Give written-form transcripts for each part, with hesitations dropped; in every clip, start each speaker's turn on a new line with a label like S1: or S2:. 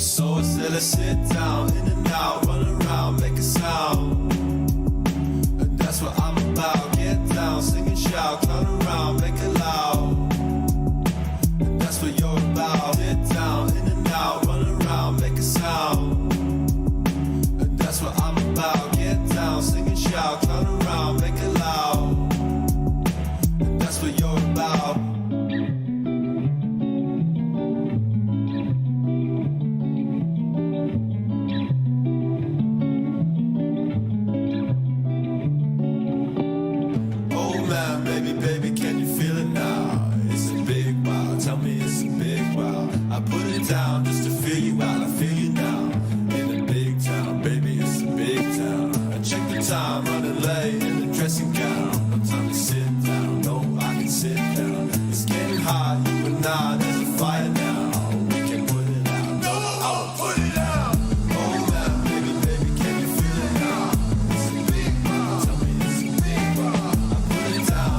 S1: So instead I sit down, in and out, run around, make a sound. And that's what I'm about. Get down, sing and shout, clown around, make it loud. And that's what you're about. Sit down, in and out, run around, make a sound. And that's what I'm about. Get down, sing and shout, clown around, make it loud. And that's what you're about. Baby, can you feel it now? It's a big wow, tell me it's a big wow. I put it down just to feel you out, I feel you now. In a big town, baby, it's a big town. I check the time, running late in the dressing gown. No time to sit down, no, I can sit down. It's getting hot, you and I, there's a fire now. We can put it out, no, I will put it out. Oh man, baby, can you feel it now? It's a big wow, tell me it's a big wow. I put it down.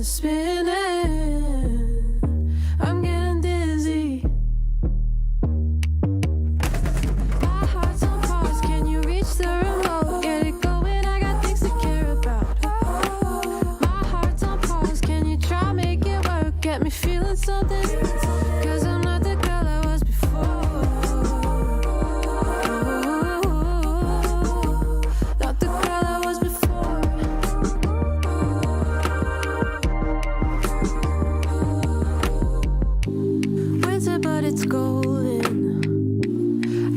S2: is spinning. I'm getting dizzy. My heart's on pause. Can you reach the remote? Get it going. I got things to care about. My heart's on pause. Can you try make it work? Get me feeling something. 'Cause I'm not the girl I was before. Not the girl I was before. Winter, but it's golden.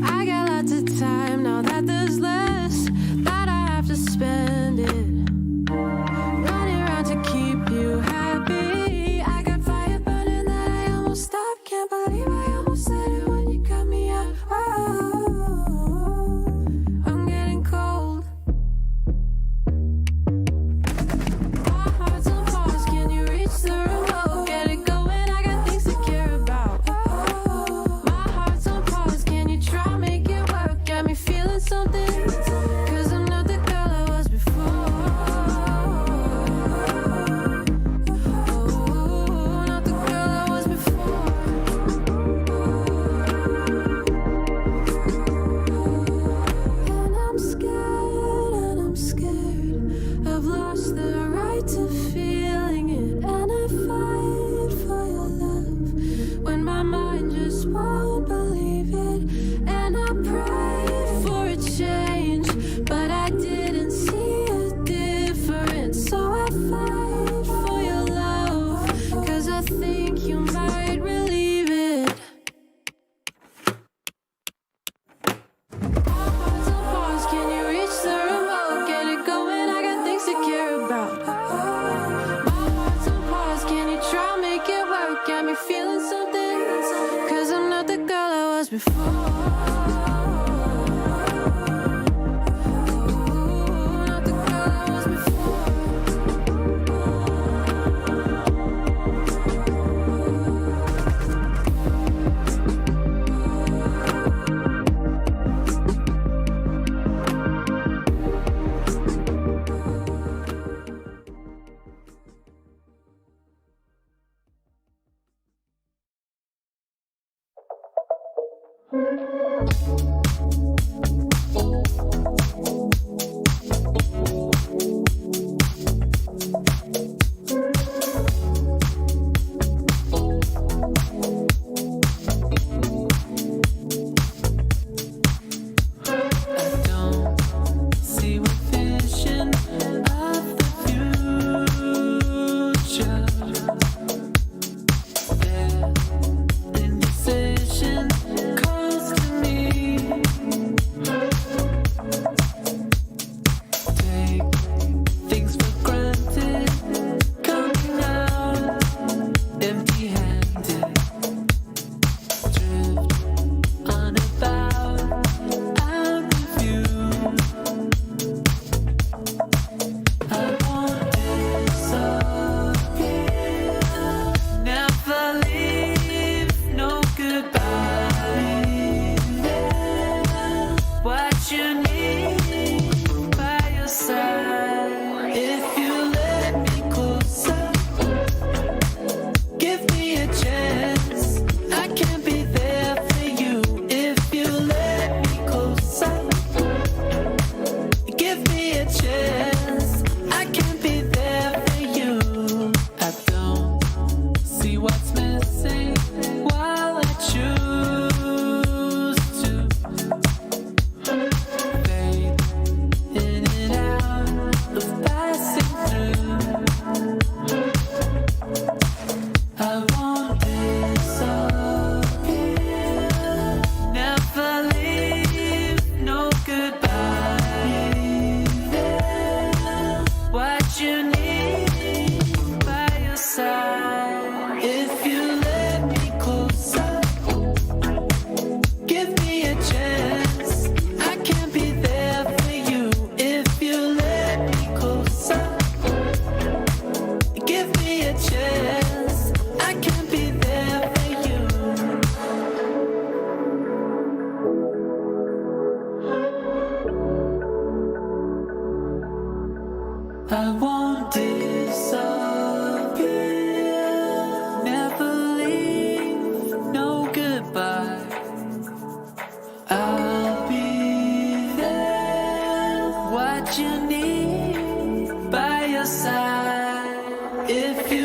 S2: I got lots of time now that there's less that I have to spend it. Running around to keep you happy. I got fire burning that I almost stopped. Can't believe I almost said it when you cut me out. Oh, I'm getting cold. My heart's on pause. Can you reach the remote? Get it going. I got things to care about. My heart's on pause. Can you try make it work? Got me feeling something. 'Cause I'm not the girl I was before. Oh, not the girl I was before. And I'm scared. I've lost the right to feeling it. And I fight for your love when my mind just won't believe it. And I pray for a change, but I didn't see a difference. So I fight for your love, 'cause I think you might relieve it. My heart's on pause. Can you reach the remote? Get it going. I got things to care about. My heart's on pause. Can you try make it work? Got me feeling something. 'Cause I'm not the girl I was before. Not the girl I was before. I don't see what vision of the future. Their indecision calls to me.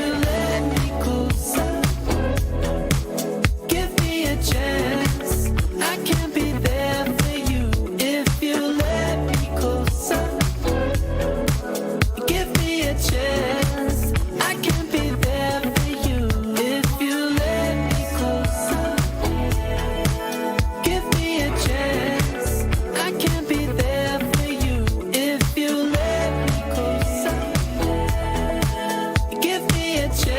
S2: you let me closer, give me a chance. I can be there for you if you let me closer, give me a chance. I can be there for you if you let me closer, give me a chance. I can be there for you if you let me closer, give me a chance.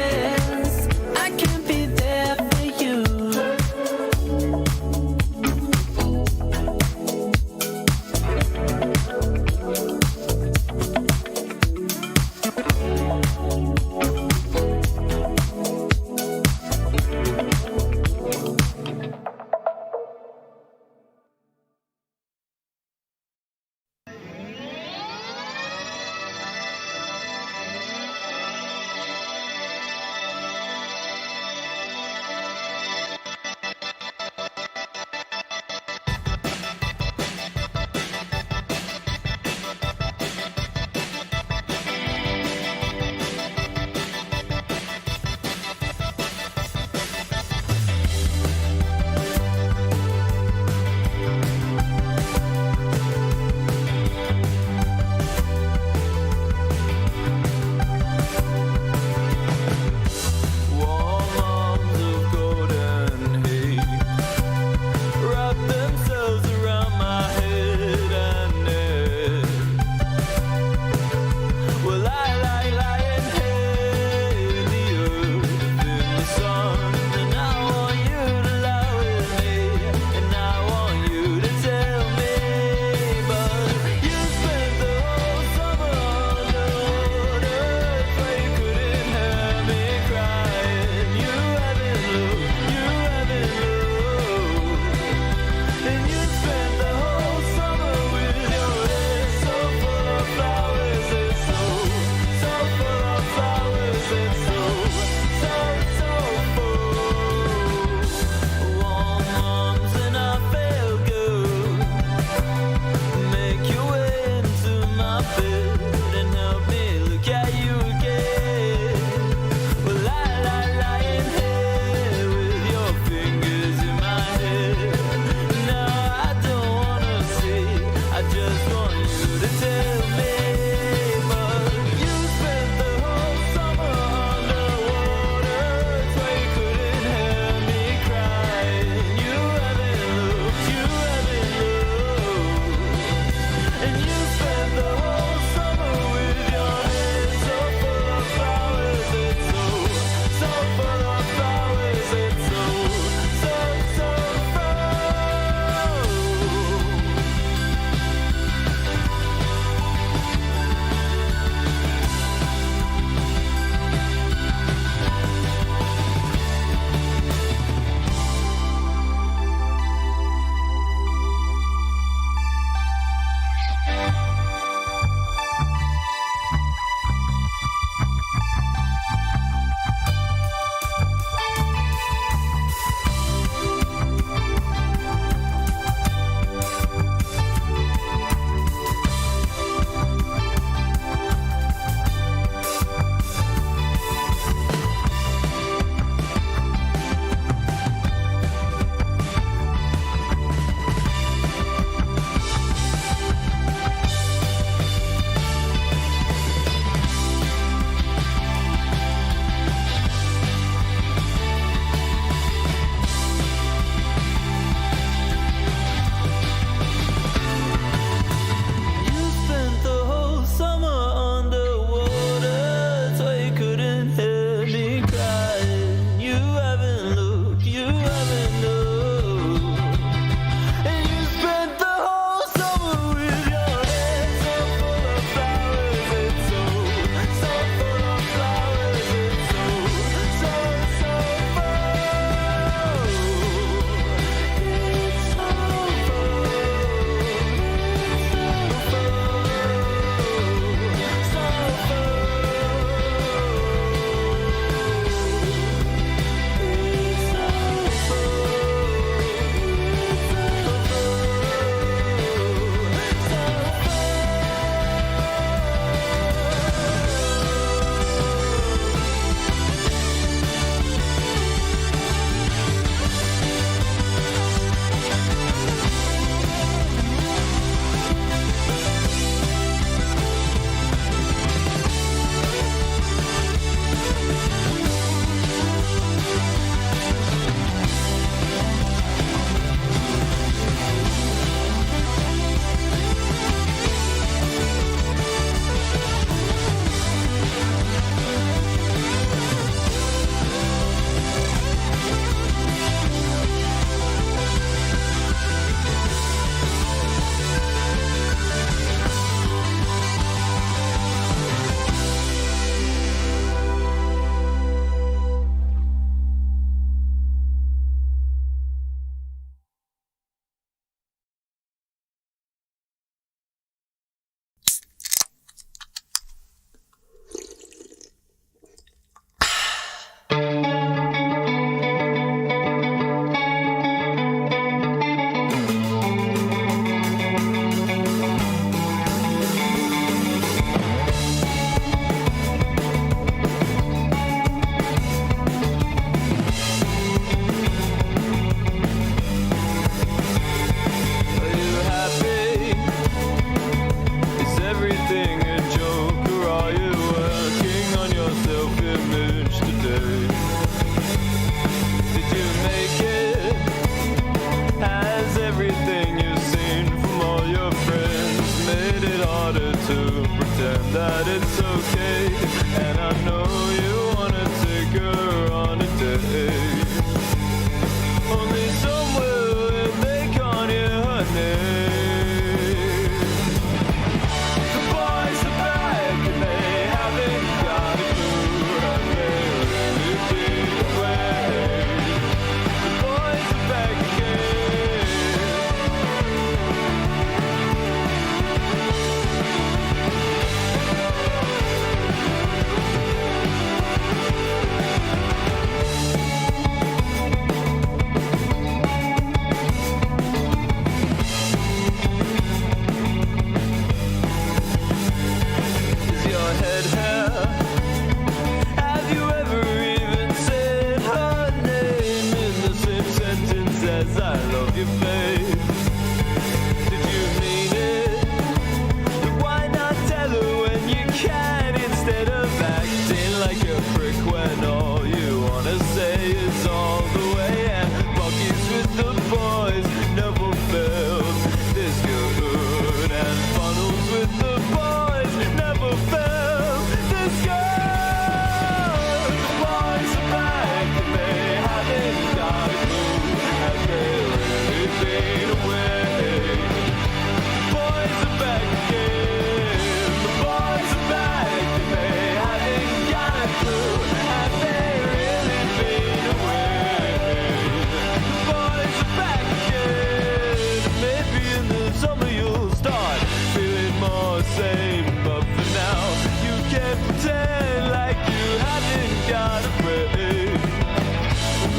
S1: gotta pray.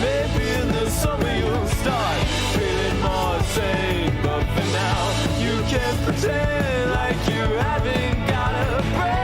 S1: Maybe in the summer you'll start feeling more sane. But for now, you can't pretend like you haven't gotta pray.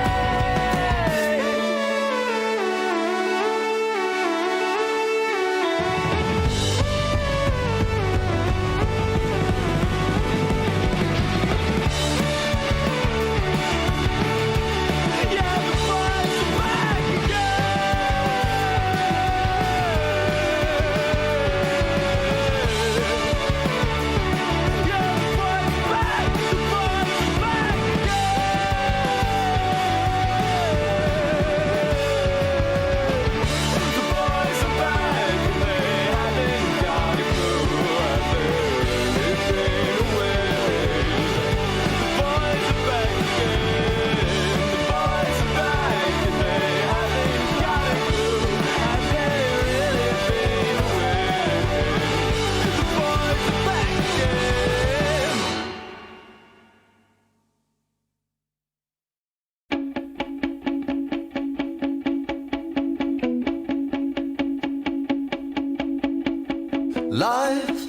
S3: Life,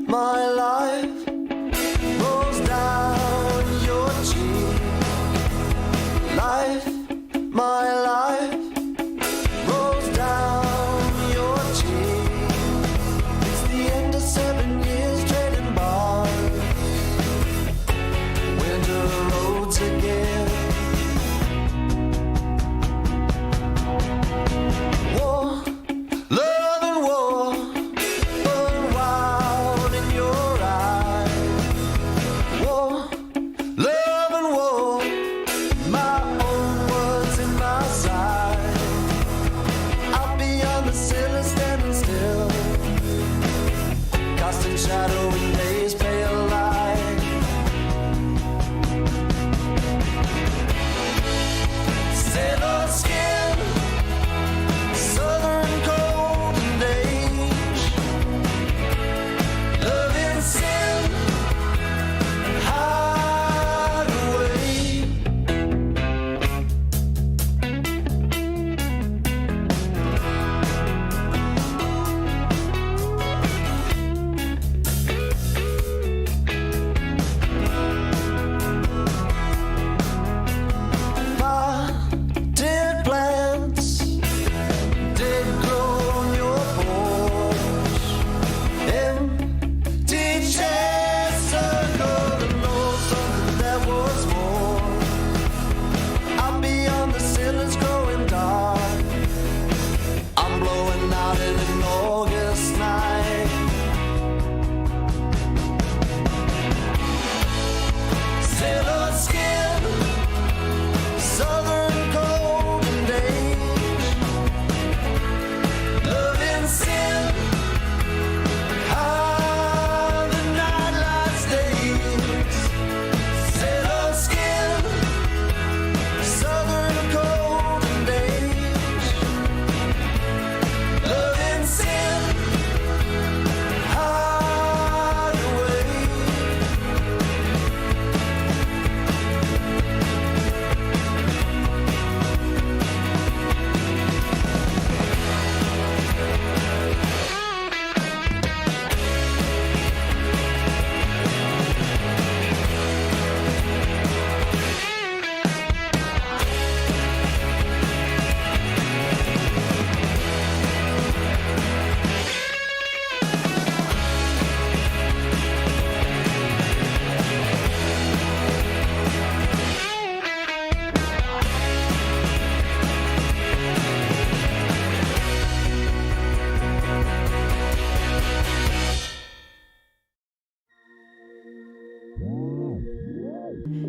S3: my life, rolls down your cheek. Life, my life, rolls down your cheek. It's the end of 7 years trading bars. Winter roads again. War, love and war. Shadowing days, pale light. Sailor skin, southern golden age. Love and sin, hide away.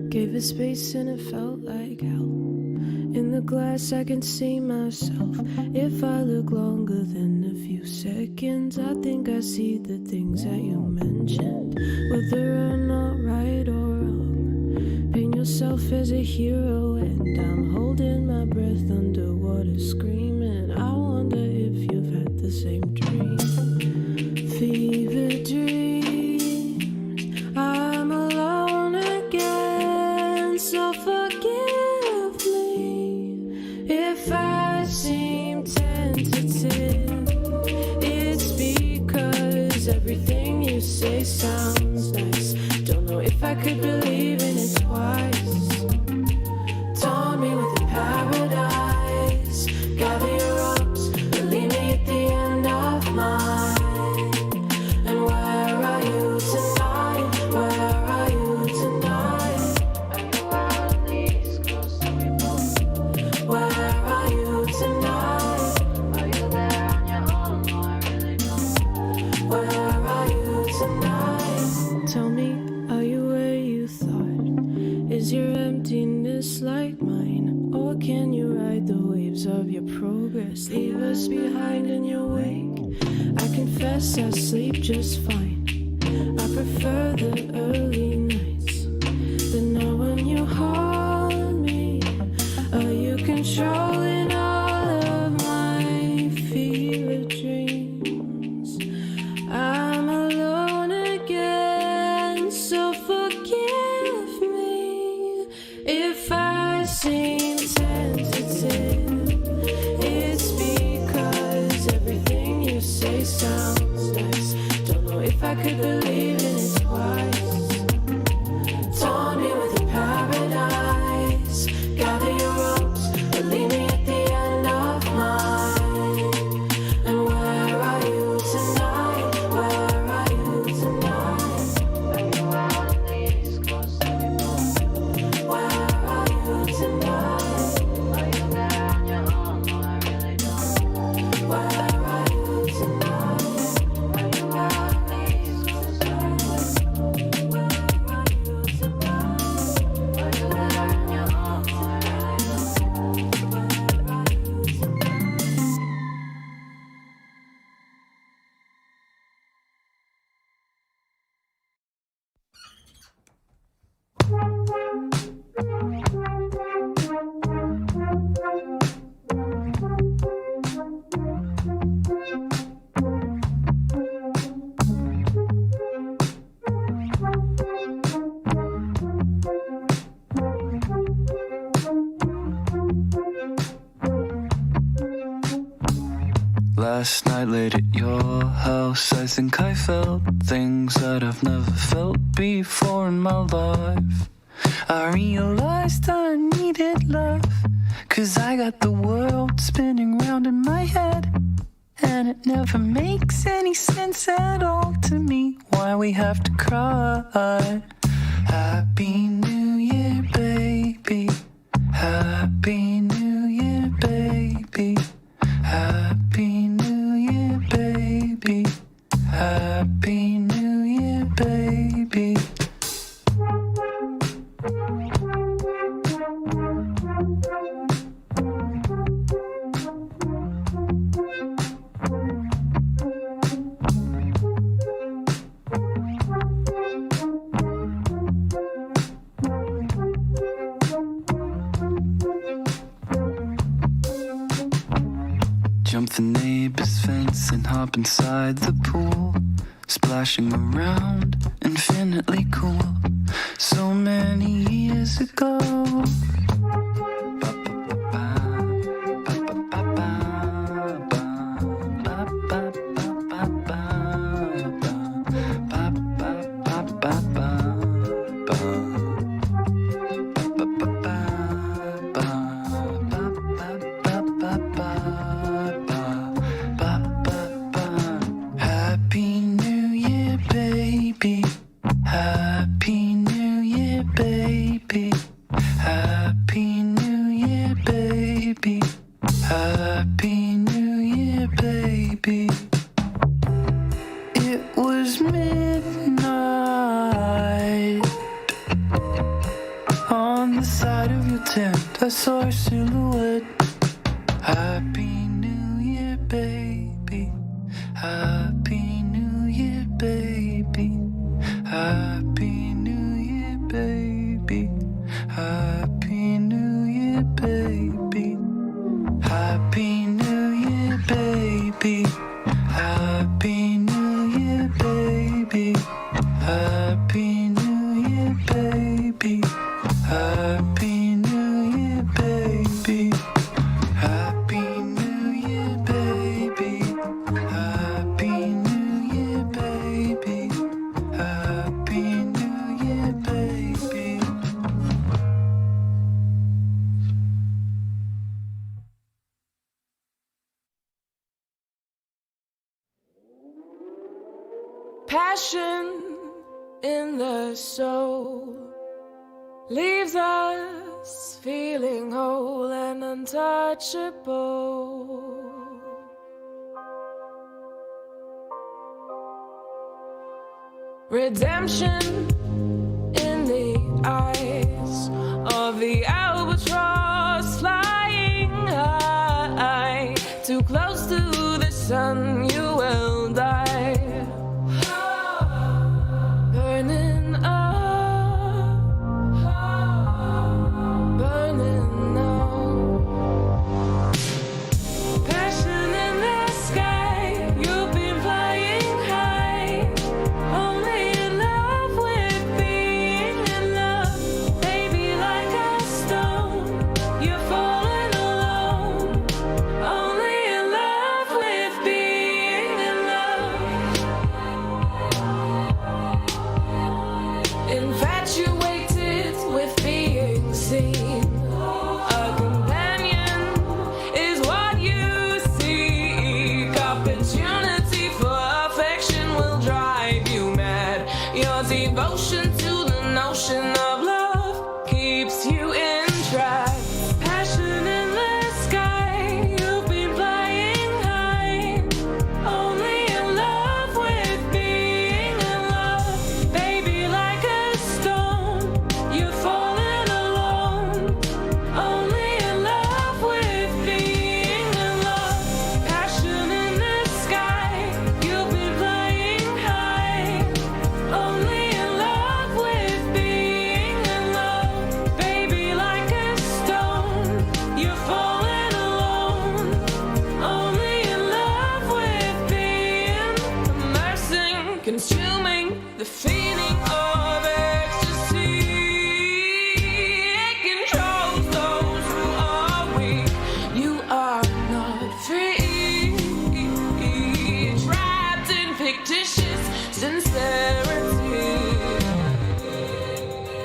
S2: Gave it space and it felt like hell. In the glass I can see myself. If I look longer than a few seconds, I think I see the things that you mentioned. Whether or not right or wrong, paint yourself as a hero, and I'm holding my breath underwater screaming. I wonder if you've had the same dream. Fever dreams, I'm alone again, so forgive me if I seem to say sounds nice. Don't know if I could believe in it twice. Taunt me with a paradise. Gather your ropes, but leave me at the end of mine. And where are you tonight? Where are you tonight? Are you out on the East Coast? Where are you tonight? Are you there on your own? No, I really don't. Where are you tonight? Tell me, are you where you thought? Is your emptiness like mine? Or can you ride the waves of your progress? Leave us behind in your wake. I confess I sleep just fine. I prefer the early nights. But not when you hold me. Are you controlling all of my fever dreams? I'm alone again, so forgive me if I seem tentative. It's because everything you say sounds nice. Don't know if I could believe in it twice. Taunt me with a paradise. Gather your ropes, but leave me at the end of mine. And where are you tonight? Where are you tonight? Are you out on the East Coast? Where are you tonight? Are you there on your own? No, I really don't. Where are you tonight? Are you out on the East Coast? Where are you tonight? Are you there on your own? No, I really don't. Where are you tonight?
S4: Last night late at your house, I think I felt things that I've never felt before in my life. I realized I needed love, 'cause I got the world spinning round in my head. And it never makes any sense at all to me why we have to cry. Happy New Year, baby. Happy New Year, baby. Happy New Year, baby. Happy New Year, baby. Jump the neighbor's fence and hop inside the pool, splashing around, infinitely cool. So many years ago. Happy New Year, baby. Happy New Year, baby. Happy New Year, baby. Happy New Year, baby. It was midnight. On the side of your tent, I saw a silhouette. Happy New Year, baby. Happy New Year, baby. Happy New Year, baby. Happy New Year, baby. Happy New Year, baby. Happy New Year, baby. Happy New Year, baby. Happy New Year, baby. Happy New Year, baby. Happy
S2: Passion in the soul leaves us feeling whole and untouchable. Redemption in the eyes of the albatross flying high. Too close to the sun, you will die. Burning up, burning up. Passion in the sky, you've been flying high. Only in love with being in love. Baby, like a stone, you're falling alone. Only in love with being in love. Infatuated with being seen. A companion is what you seek. Opportunity for affection will drive you mad. Your devotion to the notion of love keeps you in track. Passion in the sky, you've been flying high. Only in love with being in love. Baby, like a stone, you're falling alone. Only in love with being in love. Passion in the sky, you've been flying high. Only in love with being in love. Baby, like a stone, you're falling alone. Only in love with being immersing, consuming the feeling of ecstasy. It controls those who are weak. You are not free, trapped in fictitious sincerity.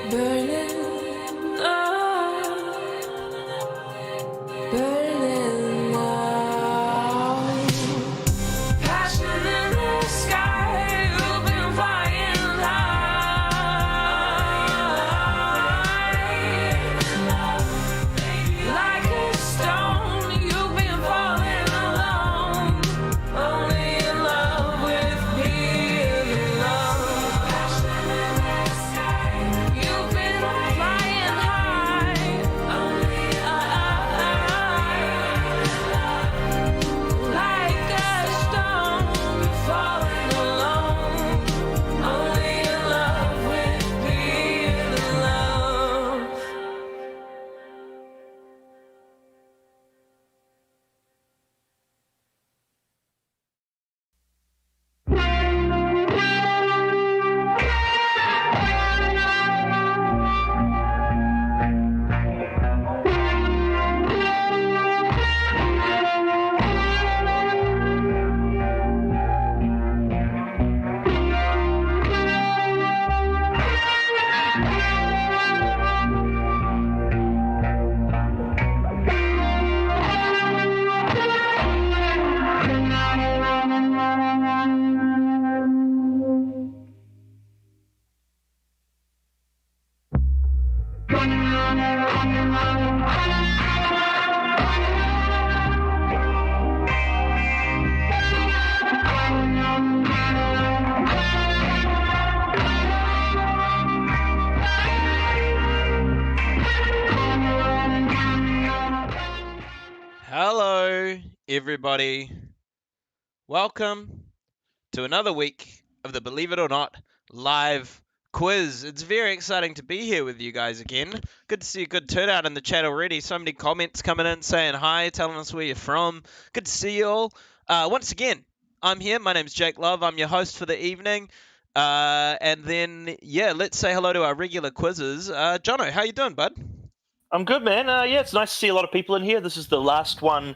S2: Burning up, burning up. Passion in the sky, you've been flying high. Like a stone, you've been falling alone. Only in love with being in love. Passion in the sky, you've been flying high. Only like a stone, you're falling alone. Only in love with being in love.
S5: Hello, everybody. Welcome to another week of the Believe It or Not live quiz. It's very exciting to be here with you guys again. Good to see a good turnout in the chat already. So many comments coming in saying hi, telling us where you're from. Good to see you all. Once again, I'm here. My name's Jake Love. I'm your host for the evening. And then, let's say hello to our regular quizzes. Jono, how you doing, bud?
S6: I'm good, man. It's nice to see a lot of people in here. This is the last one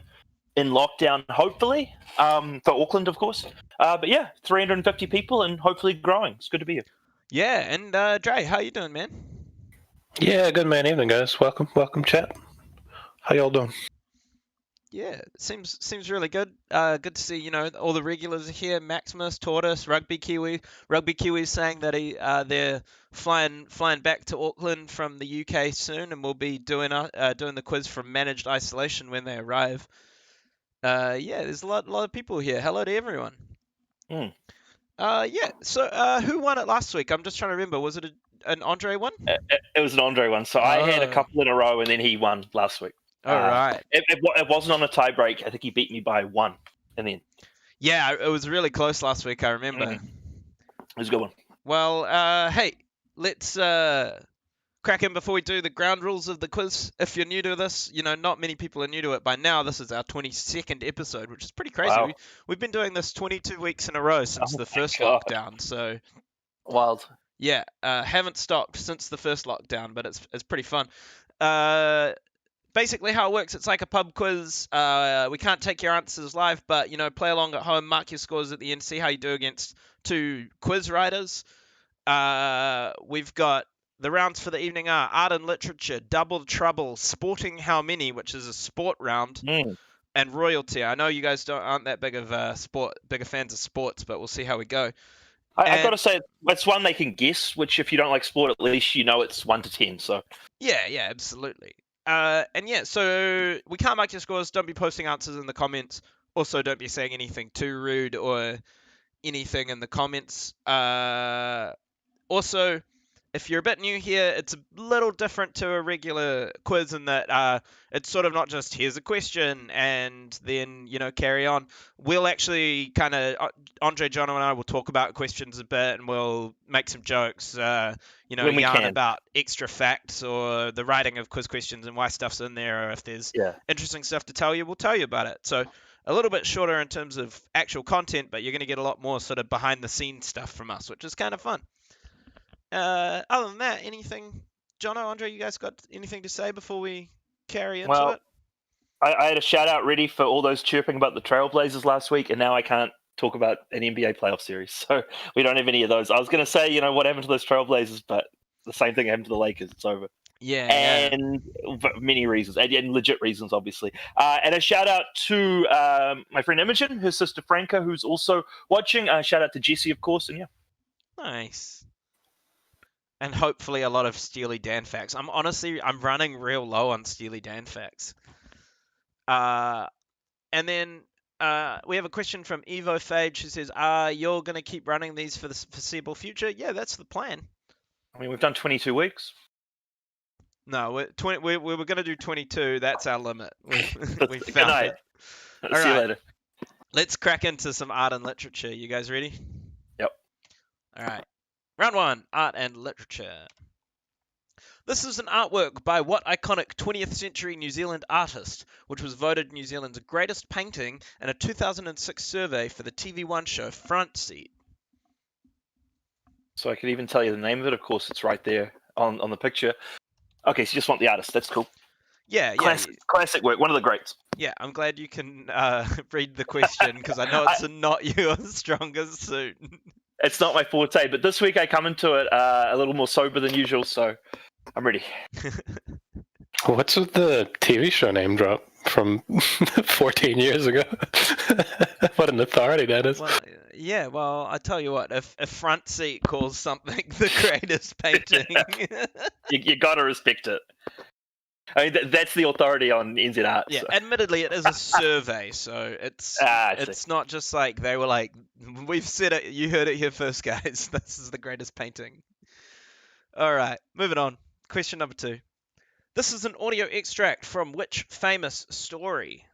S6: in lockdown, hopefully, for Auckland, of course. But 350 people and hopefully growing. It's good to be here.
S5: Yeah, and Dre, how you doing, man?
S7: Yeah, good man. Evening, guys. Welcome, chat. How y'all doing?
S5: Yeah, it seems really good. Good to see, all the regulars are here. Maximus, Tortoise, Rugby Kiwi. Rugby Kiwi's saying that they're flying back to Auckland from the UK soon, and we'll be doing the quiz from managed isolation when they arrive. Yeah, there's a lot of people here. Hello to everyone.
S6: Mm.
S5: Yeah. So, who won it last week? I'm just trying to remember. Was it an Andre one?
S6: It was an Andre one, so I had a couple in a row, and then he won last week.
S5: All right.
S6: It wasn't on a tie break. I think he beat me by 1 in the end.
S5: Yeah, it was really close last week. I remember.
S6: It was a good one.
S5: Well, hey, let's crack in before we do the ground rules of the quiz. If you're new to this, not many people are new to it by now. This is our 22nd episode, which is pretty crazy.
S6: Wow.
S5: We've been doing this 22 weeks in a row since the first lockdown. So
S6: Wild.
S5: yeah, haven't stopped since the first lockdown, but it's pretty fun. Basically how it works, it's like a pub quiz. We can't take your answers live, but play along at home, mark your scores at the end, see how you do against 2 quiz writers. We've got the rounds for the evening are art and literature, double trouble, sporting how many, which is a sport round, and royalty. I know you guys aren't that bigger fans of sports, but we'll see how we go.
S6: I've got to say, it's one they can guess, which if you don't like sport, at least it's 1 to 10. So
S5: Yeah, absolutely. And yeah, so we can't mark your scores. Don't be posting answers in the comments. Also, don't be saying anything too rude or anything in the comments. Also, if you're a bit new here, it's a little different to a regular quiz in that it's sort of not just here's a question and then carry on. We'll actually kind of Andre, John, and I will talk about questions a bit, and we'll make some jokes. Yarn about extra facts or the writing of quiz questions and why stuff's in there, or if there's interesting stuff to tell you, we'll tell you about it. So a little bit shorter in terms of actual content, but you're going to get a lot more sort of behind the scenes stuff from us, which is kind of fun. Other than that, anything, Jono, Andre, you guys got anything to say before we carry into it?
S6: I had a shout out ready for all those chirping about the Trailblazers last week, and now I can't talk about an NBA playoff series, so we don't have any of those. I was going to say, what happened to those Trailblazers, but the same thing happened to the Lakers. It's over.
S5: Yeah.
S6: And for many reasons, and legit reasons, obviously. And a shout out to my friend Imogen, her sister Franca, who's also watching. Shout out to Jesse, of course, and yeah.
S5: Nice. And hopefully a lot of Steely Dan facts. I'm running real low on Steely Dan facts. And then we have a question from Evo Phage who says, you're going to keep running these for the foreseeable future? Yeah, that's the plan.
S6: I mean, we've done 22 weeks.
S5: No, we were going to do 22. That's our limit. We
S6: Good
S5: found
S6: night.
S5: it.
S6: See you later.
S5: Let's crack into some art and literature. You guys ready?
S6: Yep.
S5: All right. Round 1, art and literature. This is an artwork by what iconic 20th century New Zealand artist, which was voted New Zealand's greatest painting in a 2006 survey for the TV1 show Front Seat.
S6: So I could even tell you the name of it. Of course, it's right there on the picture. Okay, so you just want the artist. That's cool.
S5: Yeah.
S6: Classic work. One of the greats.
S5: Yeah, I'm glad you can read the question because I know it's not your strongest suit.
S6: It's not my forte, but this week I come into it a little more sober than usual, so I'm ready.
S7: What's with the TV show name drop from 14 years ago? What an authority that is.
S5: Well, I tell you what, if Front Seat calls something the greatest painting...
S6: you got to respect it. I mean, that's the authority on NZ Art.
S5: Yeah,
S6: so.
S5: Admittedly, it is a survey, so it's not just like they were like, we've said it, you heard it here first, guys. This is the greatest painting. All right, moving on. Question number 2. This is an audio extract from which famous story?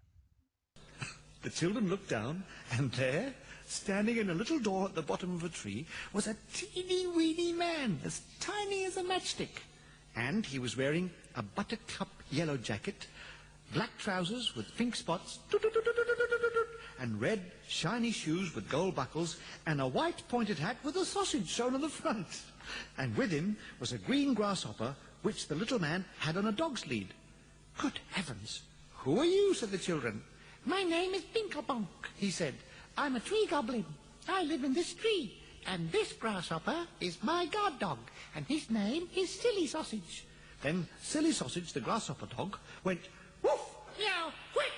S8: The children looked down, and there, standing in a little door at the bottom of a tree, was a teeny-weeny man, as tiny as a matchstick. And he was wearing a buttercup yellow jacket, black trousers with pink spots, and red shiny shoes with gold buckles, and a white pointed hat with a sausage sewn on the front. And with him was a green grasshopper, which the little man had on a dog's lead. Good heavens! Who are you? Said the children. My name is Binklebonk, he said. I'm a tree goblin. I live in this tree. And this grasshopper is my guard dog, and his name is Silly Sausage. Then Silly Sausage, the grasshopper dog, went, woof, meow, quick.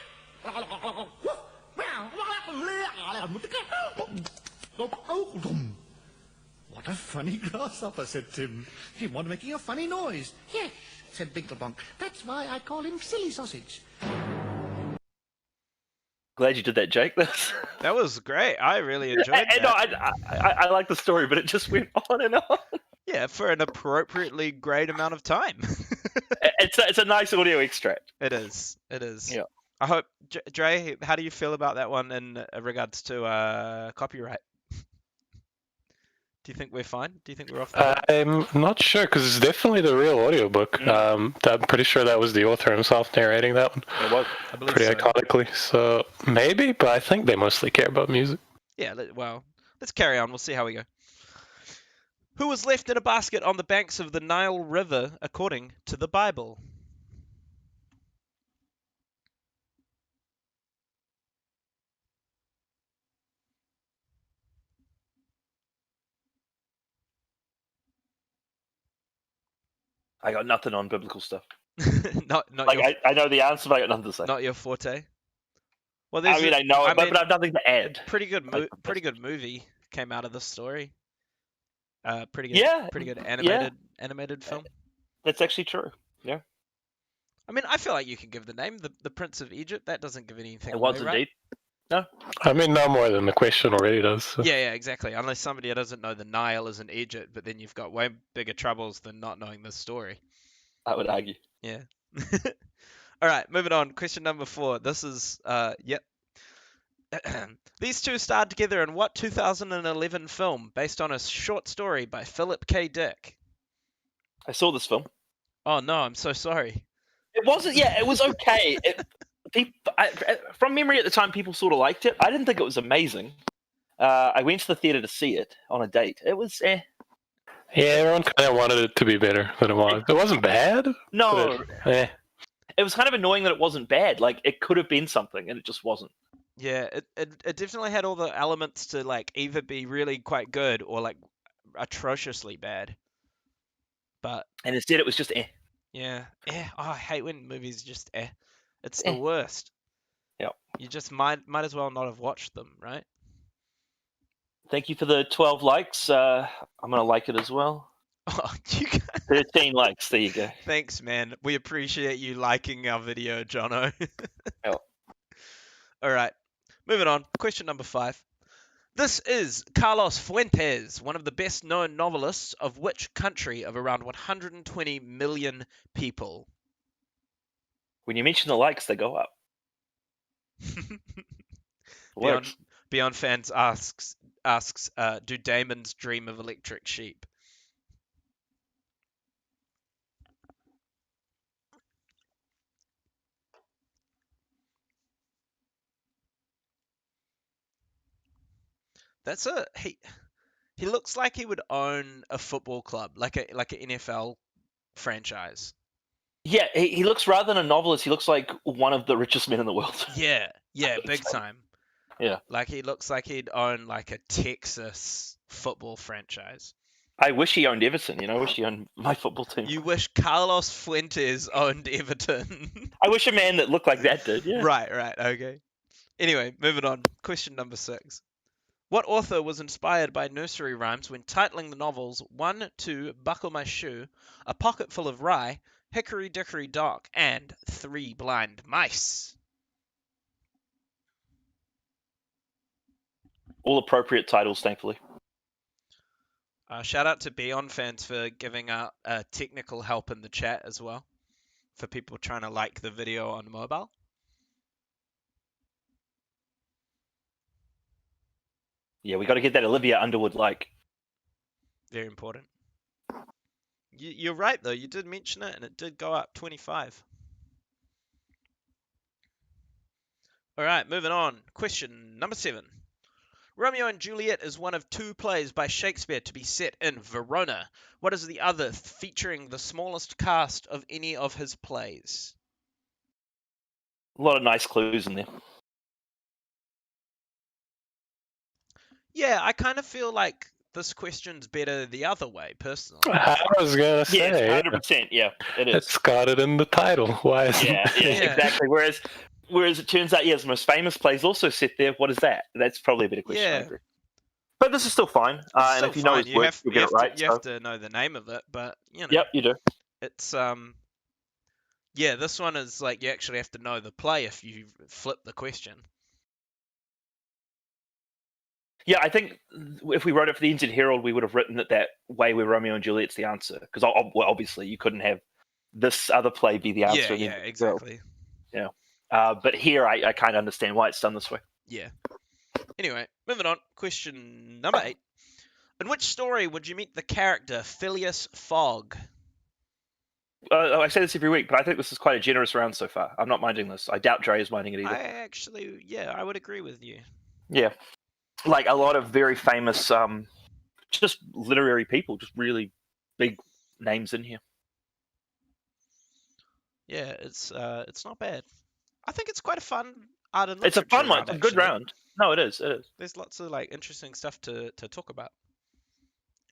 S8: What a funny grasshopper, said Tim. He wanted making a funny noise. Yes, said Binklebonk. That's why I call him Silly Sausage.
S6: Glad you did that, Jake.
S5: That was great. I really enjoyed
S6: No,
S5: that.
S6: I like the story, but it just went on and on.
S5: Yeah, for an appropriately great amount of time.
S6: It's a nice audio extract.
S5: It is. It is.
S6: Yeah.
S5: I hope, Dre, how do you feel about that one in regards to copyright? Do you think we're fine? Do you think we're off the hook?
S7: I'm not sure because it's definitely the real audiobook. I'm pretty sure that was the author himself narrating that one.
S6: It was.
S5: I believe
S7: Pretty
S5: so.
S7: iconically. So maybe, but I think they mostly care about music.
S5: Yeah, well, let's carry on. We'll see how we go. Who was left in a basket on the banks of the Nile River according to the Bible?
S6: I got nothing on biblical stuff.
S5: not
S6: Like
S5: your,
S6: I know the answer, but I got nothing to say.
S5: not your forte. Well,
S6: I mean, I know it, but
S5: mean,
S6: I have nothing to add.
S5: pretty good movie came out of this story. Pretty good.
S6: Yeah,
S5: Pretty good
S6: yeah.
S5: animated film.
S6: That's actually true. Yeah,
S5: I mean, I feel like you can give the name, the Prince of Egypt. That doesn't give anything
S6: it
S5: away,
S6: was
S5: right?
S6: indeed. No,
S7: I mean, no more than the question already does. So.
S5: Yeah, exactly. Unless somebody doesn't know the Nile is in Egypt, but then you've got way bigger troubles than not knowing this story.
S6: I would argue.
S5: Yeah. All right, moving on. Question number 4. This is, yep. These two starred together in what 2011 film based on a short story by Philip K. Dick?
S6: I saw this film.
S5: Oh no, I'm so sorry.
S6: It wasn't. Yeah, it was okay. From memory at the time, people sort of liked it. I didn't think it was amazing. I went to the theater to see it on a date. It was
S7: Yeah, everyone kind of wanted it to be better than it was. It wasn't bad.
S6: No,
S7: But,
S6: it was kind of annoying that it wasn't bad. Like it could have been something, and it just wasn't.
S5: Yeah, it definitely had all the elements to like either be really quite good or like atrociously bad. But
S6: And instead, it was just
S5: yeah, oh, I hate when movies just It's the worst.
S6: Yep.
S5: You just might as well not have watched them, right?
S6: Thank you for the 12 likes. I'm gonna like it as well.
S5: Oh, you guys,
S6: 13 likes. There you go.
S5: thanks, man. We appreciate you liking our video, Jono.
S6: Yep.
S5: All right, moving on. Question number 5. This is Carlos Fuentes, one of the best-known novelists of which country of around 120 million people?
S6: When you mention the likes, they go up. Works.
S5: Beyond Fans asks, do Damons dream of electric sheep? That's he looks like he would own a football club, like an NFL franchise.
S6: Yeah, he looks, rather than a novelist, he looks like one of the richest men in the world.
S5: Yeah, big time.
S6: Yeah.
S5: Like he looks like he'd own like a Texas football franchise.
S6: I wish he owned Everton. I wish he owned my football team.
S5: You wish Carlos Fuentes owned Everton.
S6: I wish a man that looked like that did. Yeah.
S5: Right, okay. Anyway, moving on. Question number 6. What author was inspired by nursery rhymes when titling the novels 1, 2, Buckle My Shoe, A Pocket Full of Rye, Hickory Dickory Dock, and 3 Blind Mice?
S6: All appropriate titles, thankfully.
S5: Shout out to BION Fans for giving out technical help in the chat as well, for people trying to like the video on mobile.
S6: Yeah, we got to get that Olivia Underwood like.
S5: Very important. You're right, though. You did mention it, and it did go up 25. All right, moving on. Question number 7. Romeo and Juliet is one of 2 plays by Shakespeare to be set in Verona. What is the other, featuring the smallest cast of any of his plays?
S6: A lot of nice clues in there.
S5: Yeah, I kind of feel like this question's better the other way, personally.
S7: I was gonna say,
S6: Yeah, 100%. Yeah, it is.
S7: it's got it in the title. Why is
S6: Yeah,
S5: Yeah.
S6: exactly. Whereas Whereas it turns out, the most famous play is also set there. What is that? That's probably a better question. I
S5: Yeah.
S6: agree. But this is still fine.
S5: It's
S6: And
S5: still
S6: if you know
S5: fine.
S6: his work, you'll get it right.
S5: You have to know the name of it, but you know.
S6: Yep, you do.
S5: It's yeah, this one is like you actually have to know the play if you flip the question.
S6: Yeah, I think if we wrote it for the Injured Herald, we would have written it that way where Romeo and Juliet's the answer. Because obviously you couldn't have this other play be the answer.
S5: Yeah, exactly.
S6: Yeah. But here I kind of understand why it's done this way.
S5: Yeah. Anyway, moving on. Question number 8. In which story would you meet the character Phileas Fogg?
S6: I say this every week, but I think this is quite a generous round so far. I'm not minding this. I doubt Dre is minding it either.
S5: I would agree with you.
S6: Yeah. Like a lot of very famous, just literary people, just really big names in here.
S5: Yeah, it's not bad. I think it's quite a fun art and
S6: It's a
S5: literature
S6: fun one.
S5: round,
S6: It's a good
S5: actually.
S6: round. No, it is. It is.
S5: There's lots of like interesting stuff to talk about,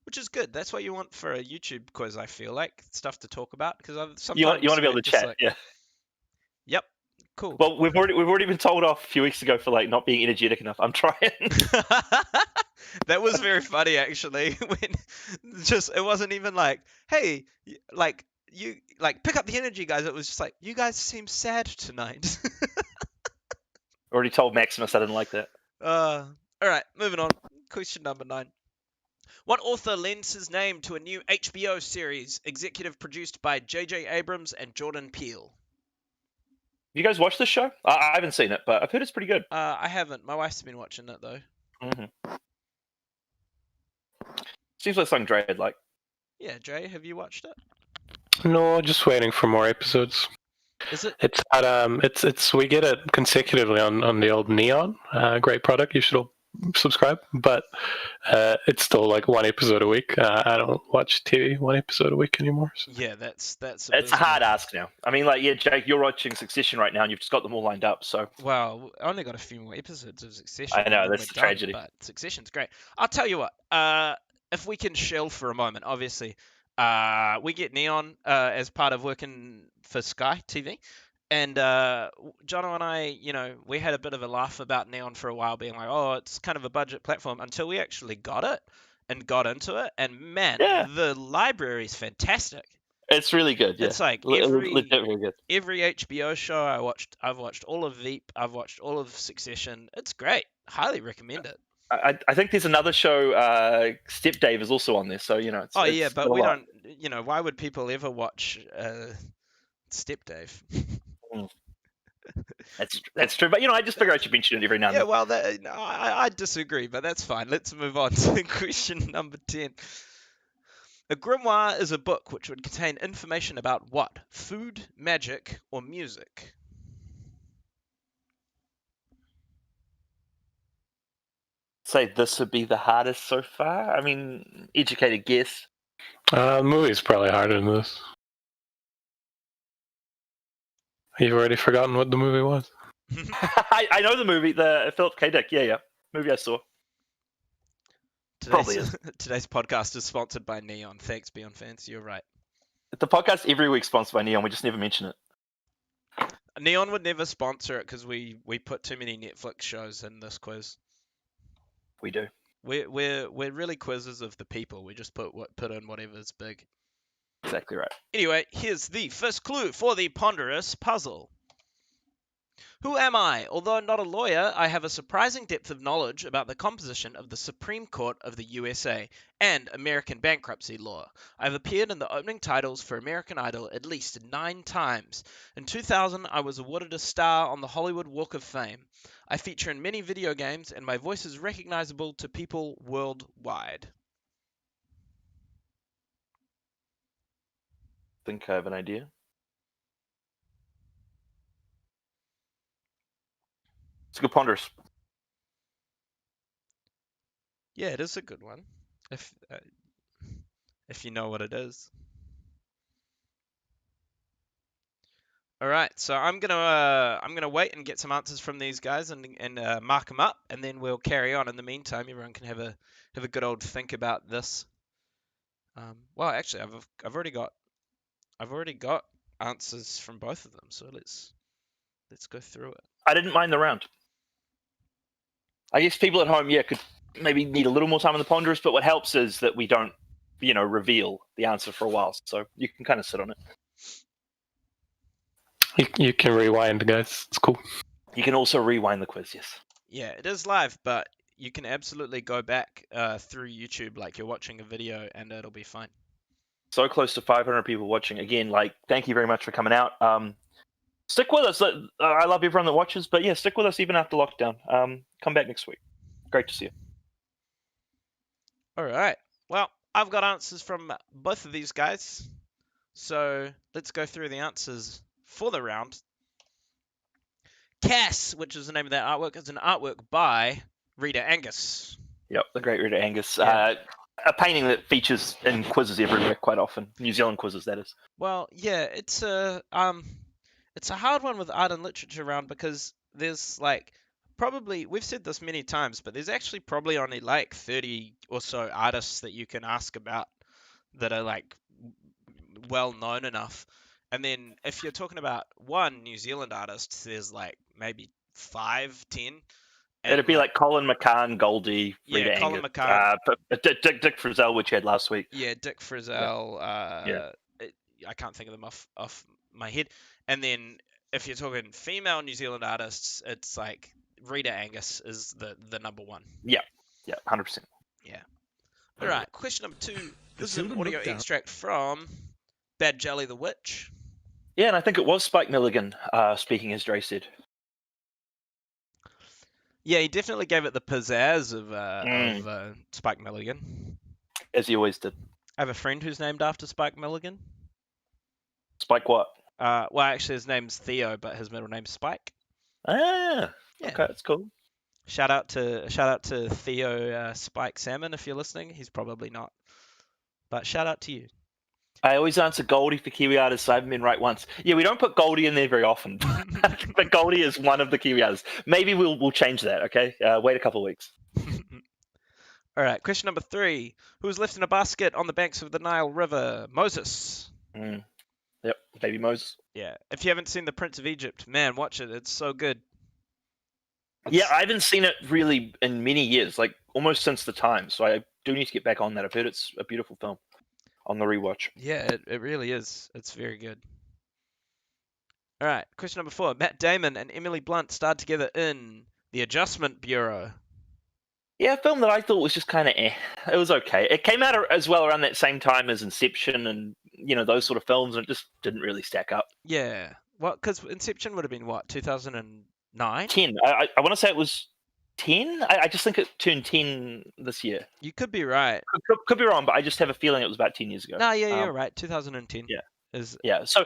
S5: which is good. That's what you want for a YouTube quiz. I feel like stuff to talk about because sometimes
S6: You want to be able to
S5: just
S6: chat,
S5: like,
S6: yeah.
S5: Yep. Cool.
S6: Well, we've already been told off a few weeks ago for like not being energetic enough. I'm trying.
S5: That was very funny actually. When it wasn't even like, hey, like you like pick up the energy, guys. It was just like, you guys seem sad tonight.
S6: Already told Maximus I didn't like that.
S5: All right, moving on. Question number 9. What author lends his name to a new HBO series, executive produced by J.J. Abrams and Jordan Peele?
S6: You guys watch this show? I haven't seen it, but I've heard it's pretty good.
S5: I haven't. My wife's been watching it though.
S6: Mm-hmm. Seems like something Dre would like.
S5: Yeah, Jay, have you watched it?
S7: No, just waiting for more episodes.
S5: Is it?
S7: It's at it's we get it consecutively on the old Neon. Great product. You should all subscribe. But it's still like one episode a week. I don't watch TV one episode a week anymore. So.
S5: Yeah, that's.
S6: It's a hard ask now. I mean, like, yeah, Jake, you're watching Succession right now, and you've just got them all lined up. So.
S5: Well, I only got a few more episodes of Succession.
S6: I know,
S5: and then
S6: that's
S5: we're done,
S6: tragedy.
S5: But Succession's great. I'll tell you what. If we can shell for a moment, obviously, we get Neon as part of working for Sky TV. And Jono and I, we had a bit of a laugh about Neon for a while, being like, oh, it's kind of a budget platform, until we actually got it and got into it. And man, the library is fantastic.
S6: It's really good. Yeah.
S5: It's like
S6: really good.
S5: Every HBO show I've watched all of Veep, I've watched all of Succession. It's great. Highly recommend it.
S6: I think there's another show, Step Dave is also on there, so it's,
S5: but we don't. Why would people ever watch Step Dave?
S6: That's true, but I just figure I should mention it every now and then.
S5: Yeah, well, I disagree, but that's fine. Let's move on to question number 10. A grimoire is a book which would contain information about what? Food, magic, or music?
S6: Say this would be the hardest so far. I mean, educated guess.
S7: The movie's probably harder than this. You've already forgotten what the movie was.
S6: I know the movie, the Philip K. Dick. Yeah, movie I saw. Probably is.
S5: Today's podcast is sponsored by Neon. Thanks, BION fans. You're right.
S6: The podcast every week sponsored by Neon. We just never mention it.
S5: Neon would never sponsor it because we put too many Netflix shows in this quiz.
S6: We do.
S5: We're really quizzes of the people. We just put in whatever's big.
S6: Exactly right.
S5: Anyway, here's the first clue for the ponderous puzzle. Who am I? Although not a lawyer, I have a surprising depth of knowledge about the composition of the Supreme Court of the USA and American bankruptcy law. I've appeared in the opening titles for American Idol at least 9 times. In 2000, I was awarded a star on the Hollywood Walk of Fame. I feature in many video games, and my voice is recognizable to people worldwide.
S6: I think I have an idea. It's a good ponderous.
S5: Yeah, it is a good one. If you know what it is. All right, so I'm gonna wait and get some answers from these guys and mark them up, and then we'll carry on. In the meantime, everyone can have a good old think about this. Well, actually, I've already got answers from both of them, so let's go through it.
S6: I didn't mind the round. I guess people at home, could maybe need a little more time on the ponderous, but what helps is that we don't, reveal the answer for a while, so you can kind of sit on it.
S7: You can rewind, guys. It's cool.
S6: You can also rewind the quiz, yes.
S5: Yeah, it is live, but you can absolutely go back through YouTube like you're watching a video, and it'll be fine.
S6: So close to 500 people watching. Again, thank you very much for coming out. Stick with us. I love everyone that watches, but yeah, stick with us even after lockdown. Come back next week. Great to see you.
S5: All right. Well, I've got answers from both of these guys. So let's go through the answers for the round. Cass, which is the name of that artwork, is an artwork by Rita Angus.
S6: Yep, the great Rita Angus.
S5: Yeah.
S6: A painting that features in quizzes everywhere quite often. New Zealand quizzes, that is.
S5: Well, yeah, it's a hard one with art and literature around because there's probably, we've said this many times, but there's actually probably only 30 or so artists that you can ask about that are well known enough. And then if you're talking about one New Zealand artist, there's maybe 5, 10.
S6: It'd be Colin McCann, Goldie, Rita
S5: Colin
S6: Angus,
S5: McCann.
S6: Dick Frizzell, which we had last week.
S5: Yeah, Dick Frizzell.
S6: Yeah.
S5: I can't think of them off my head. And then if you're talking female New Zealand artists, it's Rita Angus is the number one.
S6: Yeah, 100%.
S5: Yeah. All right, question number 2. This is an
S8: children
S5: audio
S8: looked down.
S5: extract from Bad Jelly the Witch.
S6: Yeah, and I think it was Spike Milligan speaking, as Dre said.
S5: Yeah, he definitely gave it the pizzazz of Spike Milligan.
S6: As he always did.
S5: I have a friend who's named after Spike Milligan.
S6: Spike what?
S5: Well, actually, his name's Theo, but his middle name's Spike.
S6: Ah,
S5: Yeah.
S6: okay, that's cool.
S5: Shout out to Theo Spike Salmon if you're listening. He's probably not, but shout out to you.
S6: I always answer Goldie for Kiwi artists. I haven't been right once. Yeah, we don't put Goldie in there very often, but Goldie is one of the Kiwi artists. Maybe we'll change that. Okay, wait a couple of weeks.
S5: All right, question number 3. Who was left in a basket on the banks of the Nile River? Moses.
S6: Yep, baby Moses.
S5: Yeah. If you haven't seen The Prince of Egypt, man, watch it. It's so good.
S6: Yeah, I haven't seen it really in many years, almost since the time. So I do need to get back on that. I've heard it's a beautiful film on the rewatch.
S5: Yeah, it really is. It's very good. All right, question number 4. Matt Damon and Emily Blunt starred together in The Adjustment Bureau.
S6: Yeah, a film that I thought was just kind of It was okay. It came out as well around that same time as Inception and, those sort of films, and it just didn't really stack up.
S5: Yeah. Well, because Inception would have been, 2009?
S6: 10. I want to say it was 10. I just think it turned 10 this year.
S5: You could be right.
S6: Could be wrong, but I just have a feeling it was about 10 years ago.
S5: No, yeah, you're right. 2010.
S6: Yeah. Yeah, so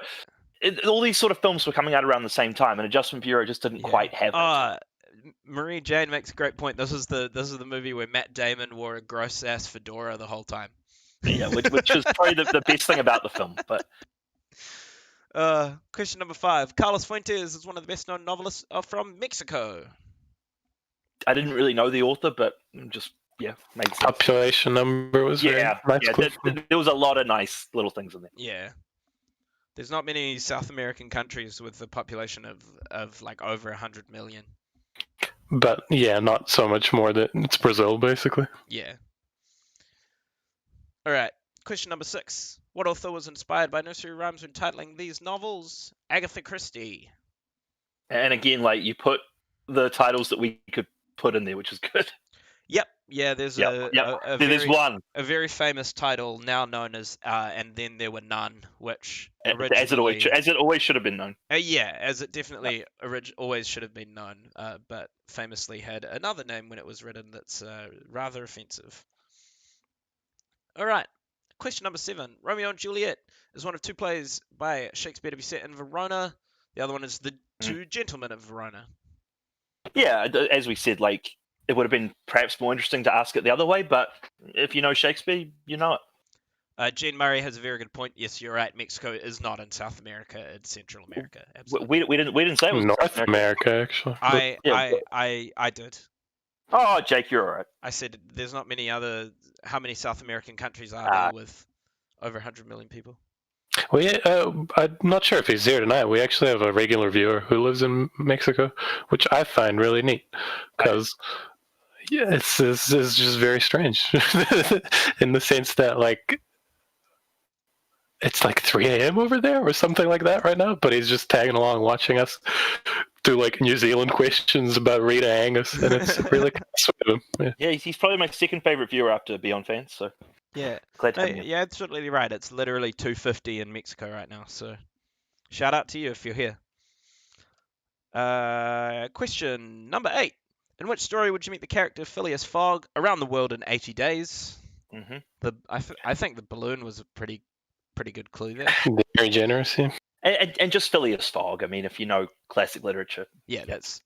S6: all these sort of films were coming out around the same time, and Adjustment Bureau just didn't quite have it.
S5: Marie Jane makes a great point. This is the movie where Matt Damon wore a gross ass fedora the whole time.
S6: Yeah, which is probably the best thing about the film. But
S5: question number 5. Carlos Fuentes is one of the best known novelists from Mexico.
S6: I didn't really know the author, but just made sense.
S7: Population number was very nice.
S6: There was a lot of nice little things in there.
S5: Yeah. There's not many South American countries with a population of over 100 million.
S7: But yeah, not so much more that it's Brazil, basically.
S5: Yeah. All right. Question number 6. What author was inspired by nursery rhymes when titling these novels? Agatha Christie.
S6: And again, you put the titles that we could put in there, which is good.
S5: Yep. Yeah, there's
S6: there's one.
S5: A very famous title now known as And Then There Were None, which
S6: as it always should have been known.
S5: Yeah, as it definitely always should have been known, but famously had another name when it was written that's rather offensive. All right, question number 7. Romeo and Juliet is one of 2 plays by Shakespeare to be set in Verona. The other one is The Two Gentlemen of Verona. Yeah,
S6: as we said, it would have been perhaps more interesting to ask it the other way, but if you know Shakespeare, you know it.
S5: Jean Murray has a very good point. Yes, you're right. Mexico is not in South America; it's Central America. Absolutely.
S6: We didn't say it was
S7: North America, actually.
S5: I did.
S6: Oh, Jake, you're all right.
S5: I said there's not many other. How many South American countries are there with over 100 million people?
S7: Well, yeah, I'm not sure if he's here tonight. We actually have a regular viewer who lives in Mexico, which I find really neat because it's just very strange in the sense that like it's like 3 a.m. over there or something like that right now, but he's just tagging along watching us do like New Zealand questions about Rita Angus, and it's really kind of sweet of him. Yeah.
S6: Yeah, he's probably my second favorite viewer after BION fans. So
S5: Yeah.
S6: glad to
S5: No,
S6: have him here.
S5: you're absolutely right. It's literally 2:50 in Mexico right now. So shout out to you if you're here. Question number 8. In which story would you meet the character Phileas Fogg around the world in 80 days?
S6: hmm
S5: I think the balloon was a pretty good clue there.
S7: Very generous. Yeah.
S6: And just Phileas Fogg. I mean, if you know classic literature.
S5: Yeah, that's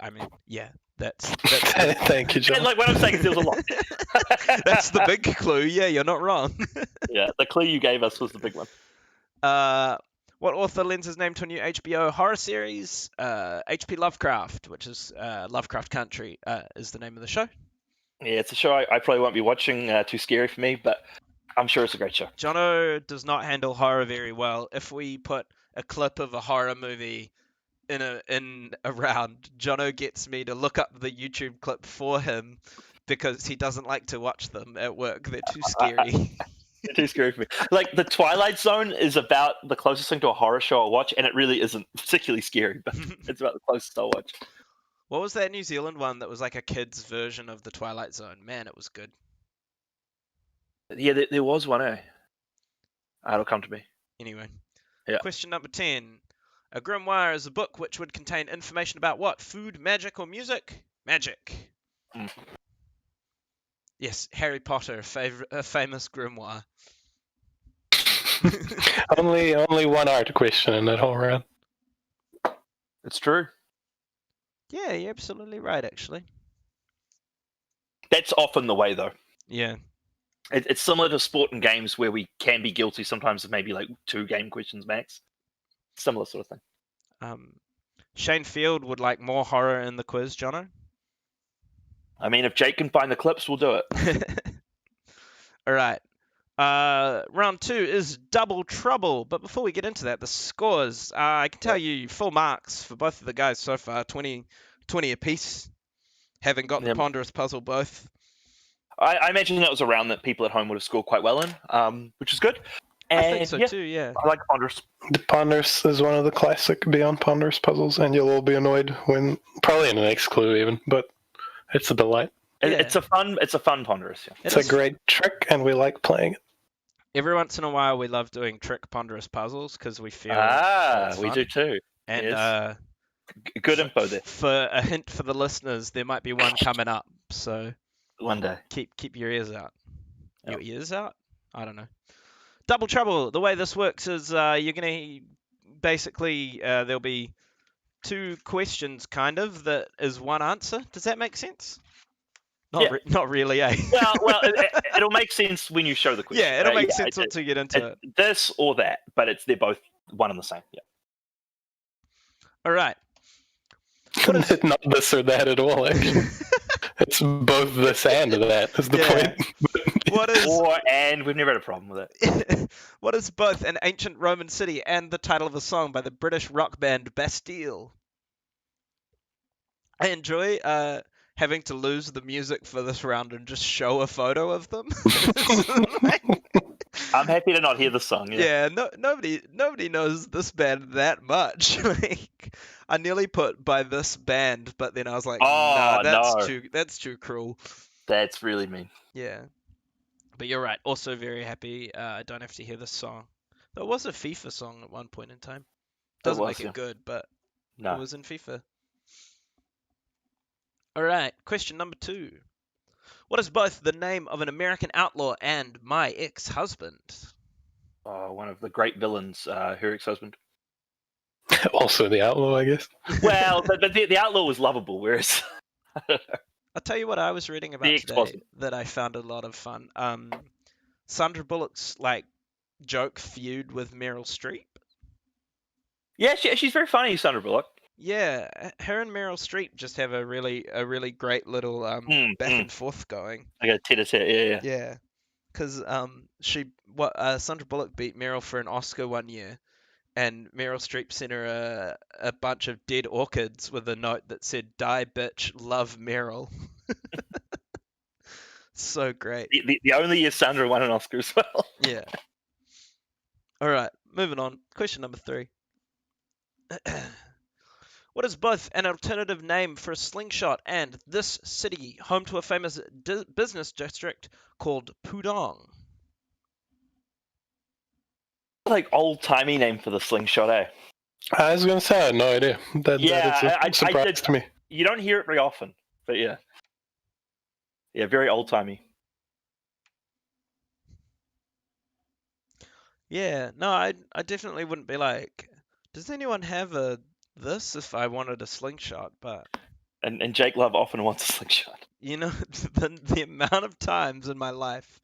S5: that's
S7: Thank you, John.
S6: Like what I'm saying is there was a lot.
S5: that's the big clue. Yeah, you're not wrong.
S6: Yeah, the clue you gave us was the big one.
S5: What author lends his name to a new HBO horror series? H.P. Lovecraft, which is Lovecraft Country, is the name of the show.
S6: Yeah, it's a show I probably won't be watching. Too scary for me, but I'm sure it's a great show.
S5: Jono does not handle horror very well. If we put a clip of a horror movie in a round, Jono gets me to look up the YouTube clip for him because he doesn't like to watch them at work. They're too scary.
S6: It's too scary for me. Like the Twilight Zone is about the closest thing to a horror show I'll watch, and it really isn't particularly scary, but it's about the closest I'll watch.
S5: What was that New Zealand one that was like a kid's version of the Twilight Zone? Man, it was good.
S6: Yeah, there was one, eh? It'll come to me.
S5: Anyway.
S6: Yeah.
S5: Question number 10. A grimoire is a book which would contain information about what? Food, magic, or music? Magic.
S6: Mm.
S5: Yes, Harry Potter, a famous grimoire.
S7: only one art question in that whole round.
S6: It's true.
S5: Yeah, you're absolutely right, actually.
S6: That's often the way, though.
S5: Yeah.
S6: It's similar to sport and games where we can be guilty sometimes of maybe like 2 game questions max. Similar sort of thing.
S5: Shane Field would like more horror in the quiz, Jono.
S6: I mean, if Jake can find the clips, we'll do it.
S5: All right. Round 2 is double trouble. But before we get into that, the scores. I can tell you full marks for both of the guys so far. 20 apiece. Having got the ponderous puzzle both.
S6: I imagine that was a round that people at home would have scored quite well in, which is good. And
S5: I think so too, yeah.
S6: I like Ponderous.
S7: The Ponderous is one of the classic Beyond Ponderous puzzles, and you'll all be annoyed when probably in the next clue even, but it's a delight.
S5: Yeah.
S6: It's a fun Ponderous. Yeah.
S7: It's a great trick, and we like playing it.
S5: Every once in a while, we love doing trick ponderous puzzles because we feel
S6: we do too.
S5: And
S6: yes. Good info there.
S5: For a hint for the listeners, there might be one coming up, so
S6: one day
S5: keep your ears out.
S6: Yep.
S5: Your ears out? I don't know. Double trouble. The way this works is you're gonna basically there'll be 2 questions, kind of, that is one answer. Does that make sense? Not really, eh?
S6: well, it'll make sense when you show the question.
S5: Yeah, it'll make sense once we get into it.
S6: This or that, but they're both one and the same. Yeah.
S5: All right.
S7: Not this or that at all, actually. It's both this and that is the point.
S5: What is...
S6: and we've never had a problem with it.
S5: What is both an ancient Roman city and the title of a song by the British rock band Bastille? I enjoy having to lose the music for this round and just show a photo of them.
S6: I'm happy to not hear the song. Yeah,
S5: nobody knows this band that much. Like, I nearly put by this band, but then I was like, that's too cruel.
S6: That's really mean.
S5: Yeah, but you're right. Also very happy I don't have to hear this song. There was a FIFA song at one point in time. Doesn't make it good, but it was in FIFA. All right, question number 2. What is both the name of an American outlaw and my ex-husband?
S6: One of the great villains, her ex-husband.
S7: Also the outlaw, I guess.
S6: Well, the outlaw was lovable, whereas...
S5: I'll tell you what I was reading about today that I found a lot of fun. Sandra Bullock's joke feud with Meryl Streep.
S6: Yeah, she's very funny, Sandra Bullock.
S5: Yeah, her and Meryl Streep just have a really great little back and forth going.
S6: I got tete-a-tete, yeah.
S5: Yeah, because Sandra Bullock beat Meryl for an Oscar one year, and Meryl Streep sent her a bunch of dead orchids with a note that said, "Die, bitch, love Meryl." So great.
S6: The only year Sandra won an Oscar as well.
S5: Yeah. All right, moving on. Question number 3. What is both an alternative name for a slingshot and this city home to a famous business district called Pudong?
S6: Like old-timey name for the slingshot, eh?
S7: I was going to say, I had no idea. That is a surprise to me.
S6: You don't hear it very often, but yeah. Yeah, very old-timey.
S5: Yeah, no, I definitely wouldn't be like, does anyone have this if I wanted a slingshot? But
S6: And Jake Love often wants a slingshot.
S5: you know, the amount of times in my life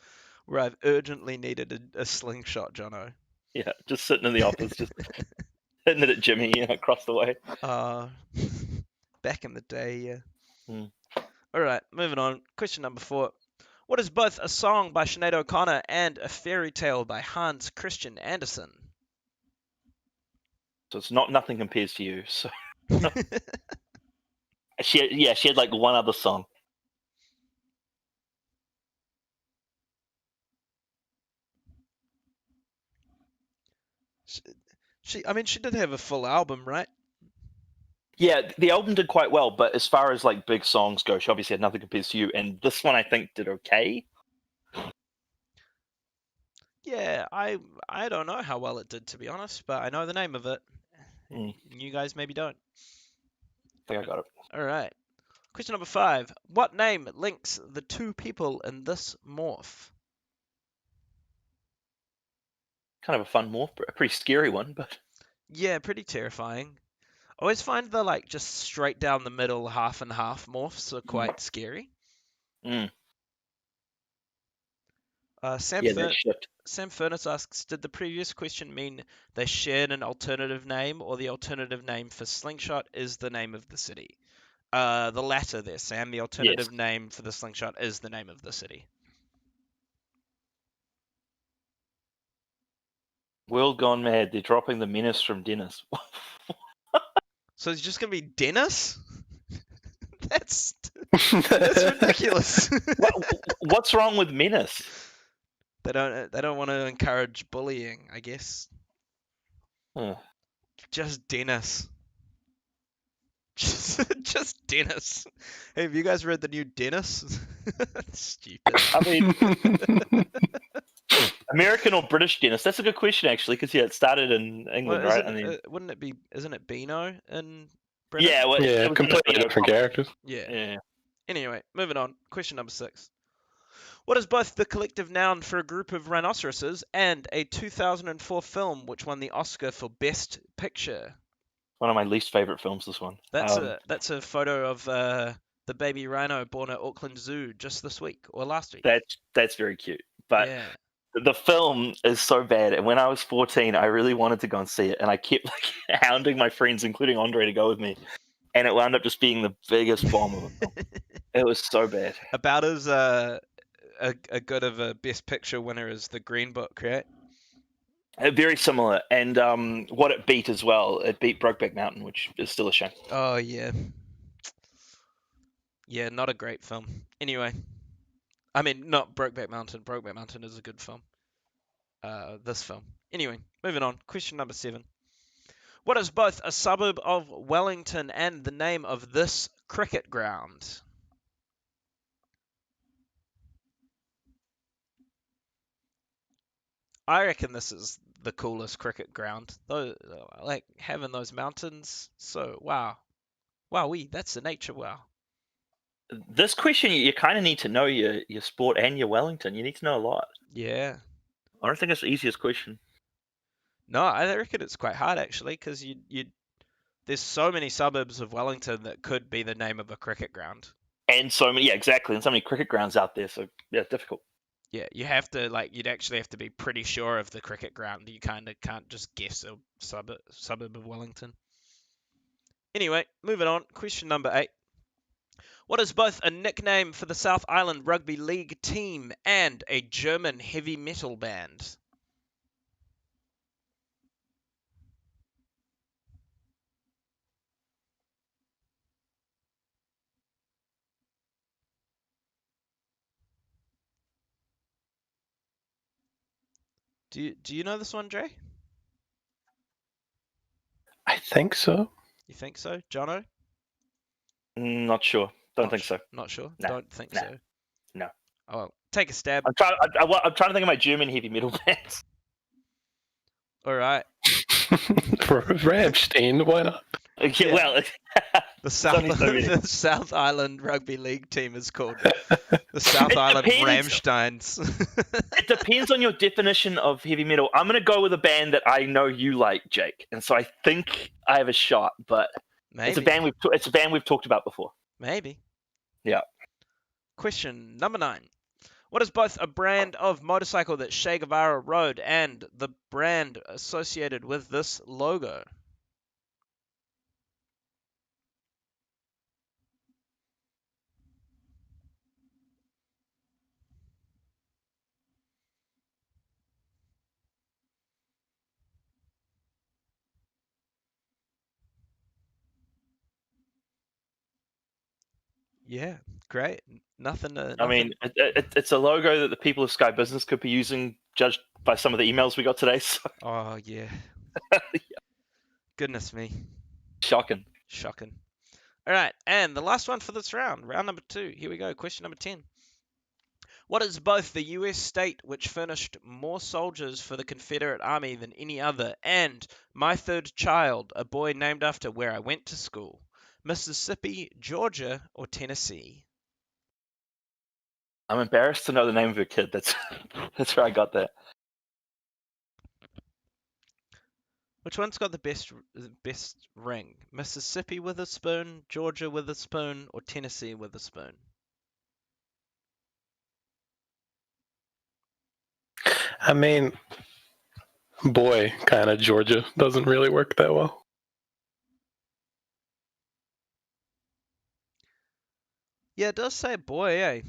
S5: where I've urgently needed a slingshot, Jono.
S6: Yeah, just sitting in the office, just hitting it at Jimmy, across the way.
S5: Back in the day, yeah.
S6: Hmm.
S5: All right, moving on. Question number 4. What is both a song by Sinead O'Connor and a fairy tale by Hans Christian Andersen?
S6: So it's Nothing Compares to You. So she had like one other song.
S5: She did have a full album, right?
S6: Yeah, the album did quite well, but as far as like big songs go, she obviously had Nothing Compares to You, and this one I think did okay.
S5: Yeah, I don't know how well it did, to be honest, but I know the name of it. You guys maybe don't.
S6: I think I got it.
S5: All right. Question number 5. What name links the two people in this morph?
S6: Kind of a fun morph, a pretty scary one, but
S5: Yeah, pretty terrifying. I always find the like just straight down the middle half and half morphs are quite scary. Sam Furness asks, did the previous question mean they shared an alternative name, or the alternative name for Slingshot is the name of the city? The latter there, Sam. The alternative name for the Slingshot is the name of the city.
S6: World Gone Mad. They're dropping the menace from Dennis.
S5: So it's just gonna be Dennis? That's ridiculous.
S6: What's wrong with menace?
S5: They don't want to encourage bullying, I guess. Just Dennis. Just Dennis. Hey, have you guys read the new Dennis? Stupid.
S6: I mean, American or British Dennis? That's a good question, actually, because it started in England, right?
S5: Wouldn't it be? Isn't it Beano in Britain?
S6: Yeah,
S7: completely different characters.
S5: Yeah. Anyway, moving on. Question number 6. What is both the collective noun for a group of rhinoceroses and a 2004 film which won the Oscar for Best Picture?
S6: One of my least favorite films, this one.
S5: That's a photo of the baby rhino born at Auckland Zoo just this week or last week.
S6: That's very cute. But the film is so bad, and when I was 14, I really wanted to go and see it, and I kept like hounding my friends, including Andre, to go with me, and it wound up just being the biggest bomb of a film. It was so bad.
S5: About as a good of a Best Picture winner as the Green Book, right?
S6: Very similar, and what it beat as well, it beat Brokeback Mountain, which is still a shame.
S5: Oh yeah, not a great film. Anyway, I mean not Brokeback Mountain. Brokeback Mountain is a good film. This film. Anyway, moving on. Question number 7. What is both a suburb of Wellington and the name of this cricket ground? I reckon this is the coolest cricket ground. Though, like having those mountains. So wowee, that's the nature. Wow.
S6: This question, you kind of need to know your sport and your Wellington. You need to know a lot.
S5: Yeah.
S6: I don't think it's the easiest question.
S5: No, I reckon it's quite hard actually, because there's so many suburbs of Wellington that could be the name of a cricket ground.
S6: And so many, exactly, and so many cricket grounds out there. So difficult.
S5: Yeah, you have to you'd actually have to be pretty sure of the cricket ground. You kind of can't just guess a suburb of Wellington. Anyway, moving on. Question number 8. What is both a nickname for the South Island Rugby League team and a German heavy metal band? Do you know this one, Dre?
S7: I think so.
S5: You think so, Jono?
S6: Not sure. Don't
S5: Not
S6: think
S5: sh-
S6: so.
S5: Not sure.
S6: No,
S5: Don't think
S6: no,
S5: so.
S6: no.
S5: Oh, well, take a stab.
S6: I'm trying to think of my German heavy metal bands.
S5: All right.
S7: Rammstein, why not?
S6: Yeah, well,
S5: The South
S6: only so many.
S5: the South Island Rugby League team is called the South
S6: It
S5: Island
S6: depends.
S5: Ramsteins.
S6: It depends on your definition of heavy metal. I'm going to go with a band that I know you like, Jake, and so I think I have a shot. But
S5: Maybe.
S6: it's a band we've talked about before.
S5: Maybe.
S6: Yeah.
S5: Question number 9. What is both a brand of motorcycle that Che Guevara rode and the brand associated with this logo? Yeah, great. Nothing.
S6: I mean, it's a logo that the people of Sky Business could be using, judged by some of the emails we got today. So
S5: Oh yeah. Goodness me.
S6: shocking.
S5: Shocking. All right, and the last one for this round, round number 2. Here we go. Question number 10. What is both the U.S. state which furnished more soldiers for the Confederate Army than any other, and my third child, a boy named after where I went to school? Mississippi, Georgia, or Tennessee?
S6: I'm embarrassed to know the name of your kid. That's where I got that.
S5: Which one's got the best ring? Mississippi with a spoon, Georgia with a spoon, or Tennessee with a spoon?
S7: I mean, boy, kind of Georgia doesn't really work that well.
S5: Yeah, it does say boy, eh?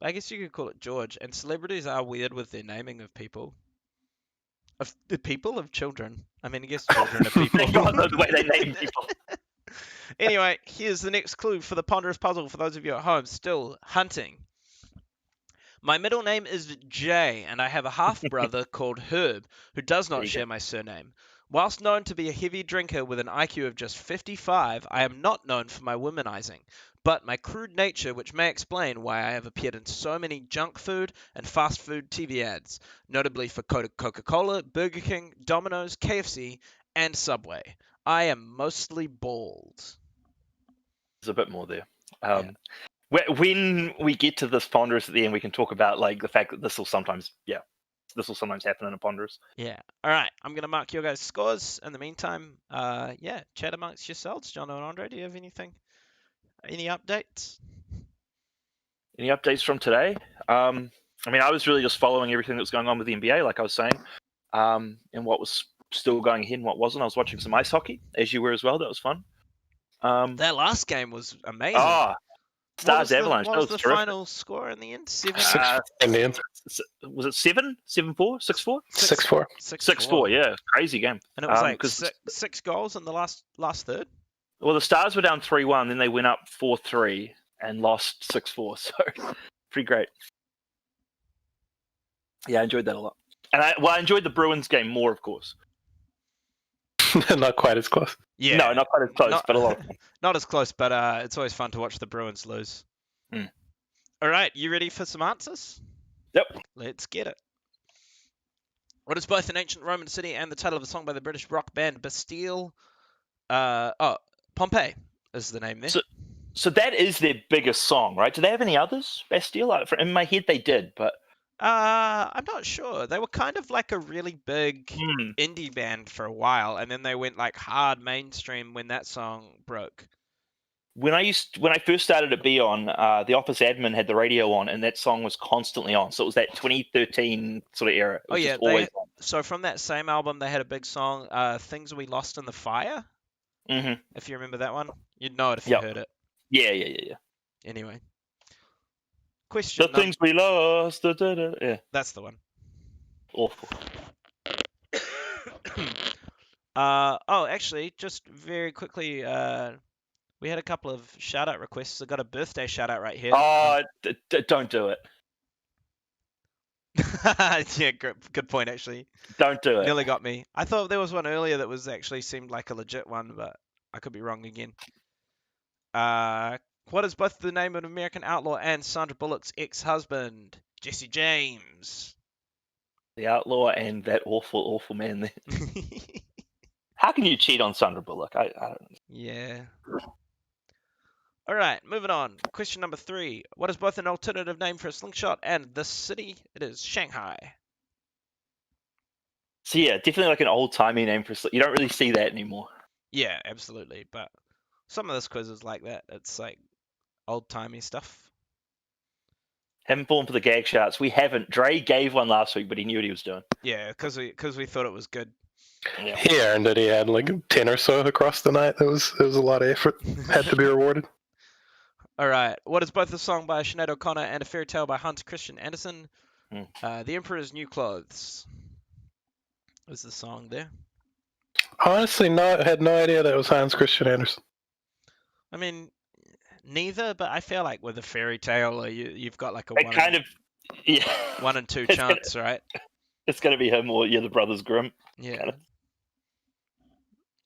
S5: I guess you could call it George. And celebrities are weird with their naming of people. Of the people of children. I mean, I guess children are people.
S6: God, the way they name people.
S5: Anyway, here's the next clue for the ponderous puzzle for those of you at home still hunting. My middle name is Jay, and I have a half-brother called Herb, who does not share my surname. Whilst known to be a heavy drinker with an IQ of just 55, I am not known for my womanizing, but my crude nature, which may explain why I have appeared in so many junk food and fast food TV ads, notably for Coca-Cola, Burger King, Domino's, KFC, and Subway. I am mostly bald.
S6: There's a bit more there. When we get to this ponderous at the end, we can talk about like the fact that this will sometimes happen in a ponderous.
S5: Yeah. All right. I'm going to mark your guys' scores. In the meantime, chat amongst yourselves. John and Andre, do you have anything? Any updates?
S6: Any updates from today? I mean, I was really just following everything that was going on with the NBA, like I was saying, and what was still going ahead and what wasn't. I was watching some ice hockey, as you were as well. That was fun.
S5: That last game was amazing.
S6: Stars Avalanche.
S5: What
S6: That
S5: was
S6: was
S5: the
S6: terrific.
S5: final score in the end? 7?
S7: 6-4 in the end.
S6: Was it 7? 7-4? 6-4?
S7: 6-4.
S6: 6-4, yeah. Crazy game.
S5: And it was like
S6: 'cause-
S5: six goals in the last third.
S6: Well, the Stars were down 3-1, then they went up 4-3 and lost 6-4. So pretty great. Yeah, I enjoyed that a lot. And I enjoyed the Bruins game more, of course.
S7: Not quite as close.
S5: Yeah.
S6: No, not quite as close, but a lot.
S5: Not as close, but it's always fun to watch the Bruins lose.
S6: Mm.
S5: All right, you ready for some answers?
S6: Yep.
S5: Let's get it. What is both an ancient Roman city and the title of a song by the British rock band Bastille? Pompeii is the name there.
S6: So that is their biggest song, right? Do they have any others, Bastille? In my head, they did, but
S5: I'm not sure. They were kind of like a really big indie band for a while, and then they went like hard mainstream when that song broke.
S6: when I first started at BION, the office admin had the radio on, and that song was constantly on. So it was that 2013 sort of era. It was just always on.
S5: So from that same album, they had a big song, "Things We Lost in the Fire."
S6: Mm-hmm.
S5: If you remember that one, you'd know it if you heard it.
S6: Yeah.
S5: Anyway. Question
S6: The things we lost. Yeah,
S5: That's the one.
S6: awful.
S5: Actually, just very quickly, we had a couple of shout-out requests. I got a birthday shout-out right here.
S6: Oh, don't do it.
S5: Yeah, good point, actually.
S6: Don't do it.
S5: Nearly got me. I thought there was one earlier that was actually seemed like a legit one, but I could be wrong again. What is both the name of an American outlaw and Sandra Bullock's ex-husband, Jesse James?
S6: The outlaw and that awful man there. How can you cheat on Sandra Bullock? I don't know.
S5: Yeah. All right, moving on. Question number 3. What is both an alternative name for a slingshot and the city? It is Shanghai.
S6: So yeah, definitely like an old-timey name for you don't really see that anymore.
S5: Yeah, absolutely. But some of this quiz is like that. It's like old-timey stuff.
S6: Haven't fallen for the gag shots. We haven't. Dre gave one last week, but he knew what he was doing.
S5: Yeah, because we thought it was good.
S6: Yeah.
S7: He earned it. He had like 10 or so across the night. It was a lot of effort. Had to be rewarded.
S5: All right. What is both a song by Sinead O'Connor and a fairy tale by Hans Christian Andersen? The Emperor's New Clothes was the song there.
S7: Honestly, had no idea that was Hans Christian Andersen.
S5: I mean, neither, but I feel like with a fairy tale, you've got like a
S6: It kind of, yeah.
S5: 1 in 2
S6: It's
S5: chance, right?
S6: It's gonna be him or the Brothers Grimm.
S5: Yeah.
S6: Kinda.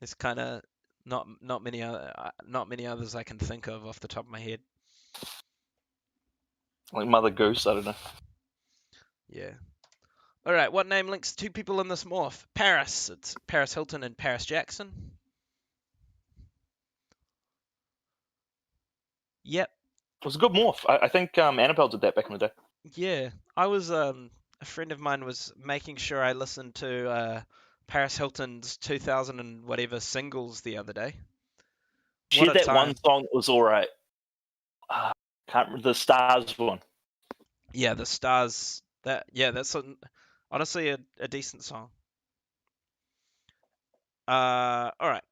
S5: It's kind of not many others I can think of off the top of my head.
S6: Like Mother Goose, I don't know.
S5: Yeah. All right. What name links 2 people in this morph? Paris. It's Paris Hilton and Paris Jackson. Yep.
S6: It was a good morph. I think Annabelle did that back in the day.
S5: Yeah. I was a friend of mine was making sure I listened to Paris Hilton's 2000 and whatever singles the other day.
S6: She
S5: What
S6: had
S5: a
S6: that
S5: time.
S6: one song that was alright. Can't remember the Stars one.
S5: Yeah, the Stars. That's honestly a decent song. All right.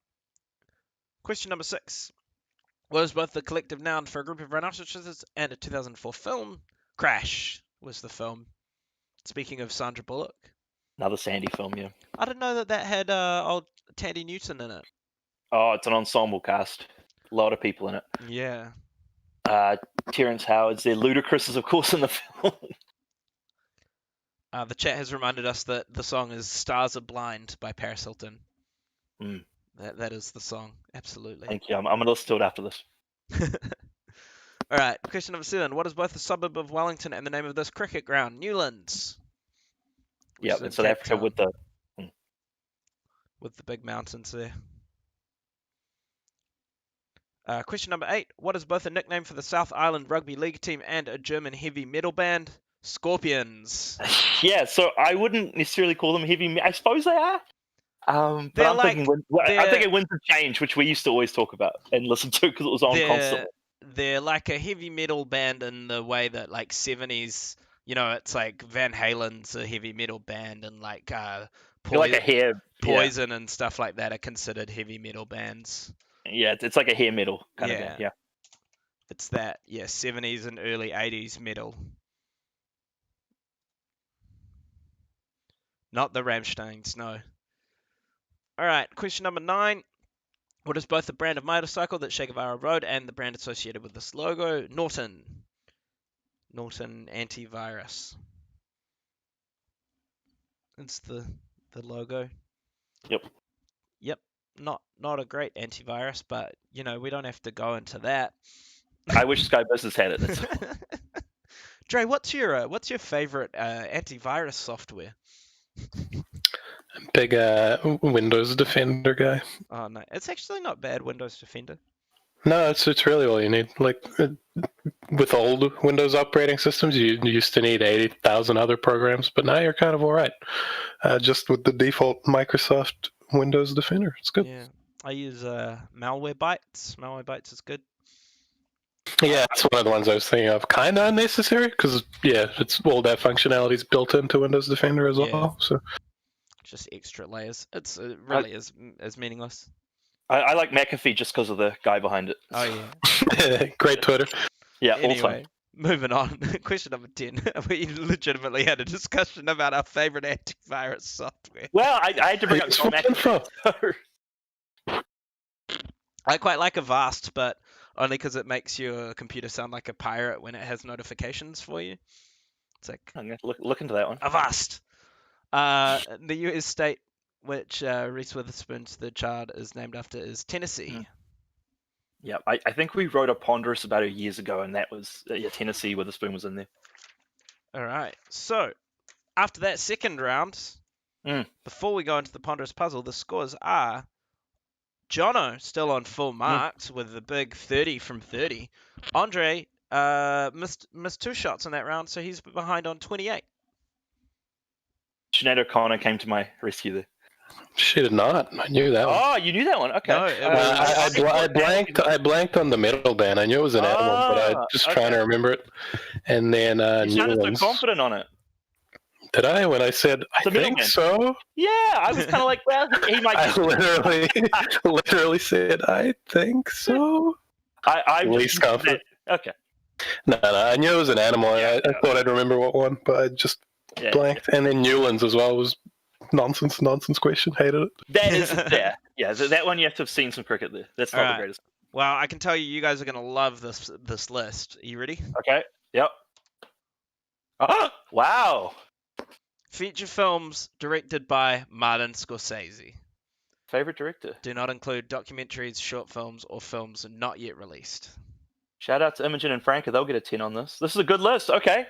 S5: Question number 6. What is both the collective noun for a group of rhinoceroses and a 2004 film? Crash was the film. Speaking of Sandra Bullock.
S6: Another Sandy film, yeah.
S5: I didn't know that had old Tandy Newton in it.
S6: Oh, it's an ensemble cast. A lot of people in it.
S5: Yeah.
S6: Terrence Howard's there. Ludacris is, of course, in the film.
S5: The chat has reminded us that the song is Stars Are Blind by Paris Hilton.
S6: Mm.
S5: That is the song. Absolutely.
S6: Thank you. I'm going to listen to it after this.
S5: All right. Question number 7. What is both the suburb of Wellington and the name of this cricket ground? Newlands.
S6: Yeah, in South Africa with the...
S5: With the big mountains there. Question number 8. What is both a nickname for the South Island Rugby League team and a German heavy metal band? Scorpions.
S6: Yeah, so I wouldn't necessarily call them heavy metal. I suppose they are. But I'm thinking Winds of Change, which we used to always talk about and listen to because it was on constantly.
S5: They're like a heavy metal band in the way that like 70s, it's like Van Halen's a heavy metal band and like
S6: like a hair
S5: Poison and stuff like that are considered heavy metal bands.
S6: Yeah, it's like a hair metal kind of band. Yeah.
S5: It's that, 70s and early 80s metal. Not the Rammsteins, no. All right, question number 9. What is both the brand of motorcycle that Che Guevara rode and the brand associated with this logo? Norton. Norton Antivirus. It's the logo. Yep. Not a great antivirus, but we don't have to go into that.
S6: I wish Sky Business had it.
S5: Dre, what's your favorite antivirus software?
S7: Big Windows Defender guy.
S5: Oh no, it's actually not bad. Windows Defender.
S7: No, it's really all you need. Like with old Windows operating systems, you used to need 80,000 other programs, but now you're kind of all right. Just with the default Microsoft Windows Defender, it's good.
S5: Yeah, I use Malwarebytes. Malwarebytes is good.
S7: Yeah, it's one of the ones I was thinking of. Kind of unnecessary because it's all that functionality is built into Windows Defender as well. So
S5: just extra layers. It really is meaningless.
S6: I like McAfee just because of the guy behind it.
S5: Oh yeah.
S7: Great Twitter.
S6: Yeah, all
S5: Anyway,
S6: time.
S5: moving on. Question number 10. We legitimately had a discussion about our favorite antivirus software.
S6: Well, I had to bring up
S7: It's
S6: John
S7: wonderful.
S6: McAfee.
S5: I quite like Avast, but only because it makes your computer sound like a pirate when it has notifications for you. It's like
S6: I'm gonna look into that one.
S5: Avast. The U.S. state which Reese Witherspoon's third child is named after is Tennessee.
S6: Yeah, I think we wrote a Ponderous about it years ago, and that was Tennessee Witherspoon was in there.
S5: All right. So after that second round, before we go into the Ponderous Puzzle, the scores are Jono still on full marks with a big 30 from 30. Andre missed 2 shots in that round, so he's behind on 28.
S6: Sinead O'Connor came to my rescue there.
S7: She did not. I knew that one.
S6: Oh, you knew that one? Okay.
S5: No, it was-
S7: I blanked on the middle band. I knew it was an animal, but I just trying to remember it. And then
S6: You sounded
S7: Newlands.
S6: so confident on it.
S7: Did I? When I said I
S6: The middle
S7: think
S6: man.
S7: so,
S6: Yeah, I was kind of like, well, he might.
S7: I literally said I think so.
S6: I'm
S7: Least confident.
S6: Okay.
S7: No, I knew it was an animal. I thought I'd remember what one, but I just
S6: Yeah.
S7: blanked. And then Newlands as well was nonsense question. Hated it.
S6: That is there. Yeah, that one you have to have seen some cricket there. That's not
S5: Alright.
S6: the greatest.
S5: Well, I can tell you, you guys are going to love this list. Are you ready?
S6: Okay. Yep. Wow.
S5: Feature films directed by Martin Scorsese.
S6: Favorite director.
S5: Do not include documentaries, short films, or films not yet released.
S6: Shout out to Imogen and Franca. They'll get a 10 on this. This is a good list. Okay.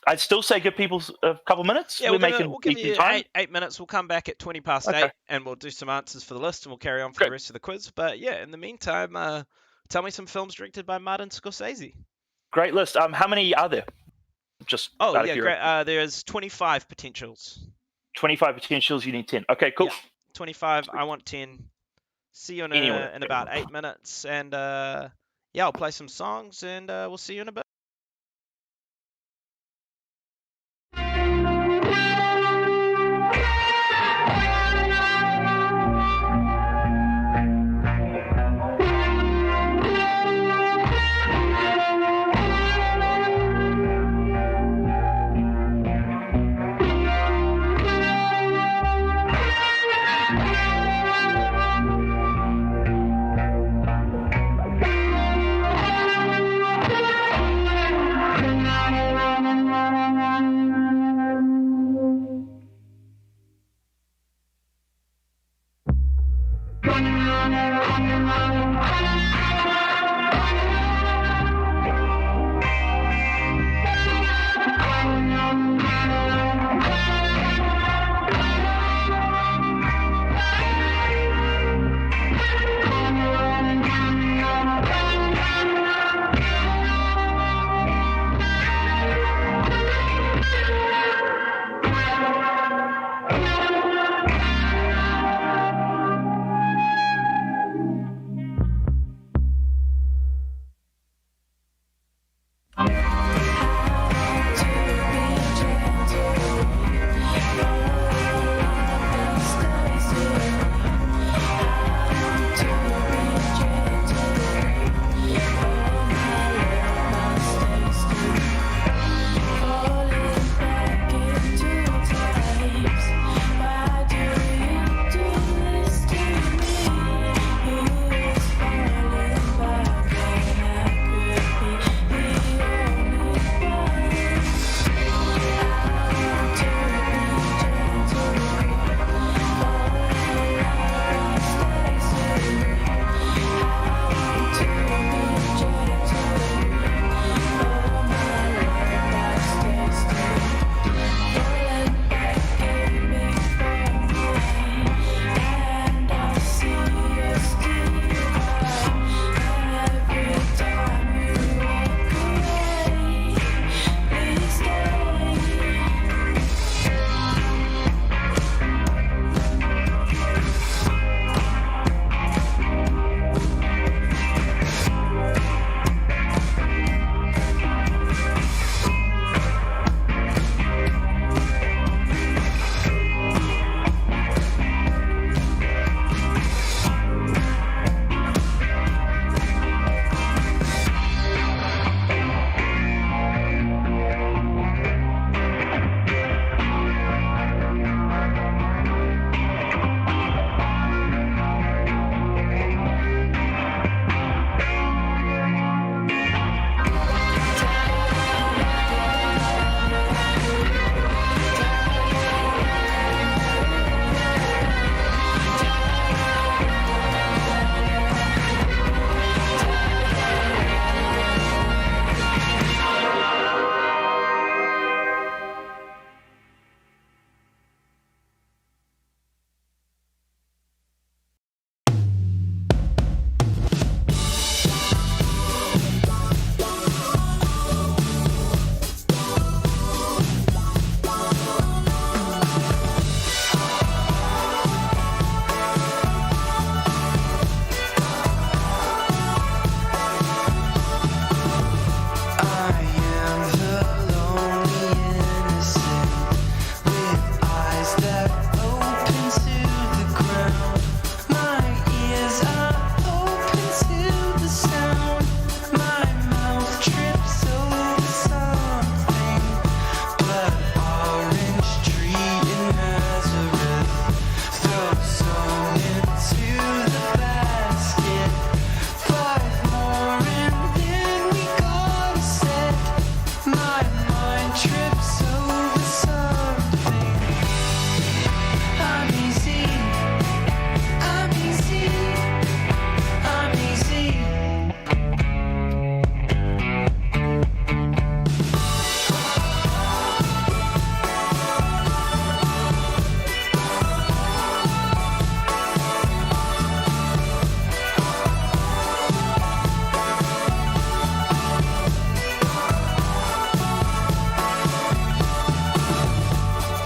S6: I'd still say give people a couple minutes.
S5: Yeah,
S6: We're
S5: we'll give
S6: decent
S5: you
S6: time.
S5: 8 minutes. We'll come back at 20 past
S6: Okay.
S5: 8, and we'll do some answers for the list, and we'll carry on for
S6: Great.
S5: the rest of the quiz. But yeah, in the meantime, tell me some films directed by Martin Scorsese.
S6: Great list. How many are there? Just
S5: Oh,
S6: out of
S5: yeah,
S6: curiosity.
S5: great. There's 25 potentials.
S6: 25 potentials. You need 10. Okay, cool.
S5: Yeah. 25. I want 10. See you in
S6: Anyway.
S5: about 8 minutes, and yeah, I'll play some songs, and we'll see you in a bit.
S4: trips over something. I'm easy. I'm easy. I'm easy.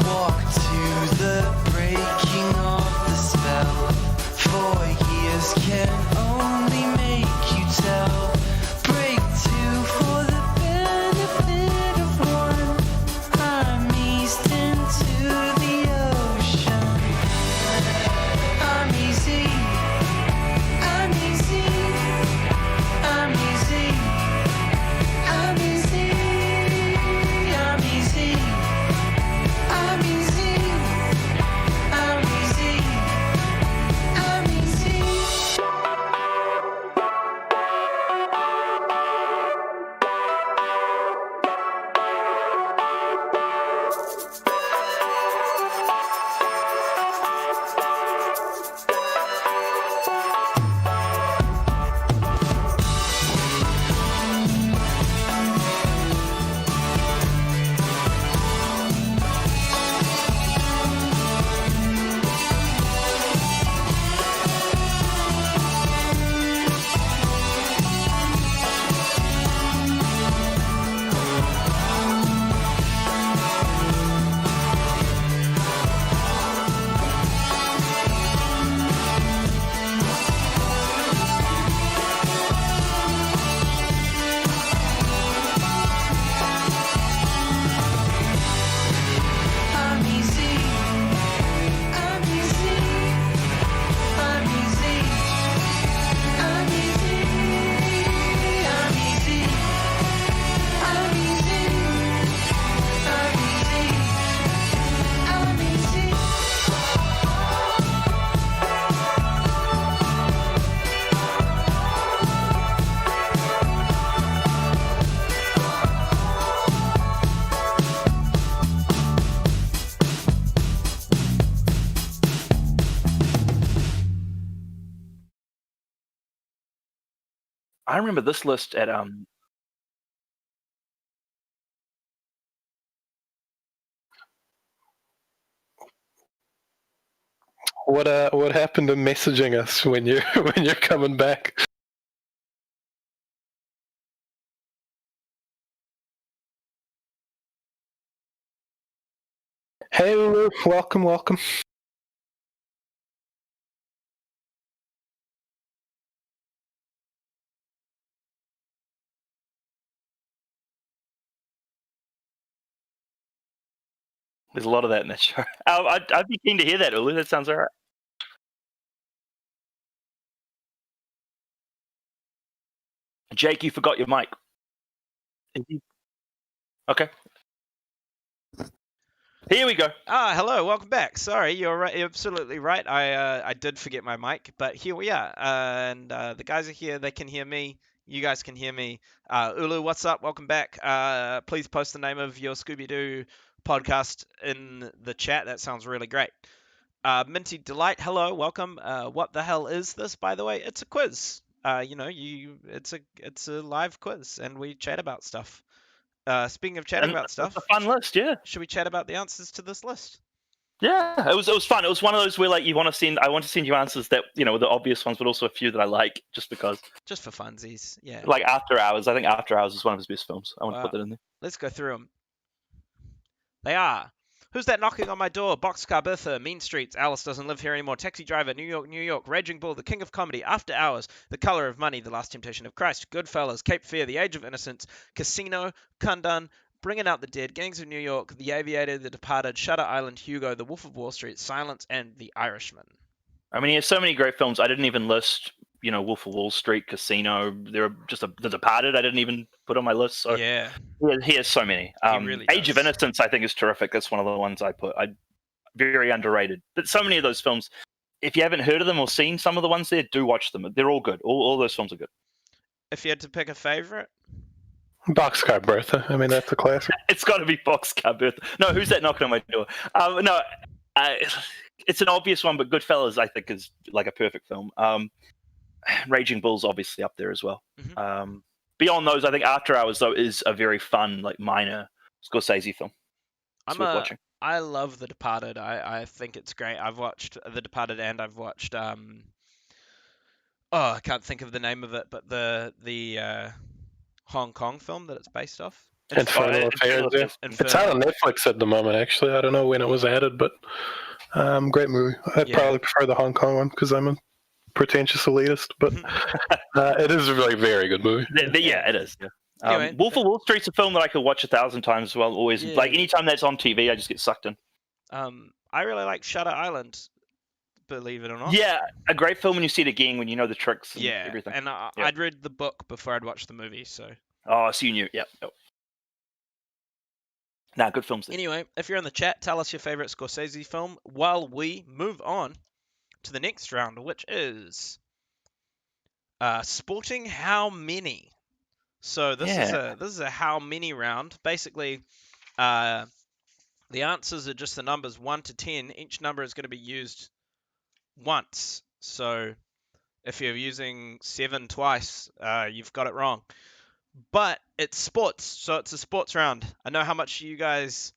S4: Walk to the breaking of the spell. 4 years can only make you tell. Break two for the benefit of one. I'm eased into the ocean. I'm easy. I'm easy. I'm easy. I'm easy. I'm easy. I'm easy. I'm easy. I'm easy. I'm easy. I'm easy. I'm easy. I'm easy. I'm easy. I'm easy. I'm easy. I'm easy.
S6: I remember this list at
S7: What happened to messaging us when you when you're coming back? Hey Lulu, welcome.
S6: There's a lot of that in that show. I'd be keen to hear that, Ulu. That sounds all right. Jake, you forgot your mic. Okay. Here we go.
S5: Hello, welcome back. Sorry, you're right. You're absolutely right. I did forget my mic, but here we are. And the guys are here. They can hear me. You guys can hear me. Ulu, what's up? Welcome back. Please post the name of your Scooby-Doo podcast in the chat. That sounds really great. Minty Delight, hello, welcome. What the hell is this, by the way? It's a quiz. It's a live quiz, and we chat about stuff. Speaking of chatting about stuff,
S6: It's a fun list, yeah.
S5: should we chat about the answers to this list?
S6: Yeah, it was fun. It was one of those where like I want to send you answers that were the obvious ones, but also a few that I like just because.
S5: Just for funsies, yeah.
S6: Like After Hours, I think After Hours is one of his best films. I want to put that in there.
S5: Let's go through them. They are. Who's that knocking on my door? Boxcar Bertha, Mean Streets, Alice Doesn't Live Here Anymore, Taxi Driver, New York, New York, Raging Bull, The King of Comedy, After Hours, The Color of Money, The Last Temptation of Christ, Goodfellas, Cape Fear, The Age of Innocence, Casino, Kundun, Bringing Out the Dead, Gangs of New York, The Aviator, The Departed, Shutter Island, Hugo, The Wolf of Wall Street, Silence, and The Irishman.
S6: I mean, he has so many great films. I didn't even list, Wolf of Wall Street, Casino. There are just The Departed. I didn't even put on my list. So
S5: yeah,
S6: he has so many.
S5: Really
S6: Age of Innocence, I think, is terrific. That's one of the ones I put. Very underrated. But so many of those films, if you haven't heard of them or seen some of the ones there, do watch them. They're all good. All those films are good.
S5: If you had to pick a favorite?
S7: Boxcar Bertha. I mean, that's a classic.
S6: It's got to be Boxcar Bertha. No, who's that knocking on my door? No, it's an obvious one, but Goodfellas, I think, is like a perfect film. Raging Bull's obviously up there as well.
S5: Mhm.
S6: Beyond those, I think After Hours, though, is a very fun, like, minor Scorsese film. It's worth watching.
S5: I love The Departed. I think it's great. I've watched The Departed and I've watched I can't think of the name of it, but the Hong Kong film that it's based off.
S7: Infernal Affairs. Yeah. It's out on Netflix at the moment, actually. I don't know when it was added, but great movie. I'd probably prefer the Hong Kong one because I'm a pretentious elitist, but it is a really very good movie.
S6: Yeah, it is. Yeah.
S5: Anyway,
S6: Wolf of Wall Street's a film that I could watch 1,000 times as well. Always, like anytime that's on TV, I just get sucked in.
S5: I really like Shutter Island, believe it or not.
S6: Yeah, a great film when you see it again, when you know the tricks and
S5: Yeah,
S6: everything.
S5: and I'd read the book before I'd watched the movie, so.
S6: Oh, so you knew. Yeah. Yep. Nah, good films.
S5: Anyway, if you're in the chat, tell us your favorite Scorsese film while we move on to the next round, which is sporting how many. So this is a how many round. Basically, the answers are just the numbers 1 to 10. Each number is going to be used once. So if you're using 7 twice, you've got it wrong. But it's sports, so it's a sports round. I know how much you guys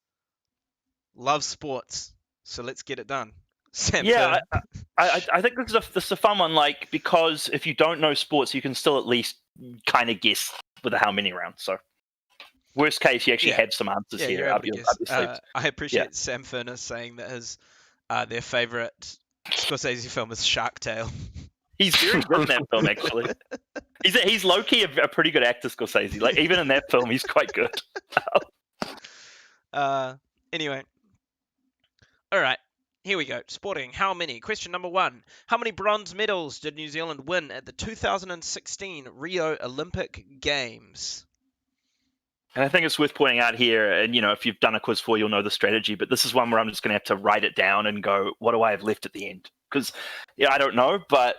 S5: love sports, so let's get it done. Sam,
S6: yeah, I think this is a fun one, like, because if you don't know sports, you can still at least kind of guess with a how many round. So worst case, you actually have some answers here.
S5: I appreciate Sam Furness saying that his their favorite Scorsese film is Shark Tale.
S6: He's very good in that film, actually. He's low-key a pretty good actor, Scorsese. Like, even in that film, he's quite good.
S5: Anyway. All right. Here we go. Sporting. How many? Question number 1. How many bronze medals did New Zealand win at the 2016 Rio Olympic Games?
S6: And I think it's worth pointing out here, and, if you've done a quiz before, you'll know the strategy, but this is one where I'm just going to have to write it down and go, what do I have left at the end? Because, I don't know, but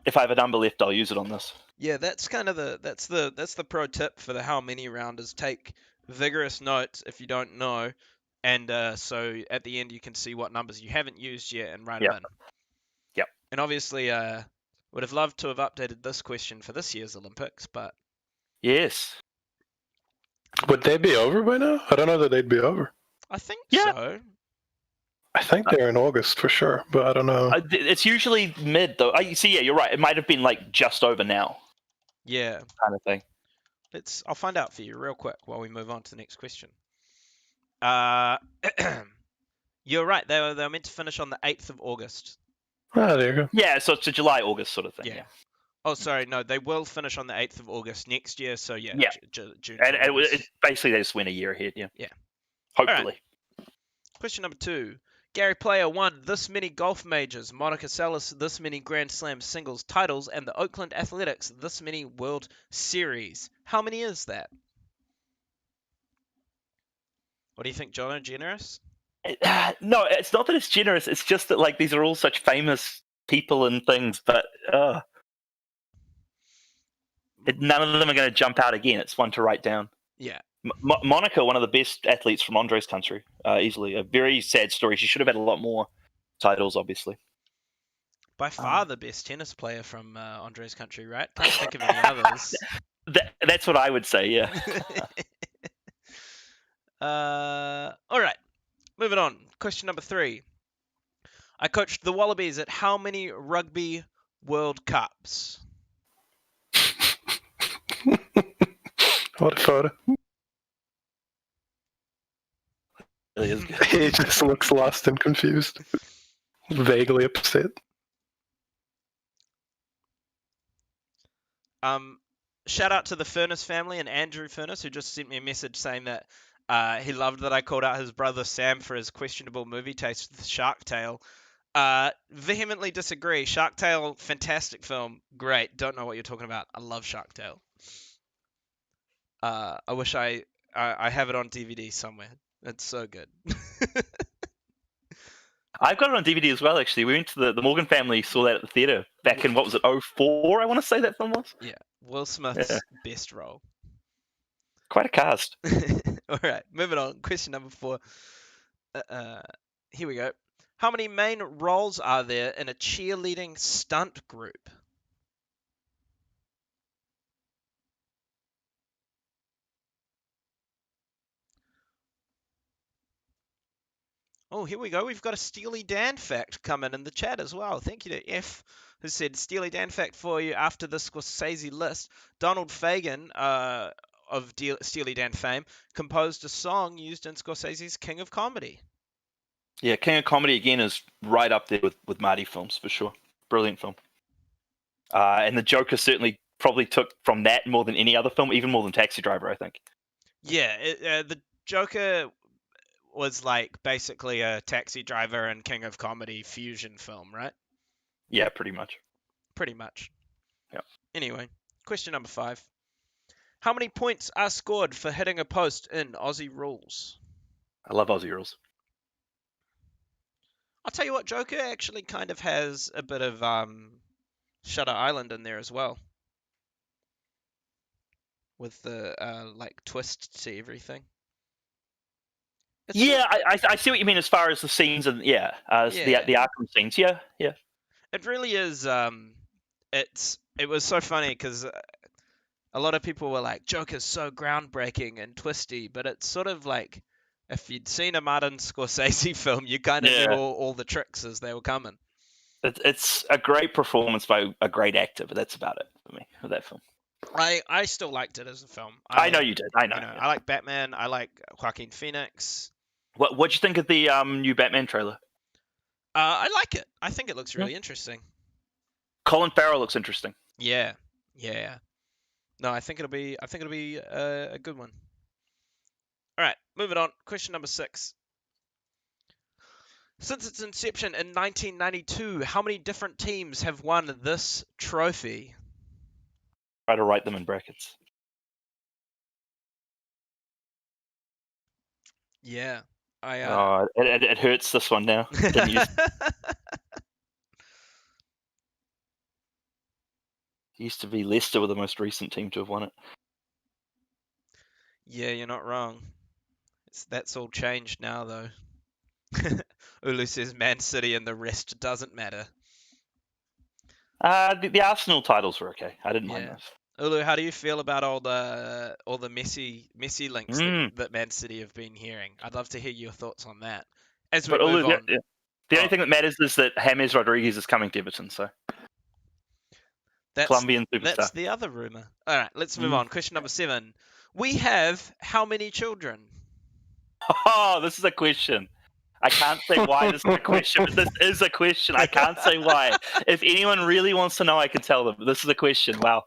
S6: if I have a number left, I'll use it on this.
S5: Yeah, that's kind of the pro tip for the how many round is take vigorous notes if you don't know, and so at the end you can see what numbers you haven't used yet and write them in.
S6: Yep.
S5: And obviously, would have loved to have updated this question for this year's Olympics, but
S6: yes.
S7: Would they be over by now? I don't know that they'd be over.
S5: I think so.
S7: I think they're in August for sure, but I don't know.
S6: It's usually mid, though. Yeah, you're right. It might have been like just over now.
S5: Yeah.
S6: Kind of thing.
S5: I'll find out for you real quick while we move on to the next question. You're right. They were meant to finish on the 8th of August.
S7: Ah, there you go.
S6: Yeah, so it's a July, August sort of thing. Yeah.
S5: Oh, sorry. No, they will finish on the 8th of August next year. So yeah. June.
S6: And basically they just went a year ahead. Yeah.
S5: Yeah.
S6: Hopefully.
S5: Right. Question number 2. Gary Player won this many golf majors, Monica Seles this many Grand Slam singles titles, and the Oakland Athletics this many World Series. How many is that? What do you think, Jono? Generous?
S6: No, it's not that it's generous. It's just that, like, these are all such famous people and things, but none of them are going to jump out again. It's one to write down.
S5: Yeah.
S6: Monica, one of the best athletes from Andre's country, easily. A very sad story. She should have had a lot more titles, obviously.
S5: By far the best tennis player from Andre's country, right? Can't think of any others.
S6: That's what I would say, yeah.
S5: All right. Moving on. Question number 3. I coached the Wallabies at how many Rugby World Cups?
S7: What a photo. He just looks lost and confused. Vaguely upset.
S5: Shout out to the Furness family and Andrew Furness, who just sent me a message saying that he loved that I called out his brother Sam for his questionable movie taste with Shark Tale. Vehemently disagree. Shark Tale, fantastic film. Great. Don't know what you're talking about. I love Shark Tale. I wish I have it on DVD somewhere. It's so good.
S6: I've got it on DVD as well, actually. We went to the Morgan family, saw that at the theatre back in, what was it, 2004, I want to say that film was?
S5: Yeah, Will Smith's best role.
S6: Quite a cast.
S5: All right, moving on. Question number 4. Here we go. How many main roles are there in a cheerleading stunt group? Oh, here we go. We've got a Steely Dan fact coming in the chat as well. Thank you to F, who said Steely Dan fact for you after the Scorsese list. Donald Fagen, of Steely Dan fame, composed a song used in Scorsese's King of Comedy.
S6: Yeah, King of Comedy again is right up there with Marty films for sure. Brilliant film. And the Joker certainly probably took from that more than any other film, even more than Taxi Driver, I think.
S5: Yeah, the Joker was like basically a Taxi Driver and King of Comedy fusion film, right?
S6: Yeah, pretty much.
S5: Pretty much.
S6: Yeah.
S5: Anyway, question number 5. How many points are scored for hitting a post in Aussie rules?
S6: I love Aussie rules.
S5: I'll tell you what, Joker actually kind of has a bit of Shutter Island in there as well. With the like twist to everything. It's
S6: Yeah, I see what you mean as far as the scenes and the Arkham scenes. Yeah.
S5: It really is. It was so funny because a lot of people were like, Joker's so groundbreaking and twisty, but it's sort of like if you'd seen a Martin Scorsese film, you kind of knew all the tricks as they were coming.
S6: It's a great performance by a great actor, but that's about it for me with that film.
S5: I still liked it as a film.
S6: I know you did. I know.
S5: I like Batman. I like Joaquin Phoenix.
S6: What'd you think of the new Batman trailer?
S5: I like it. I think it looks really interesting.
S6: Colin Farrell looks interesting.
S5: Yeah. No, I think it'll be a good one. All right, moving on. Question number 6. Since its inception in 1992, how many different teams have won this trophy?
S6: Try to write them in brackets.
S5: Yeah,
S6: it hurts this one now. Used to be Leicester were the most recent team to have won it.
S5: Yeah, you're not wrong. That's all changed now, though. Ulu says Man City and the rest doesn't matter.
S6: The Arsenal titles were okay. I didn't mind those.
S5: Ulu, how do you feel about all the Messi links that Man City have been hearing? I'd love to hear your thoughts on that. As we move on.
S6: The only thing that matters is that James Rodriguez is coming to Everton, so Colombian superstar.
S5: That's the other rumor. All right, let's move on. Question number 7. We have how many children?
S6: Oh, this is a question. I can't say why this is a question, but this is a question. I can't say why. If anyone really wants to know, I can tell them. This is a question. Wow.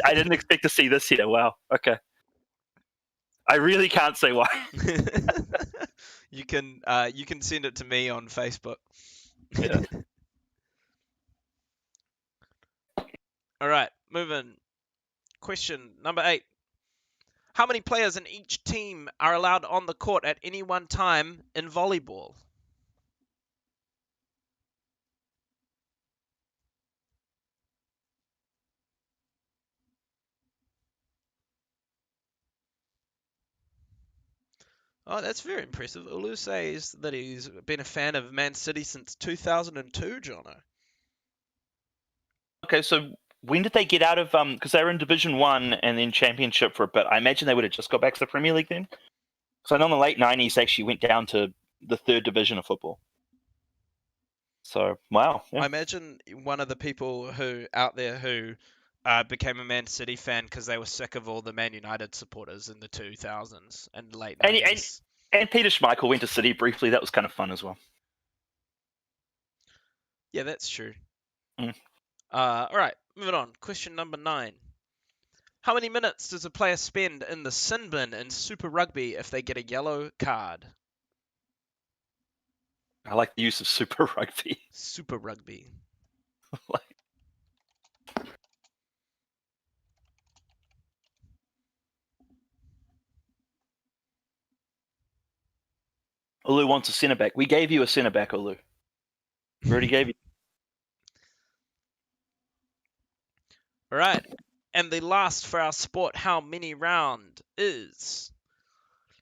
S6: I didn't expect to see this here. Wow. Okay. I really can't say why.
S5: You can send it to me on Facebook.
S6: Yeah.
S5: All right, moving. Question number 8. How many players in each team are allowed on the court at any one time in volleyball? Oh, that's very impressive. Ulu says that he's been a fan of Man City since 2002, Jono.
S6: Okay, so when did they get out of because they were in Division 1 and then Championship for a bit? I imagine they would have just got back to the Premier League then. So I know in the late 90s they actually went down to the 3rd division of football. So wow. Yeah.
S5: I imagine one of the people out there who became a Man City fan because they were sick of all the Man United supporters in the 2000s and late 90s.
S6: And Peter Schmeichel went to City briefly. That was kind of fun as well.
S5: Yeah, that's true. All right, moving on. Question number 9. How many minutes does a player spend in the sin bin in Super Rugby if they get a yellow card?
S6: I like the use of Super Rugby.
S5: Super Rugby.
S6: Olu wants a centre back. We gave you a centre back, Olu. We already gave you.
S5: All right. And the last for our sport how many round is: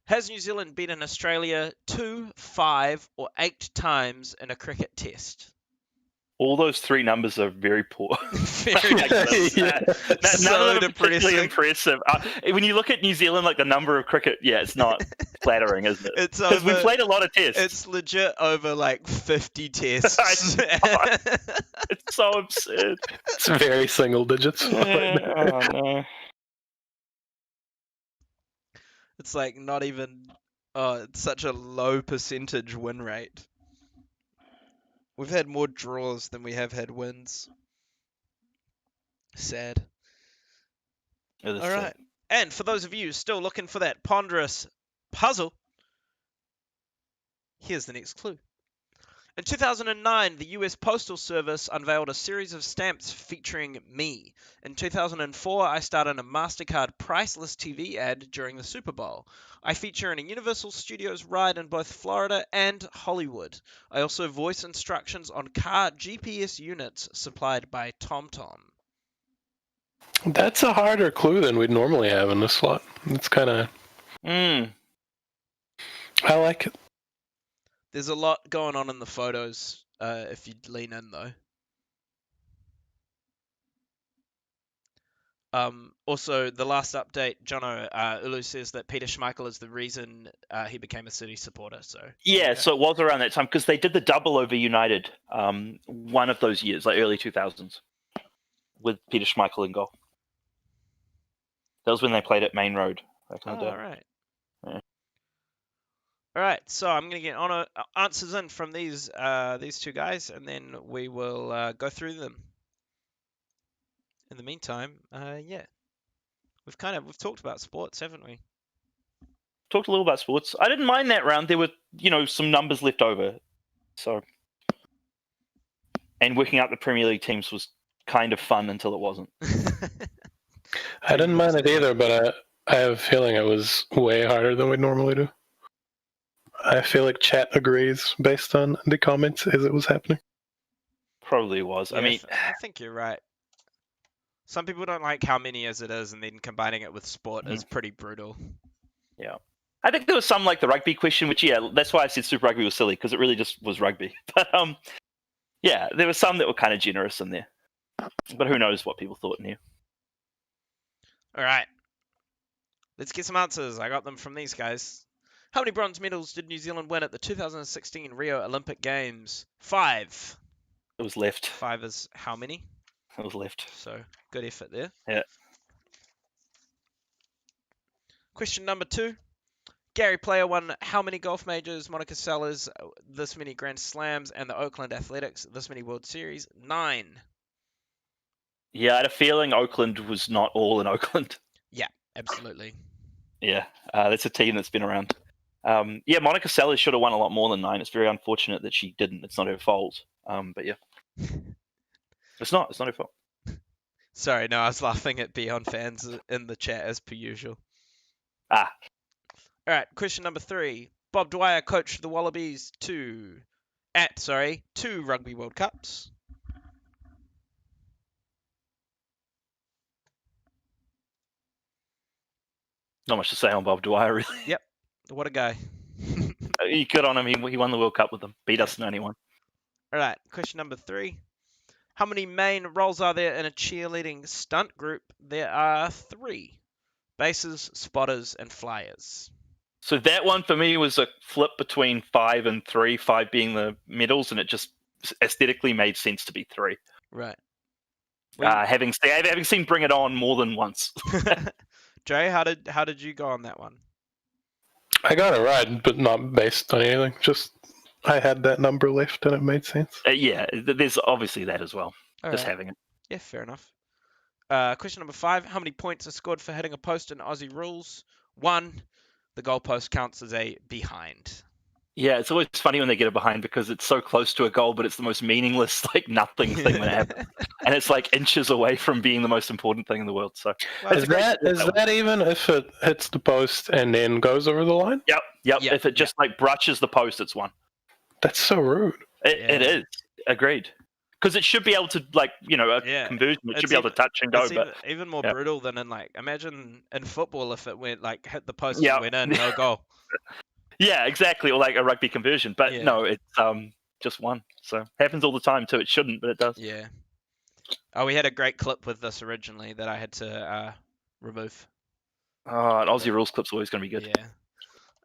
S5: has New Zealand beaten Australia 2, 5, or 8 times in a cricket test?
S6: All those three numbers are very poor.
S5: Very
S6: Like,
S5: nice.
S6: none
S5: So
S6: of them are particularly
S5: depressing.
S6: impressive. When you look at New Zealand, like the number of cricket, yeah, it's not flattering, isn't it?
S5: It's
S6: Because we
S5: over-
S6: played a lot of tests.
S5: It's legit over like 50 tests.
S6: It's so absurd.
S7: It's very single digits.
S6: Oh, no.
S5: It's like not even. Oh, it's such a low percentage win rate. We've had more draws than we have had wins. Sad.
S6: It is
S5: All right. And for those of you still looking for that ponderous puzzle, here's the next clue. In 2009, the US Postal Service unveiled a series of stamps featuring me. In 2004, I starred in a MasterCard Priceless TV ad during the Super Bowl. I feature in a Universal Studios ride in both Florida and Hollywood. I also voice instructions on car GPS units supplied by TomTom.
S7: That's a harder clue than we'd normally have in this slot. It's kind of... I like it.
S5: There's a lot going on in the photos, if you lean in, though. Also, the last update, Jono, Ulu says that Peter Schmeichel is the reason he became a City supporter. So
S6: Yeah, so it was around that time because they did the double over United one of those years, like early 2000s, with Peter Schmeichel in goal. That was when they played at Main Road back in the day.
S5: All right.
S6: Yeah.
S5: All right, so I'm going to get answers in from these two guys, and then we will go through them. In the meantime, yeah, we've talked about sports, haven't we?
S6: Talked a little about sports. I didn't mind that round. There were, some numbers left over. So, and working out the Premier League teams was kind of fun until it wasn't.
S7: I didn't mind it either, but I have a feeling it was way harder than we normally do. I feel like chat agrees based on the comments as it was happening.
S6: Probably was.
S5: Yeah,
S6: I mean,
S5: I think you're right. Some people don't like how many as it is, and then combining it with sport is pretty brutal.
S6: yeah. I think there was some like the rugby question, which, yeah, that's why I said Super Rugby was silly, because it really just was rugby. But, yeah, there were some that were kind of generous in there. But who knows what people thought in here.
S5: All right. Let's get some answers. I got them from these guys. How many bronze medals did New Zealand win at the 2016 Rio Olympic Games? 5.
S6: It was left.
S5: 5 is how many?
S6: It was left.
S5: So, good effort there.
S6: Yeah.
S5: Question number 2. Gary Player won how many golf majors? Monica Seles, this many Grand Slams, and the Oakland Athletics, this many World Series? 9.
S6: Yeah, I had a feeling Oakland was not all in Oakland.
S5: Yeah, absolutely.
S6: Yeah, that's a team that's been around. Yeah, Monica Seles should have won a lot more than 9. It's very unfortunate that she didn't. It's not her fault. But yeah. It's not her fault.
S5: Sorry, no, I was laughing at BION fans in the chat as per usual.
S6: Ah.
S5: All right, question number 3. Bob Dwyer coached the Wallabies two Rugby World Cups.
S6: Not much to say on Bob Dwyer, really.
S5: Yep, what a guy.
S6: Good on him. He won the World Cup with them. Beat us in 91.
S5: All right, question number 3. How many main roles are there in a cheerleading stunt group? There are 3. Bases, spotters, and flyers.
S6: So that one for me was a flip between 5 and 3, 5 being the medals, and it just aesthetically made sense to be 3.
S5: Right.
S6: Having seen Bring It On more than once.
S5: Jay, how did you go on that one?
S7: I got it right, but not based on anything. Just I had that number left and it made sense.
S6: Yeah, there's obviously that as well.
S5: All
S6: just
S5: right.
S6: having it.
S5: Yeah, fair enough. Question number 5. How many points are scored for hitting a post in Aussie rules? 1. The goalpost counts as a behind.
S6: Yeah, it's always funny when they get it behind because it's so close to a goal, but it's the most meaningless, like nothing thing that happens. And it's like inches away from being the most important thing in the world. So
S5: Well,
S7: Is that even if it hits the post and then goes over the line?
S6: Yep. If it just like brushes the post, it's 1.
S7: That's so rude.
S6: It is. Agreed. because it should be able to, like, a
S5: Yeah,
S6: conversion. It should
S5: it's
S6: be able to touch and go.
S5: It's
S6: But
S5: even more
S6: yeah.
S5: brutal than in, like, imagine in football if it went, like, hit the post
S6: Yeah.
S5: and went in, no goal.
S6: yeah, exactly, or like a rugby conversion. But
S5: Yeah.
S6: no, it's just one. So happens all the time too. It shouldn't, but it does.
S5: Yeah. Oh, we had a great clip with this originally that I had to remove.
S6: Oh, an Aussie rules clip's always going to be good.
S5: Yeah.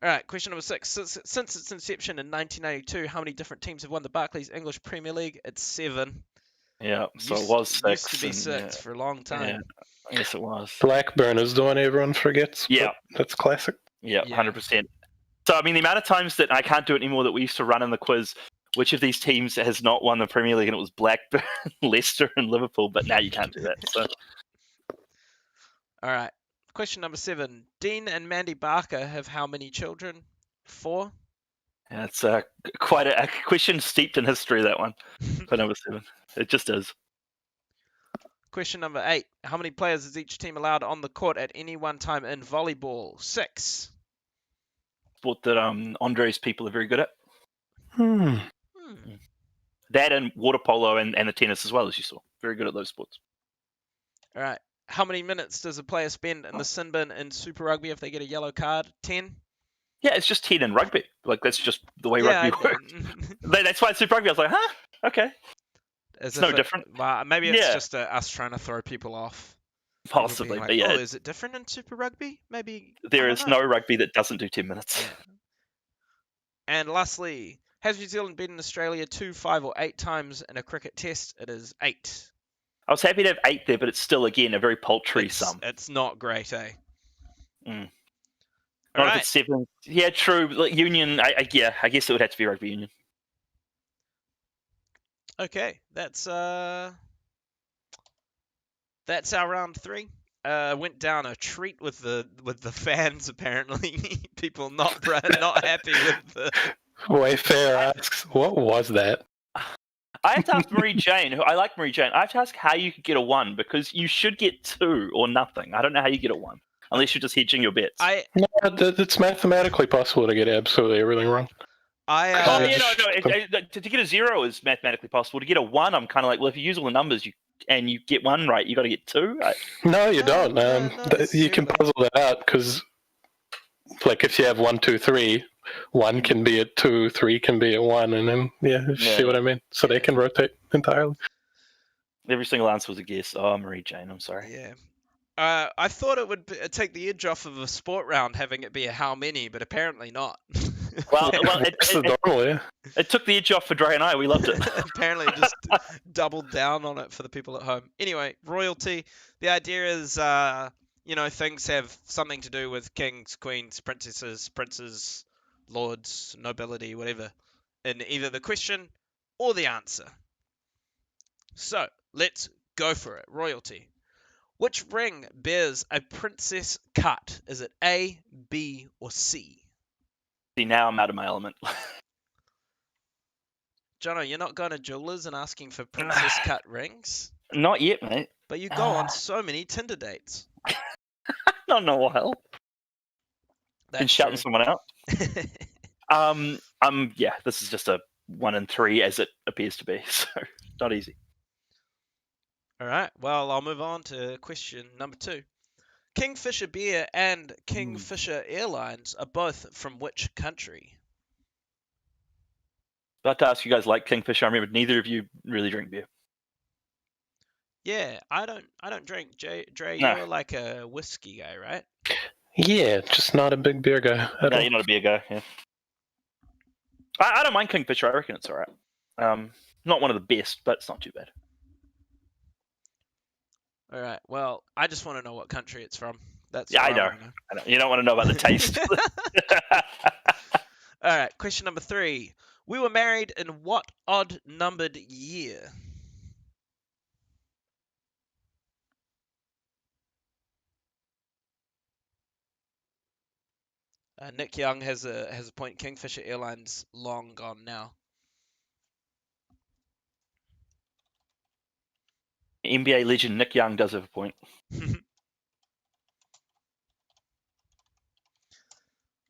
S5: All right, question number 6. Since its inception in 1992, how many different teams have won the Barclays English Premier League? It's 7.
S6: Yeah, so
S5: Used-
S6: it was 6.
S5: Used to be 6 for a long time.
S6: Yeah, yes, it was.
S7: Blackburn is the one everyone forgets. but
S6: Yeah.
S7: that's classic.
S6: Yeah,
S5: Yeah.
S6: 100%. So, I mean, the amount of times that I can't do it anymore that we used to run in the quiz, which of these teams has not won the Premier League, and it was Blackburn, Leicester, and Liverpool, but now you can't do that. So,
S5: All right. Question number 7. Dean and Mandy Barker have how many children? 4.
S6: yeah, it's quite a question steeped in history, that one, for number 7. It just is.
S5: Question number 8. How many players is each team allowed on the court at any one time in volleyball? 6.
S6: Sport that Andre's people are very good at.
S7: Hmm.
S6: That and water polo and the tennis as well, as you saw. Very good at those sports.
S5: All right. How many minutes does a player spend in the sin bin in Super Rugby if they get a yellow card? 10?
S6: Yeah, it's just 10 in rugby. Like, that's just the way rugby works. That's why it's Super Rugby. I was like, huh? Okay.
S5: It's
S6: no different.
S5: Well, maybe it's
S6: Yeah.
S5: just us trying to throw people off.
S6: Possibly,
S5: Being like,
S6: but yeah.
S5: Oh, is it different in Super Rugby? Maybe.
S6: There
S5: I
S6: is
S5: don't know.
S6: no rugby that doesn't do 10 minutes.
S5: Yeah. And lastly, has New Zealand beaten Australia 2, 5, or 8 times in a cricket test? It is 8.
S6: I was happy to have 8 there, but it's still, again, a very paltry
S5: It's,
S6: sum.
S5: it's not great, eh?
S6: Mm.
S5: All
S6: Not if
S5: right.
S6: it's 7. Yeah, true. Like, union, I guess it would have to be rugby union.
S5: Okay, that's our round 3. Went down a treat with the fans apparently. People not happy with the.
S7: Wayfair asks, what was that?
S6: I have to ask Marie Jane, who I like Marie Jane, I have to ask how you could get a 1, because you should get 2 or nothing. I don't know how you get a 1, unless you're just hedging your bets.
S7: No, it's mathematically possible to get absolutely everything wrong.
S6: To get a 0 is mathematically possible. To get a 1, I'm kind of like, well, if you use all the numbers and you get 1 right, you got to get 2.
S7: No, you don't.
S5: not
S7: You can puzzle that out because, like, if you have 1, 2, 3, 1 can be at 2, 3 can be at 1, and then you see what I mean. So they can rotate entirely.
S6: Every single answer was a guess. Oh, Marie Jane, I'm sorry.
S5: Yeah. I thought it would take the edge off of a sport round having it be a how many, but apparently not.
S6: Well,
S7: It's the normal, yeah.
S6: it took the edge off for Dre and I. We loved it.
S5: Apparently it just doubled down on it for the people at home. Anyway, royalty. The idea is, things have something to do with kings, queens, princesses, princes, lords, nobility, whatever, in either the question or the answer. So, let's go for it. Royalty. Which ring bears a princess cut? Is it A, B, or C?
S6: See, now I'm out of my element.
S5: Jono, you're not going to jewelers and asking for princess cut rings?
S6: Not yet, mate.
S5: But you go on so many Tinder dates.
S6: Not in a while. Been shouting someone out. This is just a 1 in 3 as it appears to be, so not easy.
S5: All right, well, I'll move on to question number 2. Kingfisher Beer and Kingfisher Airlines are both from which country?
S6: About to ask you guys like Kingfisher. I remember neither of you really drink beer.
S5: Yeah, I don't drink. Dre,
S6: No.
S5: you're like a whiskey guy, right?
S7: Yeah, just not a big beer guy at
S6: No,
S7: all.
S6: you're not a beer guy. Yeah. I don't mind Kingfisher. I reckon it's all right. Not one of the best, but it's not too bad.
S5: All right, well, I just want to know what country it's from. That's
S6: Yeah,
S5: all
S6: I know.
S5: wanna
S6: I know. You don't want to know about the taste.
S5: All right, question number 3. We were married in what odd-numbered year? Nick Young has a point. Kingfisher Airlines long gone now.
S6: NBA legend Nick Young does have a point.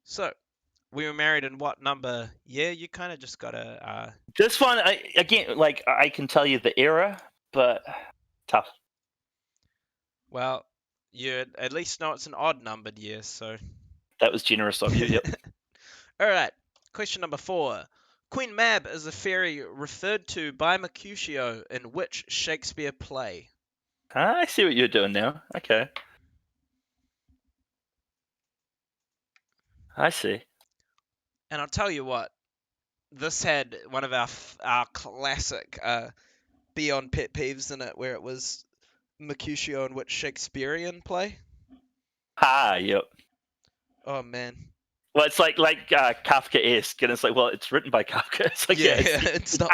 S5: So, we were married in what number? Yeah, you kind of just gotta.
S6: This one, I can tell you the era, but tough.
S5: Well, you at least know it's an odd numbered year, so.
S6: That was generous of you. Yep.
S5: All right. Question number 4. Queen Mab is a fairy referred to by Mercutio in which Shakespeare play?
S6: I see what you're doing now. Okay. I see.
S5: And I'll tell you what, this had one of our classic BION pet peeves in it, where it was Mercutio in which Shakespearean play.
S6: Yep.
S5: Oh man.
S6: Well, it's like Kafka-esque, and it's like, well, it's written by Kafka. It's like,
S5: Yeah, it's not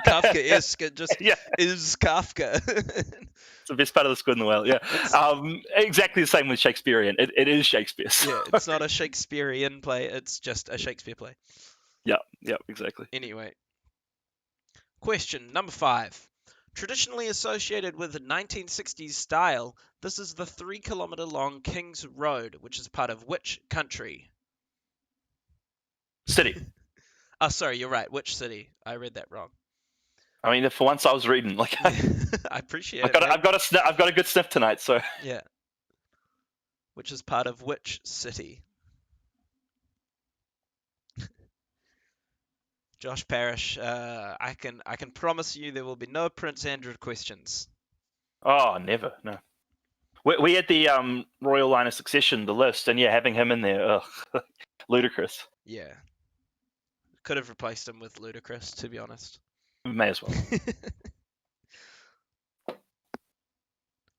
S5: Kafka-esque. It just is Kafka.
S6: It's the best part of the squid in the whale. Yeah. Exactly the same with Shakespearean. It is Shakespeare. So.
S5: Yeah, it's not a Shakespearean play. It's just a Shakespeare play.
S6: Yeah, exactly.
S5: Anyway. Question number 5. Traditionally associated with the 1960s style, this is the 3-kilometer long King's Road, which is part of which country?
S6: City.
S5: Oh, sorry, you're right. Which city? I read that wrong.
S6: I mean, for once I was reading. Like,
S5: I appreciate it.
S6: I've got a good sniff tonight. So
S5: yeah. Which is part of which city? Josh Parrish, I can promise you there will be no Prince Andrew questions.
S6: Oh, never. No. We had the royal line of succession, the list, and having him in there, ludicrous.
S5: Yeah. Could have replaced him with Ludacris, to be honest.
S6: May as well.
S5: I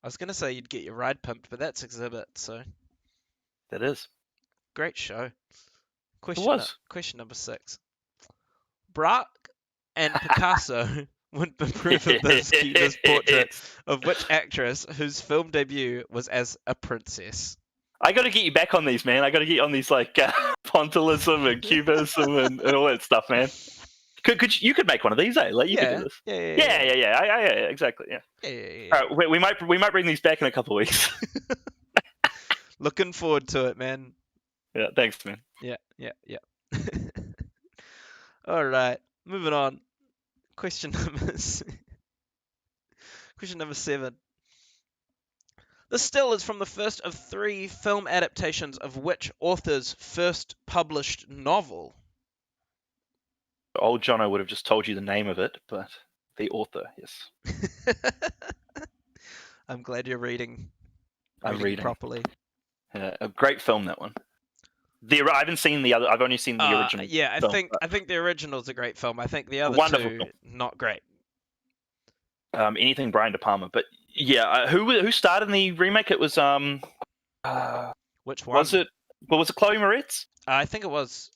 S5: was going to say you'd get your ride pumped, but that's Exhibit, so.
S6: That is.
S5: Great show. Question number 6. Braque and Picasso would approve of this cutest portrait of which actress whose film debut was as a princess?
S6: I got to get you back on these, man. I got to get you on these like Pointillism and Cubism and all that stuff, man. You could make one of these, eh? Like you could do this. Yeah. Exactly. Yeah. All right, we might bring these back in a couple of weeks.
S5: Looking forward to it, man.
S6: Yeah. Thanks, man.
S5: Yeah. All right, moving on. Question number 7. This still is from the first of 3 film adaptations of which author's first published novel?
S6: Old Jono would have just told you the name of it, but the author, yes.
S5: I'm glad you're reading.
S6: I'm reading
S5: properly.
S6: A great film, that one. I haven't seen the other. I've only seen the original.
S5: Yeah, I think the original's a great film. I think the other two
S6: film.
S5: Not great.
S6: Anything Brian De Palma, but yeah, who starred in the remake? It was
S5: which one
S6: was it? Well, was it Chloe Moretz?
S5: I think it was.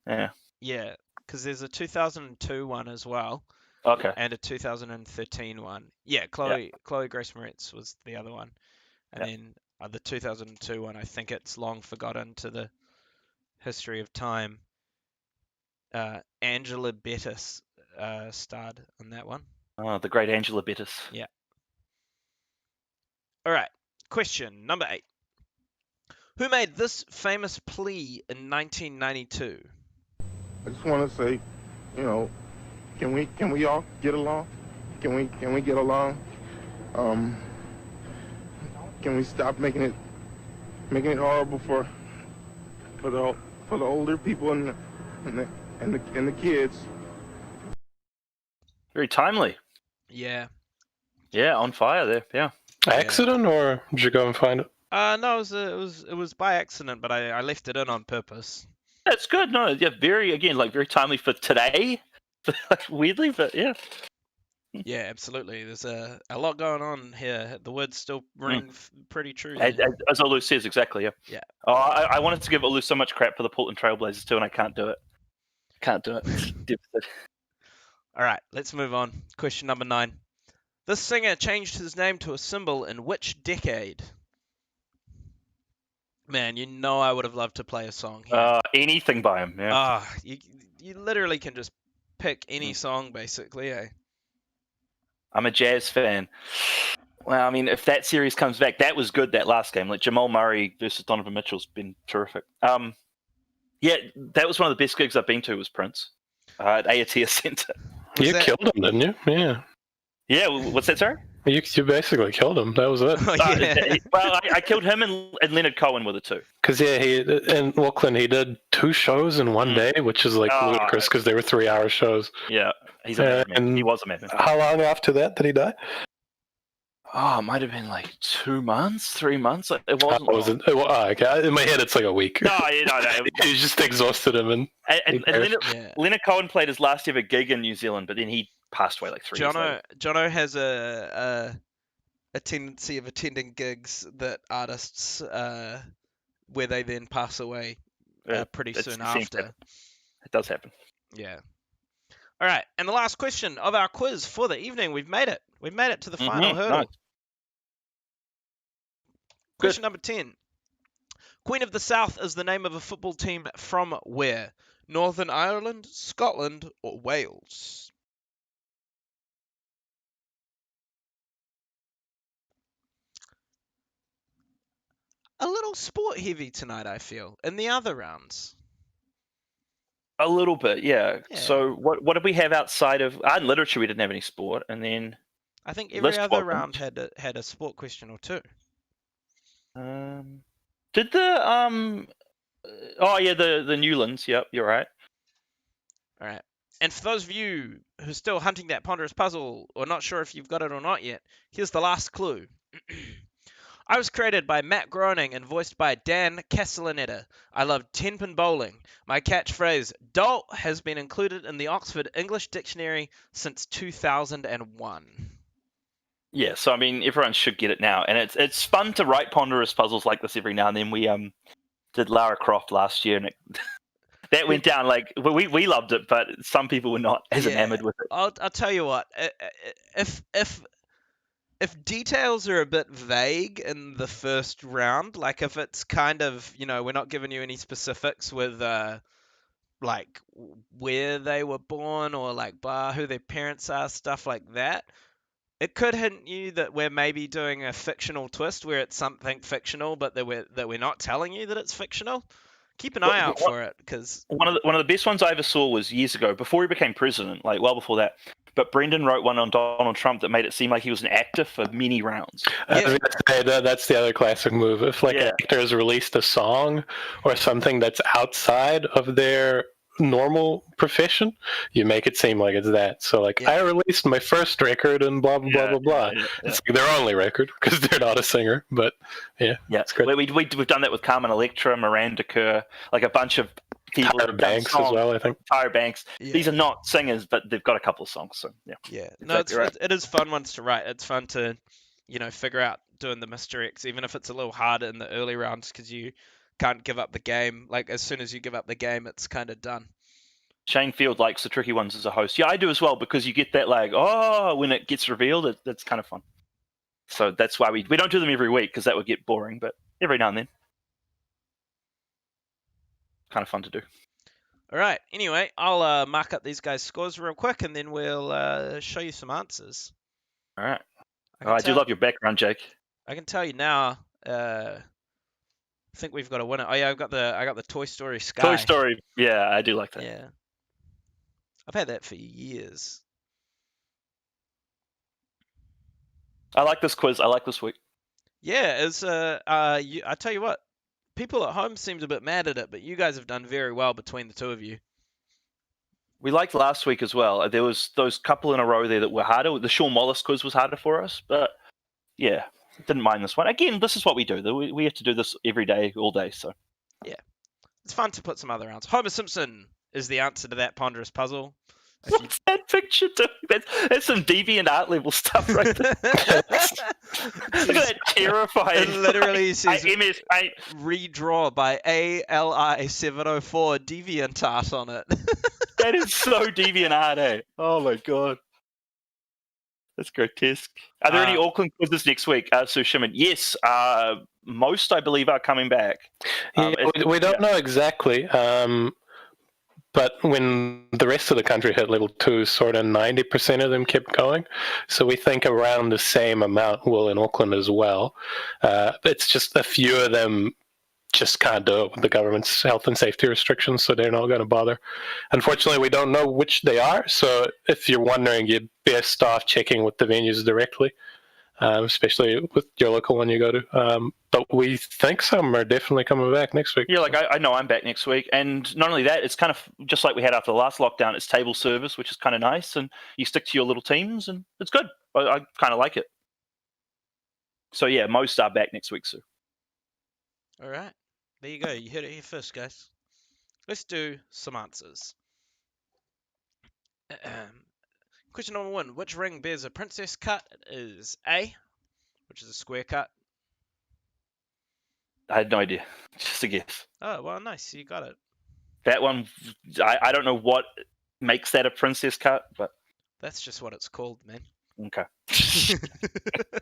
S6: Yeah.
S5: Yeah, because there's a 2002 one as well.
S6: Okay.
S5: And a 2013 one. Yeah, Chloe Grace Moretz was the other one, and then the 2002 one. I think it's long forgotten to the history of time. Angela Bettis starred in that one.
S6: Oh, the great Angela Bettis.
S5: Yeah. All right. Question number 8. Who made this famous plea in 1992?
S9: I just want to say, can we all get along? Can we get along? Can we stop making it horrible for the older people and the kids?
S6: Very timely.
S5: Yeah.
S6: Yeah, on fire there. Yeah.
S7: Accident, or did you go and find it?
S5: No, it was by accident, but I left it in on purpose.
S6: That's good. No, yeah, very timely for today. Weirdly, but yeah.
S5: Yeah, absolutely. There's a lot going on here. The words still ring pretty true.
S6: As Olu says, exactly. Yeah.
S5: Yeah.
S6: Oh, I wanted to give Olu so much crap for the Portland Trailblazers too, and I can't do it.
S5: All right, let's move on. Question number 9. This singer changed his name to a symbol in which decade? Man, I would have loved to play a song here.
S6: Anything by him, yeah.
S5: You literally can just pick any song, basically, eh?
S6: I'm a Jazz fan. Well, I mean, if that series comes back, that was good, that last game. Like, Jamal Murray versus Donovan Mitchell's been terrific. Yeah, that was one of the best gigs I've been to. Was Prince at Aotea Centre.
S7: You killed him, didn't you? Yeah.
S6: Yeah, what's that, sorry?
S7: You basically killed him. That was it.
S5: Oh, yeah.
S6: Well, I killed him and Leonard Cohen were the two.
S7: Because he in Auckland he did 2 shows in one day, which is like ludicrous because they were 3-hour shows.
S6: Yeah, he's a madman. He was a madman.
S7: How long after that did he die?
S6: Oh, it might have been like 2 months, 3 months. It wasn't.
S7: Okay. In my head, it's like a week.
S6: No.
S7: He just exhausted him, and
S6: Leonard Cohen played his last ever gig in New Zealand, but then he passed away like 3 years later.
S5: Jono has a tendency of attending gigs that artists where they then pass away pretty soon after.
S6: It does happen.
S5: Yeah. All right, and the last question of our quiz for the evening. We've made it. We've made it to the final hurdle.
S6: Nice.
S5: Question number 10. Queen of the South is the name of a football team from where? Northern Ireland, Scotland, or Wales? A little sport heavy tonight, I feel, in the other rounds.
S6: A little bit, yeah. So what did we have outside of art and literature? We didn't have any sport, and then
S5: I think every other round had a sport question or two.
S6: Did the the Newlands? Yep, you're right.
S5: All right. And for those of you who are still hunting that ponderous puzzle or not sure if you've got it or not yet, here's the last clue. I was created by Matt Groening and voiced by Dan Castellaneta. I love 10-pin bowling. My catchphrase, dolt, has been included in the Oxford English Dictionary since 2001.
S6: Yeah, so I mean, everyone should get it now. And it's fun to write ponderous puzzles like this every now and then. We did Lara Croft last year, and that went down like we loved it, but some people were not as enamored with it.
S5: I'll tell you what, if details are a bit vague in the first round, like if it's kind of, we're not giving you any specifics with like where they were born or like who their parents are, stuff like that, it could hint you that we're maybe doing a fictional twist where it's something fictional, but that we're not telling you that it's fictional. Keep an eye out for it, because
S6: one of the best ones I ever saw was years ago, before he became president, like well before that. But Brendan wrote one on Donald Trump that made it seem like he was an actor for many rounds.
S7: That's the other classic move. If an actor has released a song or something that's outside of their normal profession, you make it seem like it's that. So I released my first record and blah blah blah blah. It's like their only record because they're not a singer. But it's great.
S6: We've done that with Carmen Electra, Miranda Kerr, like a bunch of people.
S7: Tyra Banks as well, I think.
S6: Tyra Banks. Yeah. These are not singers, but they've got a couple of songs. So
S5: it is fun ones to write. It's fun to figure out doing the misdirects, even if it's a little harder in the early rounds because you can't give up the game. Like as soon as you give up the game, it's kind of done.
S6: Shane Field likes the tricky ones as a host. Yeah, I do as well, because you get that when it gets revealed, that's kind of fun. So that's why we don't do them every week, because that would get boring, but every now and then. Kind of fun to do.
S5: All right. Anyway, I'll mark up these guys' scores real quick, and then we'll show you some answers.
S6: All right. I do love your background, Jake.
S5: I can tell you now. I think we've got a winner. Oh yeah, I got the Toy Story Sky.
S6: Toy Story. Yeah, I do like that.
S5: Yeah. I've had that for years.
S6: I like this quiz. I like this week.
S5: Yeah, I tell you what, people at home seemed a bit mad at it, but you guys have done very well between the two of you.
S6: We liked last week as well. There was those couple in a row there that were harder. The Sean Wallace quiz was harder for us, but yeah, didn't mind this one. Again, this is what we do. We have to do this every day, all day. So
S5: yeah, it's fun to put some other rounds. Homer Simpson is the answer to that ponderous puzzle.
S6: What's that picture doing? That's some deviant art level stuff right there. Look at that terrifying.
S5: It literally says redraw by ALI704 deviant art on it.
S6: That is so deviant art, eh? Oh my god. That's grotesque. Are there any Auckland quizzes next week? So Shimon, yes. Most, I believe, are coming back.
S7: We don't know exactly. But when the rest of the country hit level 2, sort of 90% of them kept going. So we think around the same amount will in Auckland as well. It's just a few of them just can't do it with the government's health and safety restrictions, so they're not going to bother. Unfortunately, we don't know which they are, so if you're wondering, you'd best off checking with the venues directly, especially with your local one you go to. But we think some are definitely coming back next week.
S6: Yeah, like I know I'm back next week, and not only that, it's kind of just like we had after the last lockdown. It's table service, which is kind of nice, and you stick to your little teams, and it's good. I kind of like it. So yeah, most are back next week, Sue.
S5: All right. There you go. You heard it here first, guys. Let's do some answers. Question number 1. Which ring bears a princess cut? It is A, which is a square cut.
S6: I had no idea. Just a guess.
S5: Oh, well, nice. You got it.
S6: That one, I don't know what makes that a princess cut, but
S5: That's just what it's called, man.
S6: okay.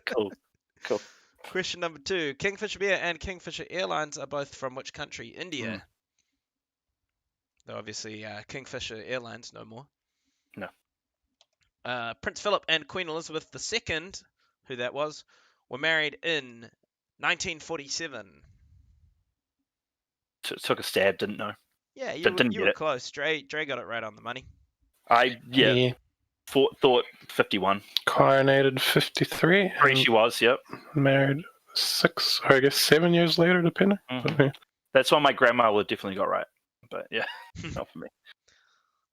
S6: Cool.
S5: Question number 2. Kingfisher Beer and Kingfisher Airlines are both from which country? India. Though obviously Kingfisher Airlines no more.
S6: No.
S5: Prince Philip and Queen Elizabeth II, who that was, were married in 1947.
S6: Took a stab, didn't know.
S5: Yeah, you
S6: Didn't
S5: were
S6: get it.
S5: close. Dre got it right on the money.
S6: Thought 51.
S7: Coronated 53.
S6: Three she was, yep.
S7: Married 6, or I guess 7 years later, depending.
S6: Mhm.
S7: But, yeah.
S6: That's one my grandma would definitely got right. But yeah, not for me.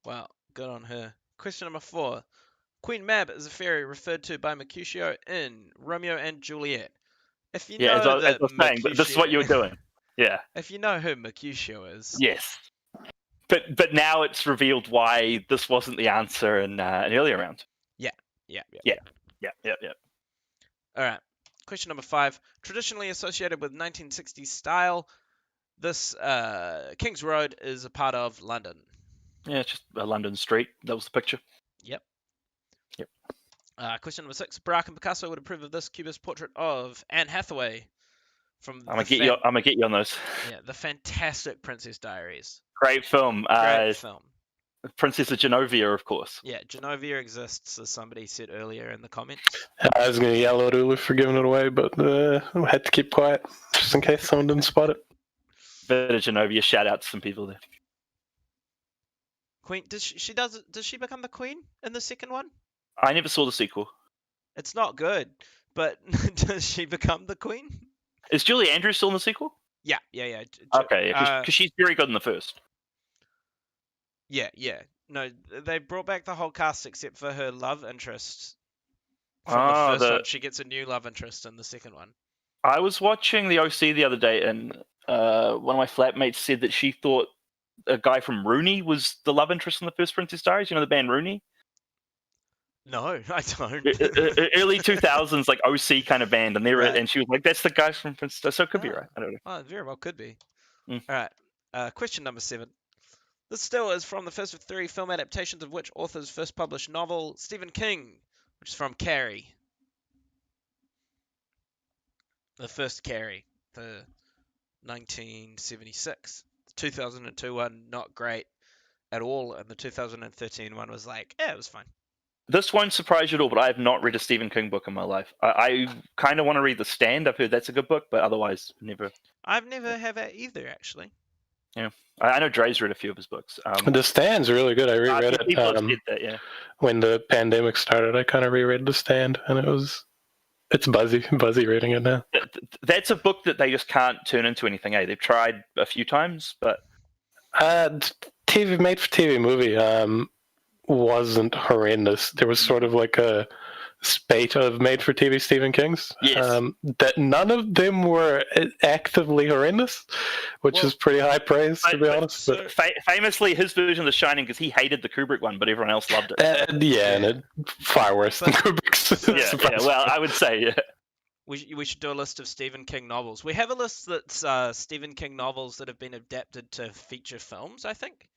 S5: Wow, good on her. Question number 4. Queen Mab is a fairy referred to by Mercutio in Romeo and Juliet. If you
S6: Yeah,
S5: know
S6: as
S5: that
S6: I was saying, but this is what you were doing. Yeah.
S5: If you know who Mercutio is.
S6: Yes. But now it's revealed why this wasn't the answer in an earlier round.
S5: Yeah. All right. Question number 5. Traditionally associated with 1960s style, this King's Road is a part of London.
S6: Yeah, it's just a London street. That was the picture.
S5: Yep.
S6: Yep.
S5: Question number 6. Braque and Picasso would approve of this cubist portrait of Anne Hathaway from
S6: I'm gonna get you on those.
S5: Yeah, the fantastic Princess Diaries.
S6: Great film.
S5: Great film.
S6: Princess of Genovia, of course.
S5: Yeah, Genovia exists, as somebody said earlier in the comments.
S7: I was going to yell at Ulu for giving it away, but I had to keep quiet just in case someone didn't spot it.
S6: Bit of Genovia. Shout out to some people there.
S5: Queen, does she become the queen in the second one?
S6: I never saw the sequel.
S5: It's not good, but does she become the queen?
S6: Is Julie Andrews still in the sequel?
S5: Yeah.
S6: Okay, because she's very good in the first.
S5: Yeah. No, they brought back the whole cast except for her love interest. From the first one, she gets a new love interest in the second one.
S6: I was watching the OC the other day, and one of my flatmates said that she thought a guy from Rooney was the love interest in the first Princess Diaries. You know the band Rooney?
S5: No, I don't.
S6: Early 2000s, like OC kind of band, and
S5: Right.
S6: and she was like, "That's the guy from Princess Diaries." So it could be right. I don't know.
S5: Oh, it very well could be.
S6: Mm.
S5: All right. Question number 7. This still is from the first of 3 film adaptations of which author's first published novel, Stephen King, which is from Carrie. The first Carrie, the 1976. The 2002 one, not great at all, and the 2013 one was like, it was fine.
S6: This won't surprise you at all, but I have not read a Stephen King book in my life. I kind of want to read The Stand. I've heard that's a good book, but otherwise, never.
S5: I've never have that either, actually.
S6: Yeah, I know Dre's read a few of his books.
S7: The Stand's really good. I reread
S6: people have
S7: it
S6: said that, yeah.
S7: when the pandemic started. I kind of reread The Stand, and it's buzzy reading it now.
S6: That's a book that they just can't turn into anything. They've tried a few times, but
S7: made for TV movie wasn't horrendous. There was sort of like a spate of made for TV Stephen Kings.
S6: Yes.
S7: That none of them were actively horrendous, which is pretty high praise, to be honest. But
S6: famously, his version of The Shining, because he hated the Kubrick one, but everyone else loved it.
S7: and it far worse than Kubrick's.
S6: Yeah, well, I would say, yeah.
S5: We should do a list of Stephen King novels. We have a list that's Stephen King novels that have been adapted to feature films, I think.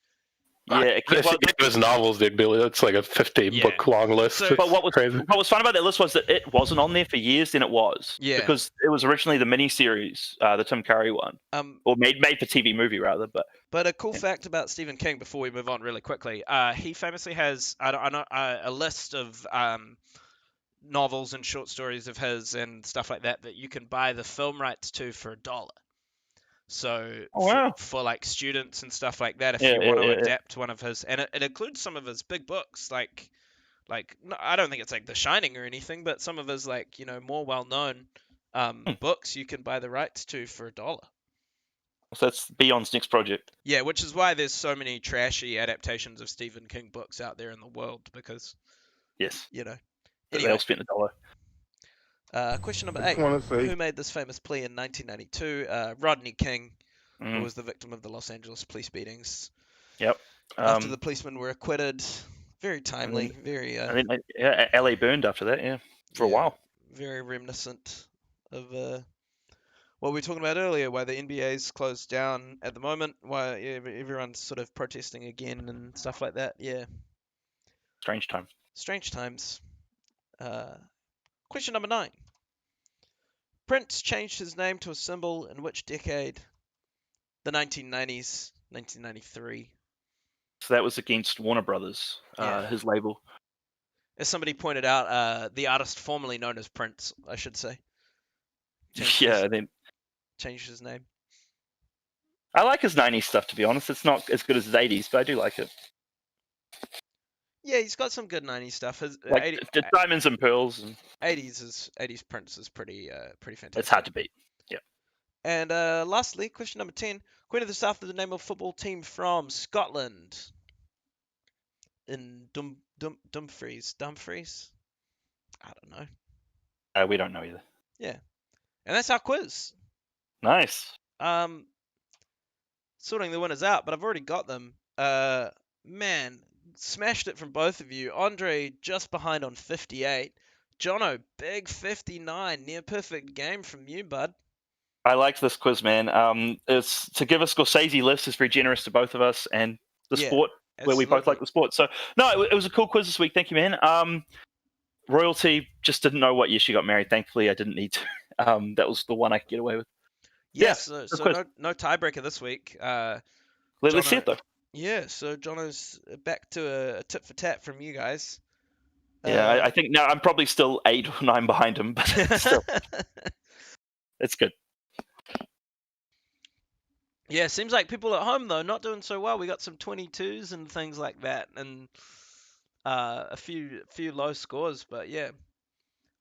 S6: Yeah,
S7: If it was novels, it's like a 50-book long list.
S5: So-
S6: but what
S7: crazy.
S6: was fun about that list was that it wasn't on there for years. Then it was, because it was originally the miniseries, the Tim Curry one, or made for TV movie rather.
S5: But a cool fact about Stephen King before we move on really quickly, he famously has a list of novels and short stories of his and stuff like that you can buy the film rights to for $1. So
S6: Oh, wow.
S5: for like students and stuff like that, if
S6: Yeah,
S5: you want to
S6: yeah, yeah.
S5: adapt one of his, and it includes some of his big books, like no, I don't think it's like The Shining or anything, but some of his like more well-known books you can buy the rights to for $1.
S6: So that's BION's next project.
S5: Yeah, which is why there's so many trashy adaptations of Stephen King books out there in the world, because
S6: Yes.
S5: you know.
S6: They
S5: Anyway,
S6: all spent $1.
S5: question number
S9: I just
S5: 8.
S9: want to say,
S5: Who made this famous plea in 1992? Rodney King, who
S6: Mm,
S5: was the victim of the Los Angeles police beatings.
S6: yep.
S5: After the policemen were acquitted, very timely,
S6: then-
S5: very
S6: and then LA burned after that. Yeah, for a
S5: yeah,
S6: while.
S5: very reminiscent of what we were talking about earlier, why the NBA's closed down at the moment, why everyone's sort of protesting again and stuff like that. Yeah,
S6: Strange time.
S5: strange times. Question number 9. Prince changed his name to a symbol in which decade? The 1990s, 1993.
S6: So that was against Warner Brothers,
S5: Yeah.
S6: his label.
S5: As somebody pointed out, the artist formerly known as Prince, I should say. Changed
S6: Yeah,
S5: his,
S6: then
S5: changed his name.
S6: I like his '90s stuff. To be honest, it's not as good as his '80s, but I do like it.
S5: Yeah, he's got some good 90s stuff. His
S6: Like the Diamonds and Pearls, and
S5: 80s Prince is pretty fantastic.
S6: it's hard to beat. Yeah.
S5: And lastly, question number 10. Queen of the South is the name of a football team from Scotland. In Dumfries. I don't know.
S6: We don't know either.
S5: And that's our quiz.
S6: Nice.
S5: Sorting the winners out, but I've already got them. Man, smashed it from both of you. Andre just behind on 58. Jono, big 59. Near perfect game from you, bud.
S6: I liked this quiz, man. It's to give a Scorsese list is very generous to both of us, and the
S5: Yeah,
S6: sport where we both
S5: absolutely.
S6: like the sport. So no, it was a cool quiz this week. Thank you, man. Royalty just didn't know what year she got married. Thankfully, I didn't need to. That was the one I could get away with.
S5: Yeah,
S6: Yeah,
S5: so
S6: quiz.
S5: no tiebreaker this week.
S6: Let's see
S5: Jono-
S6: it though.
S5: Yeah, so Jono's back to a tit for tat from you guys.
S6: Yeah, I think now I'm probably still 8 or 9 behind him, but still, it's good.
S5: Yeah, seems like people at home though not doing so well. We got some 22s and things like that, and a few low scores. But yeah,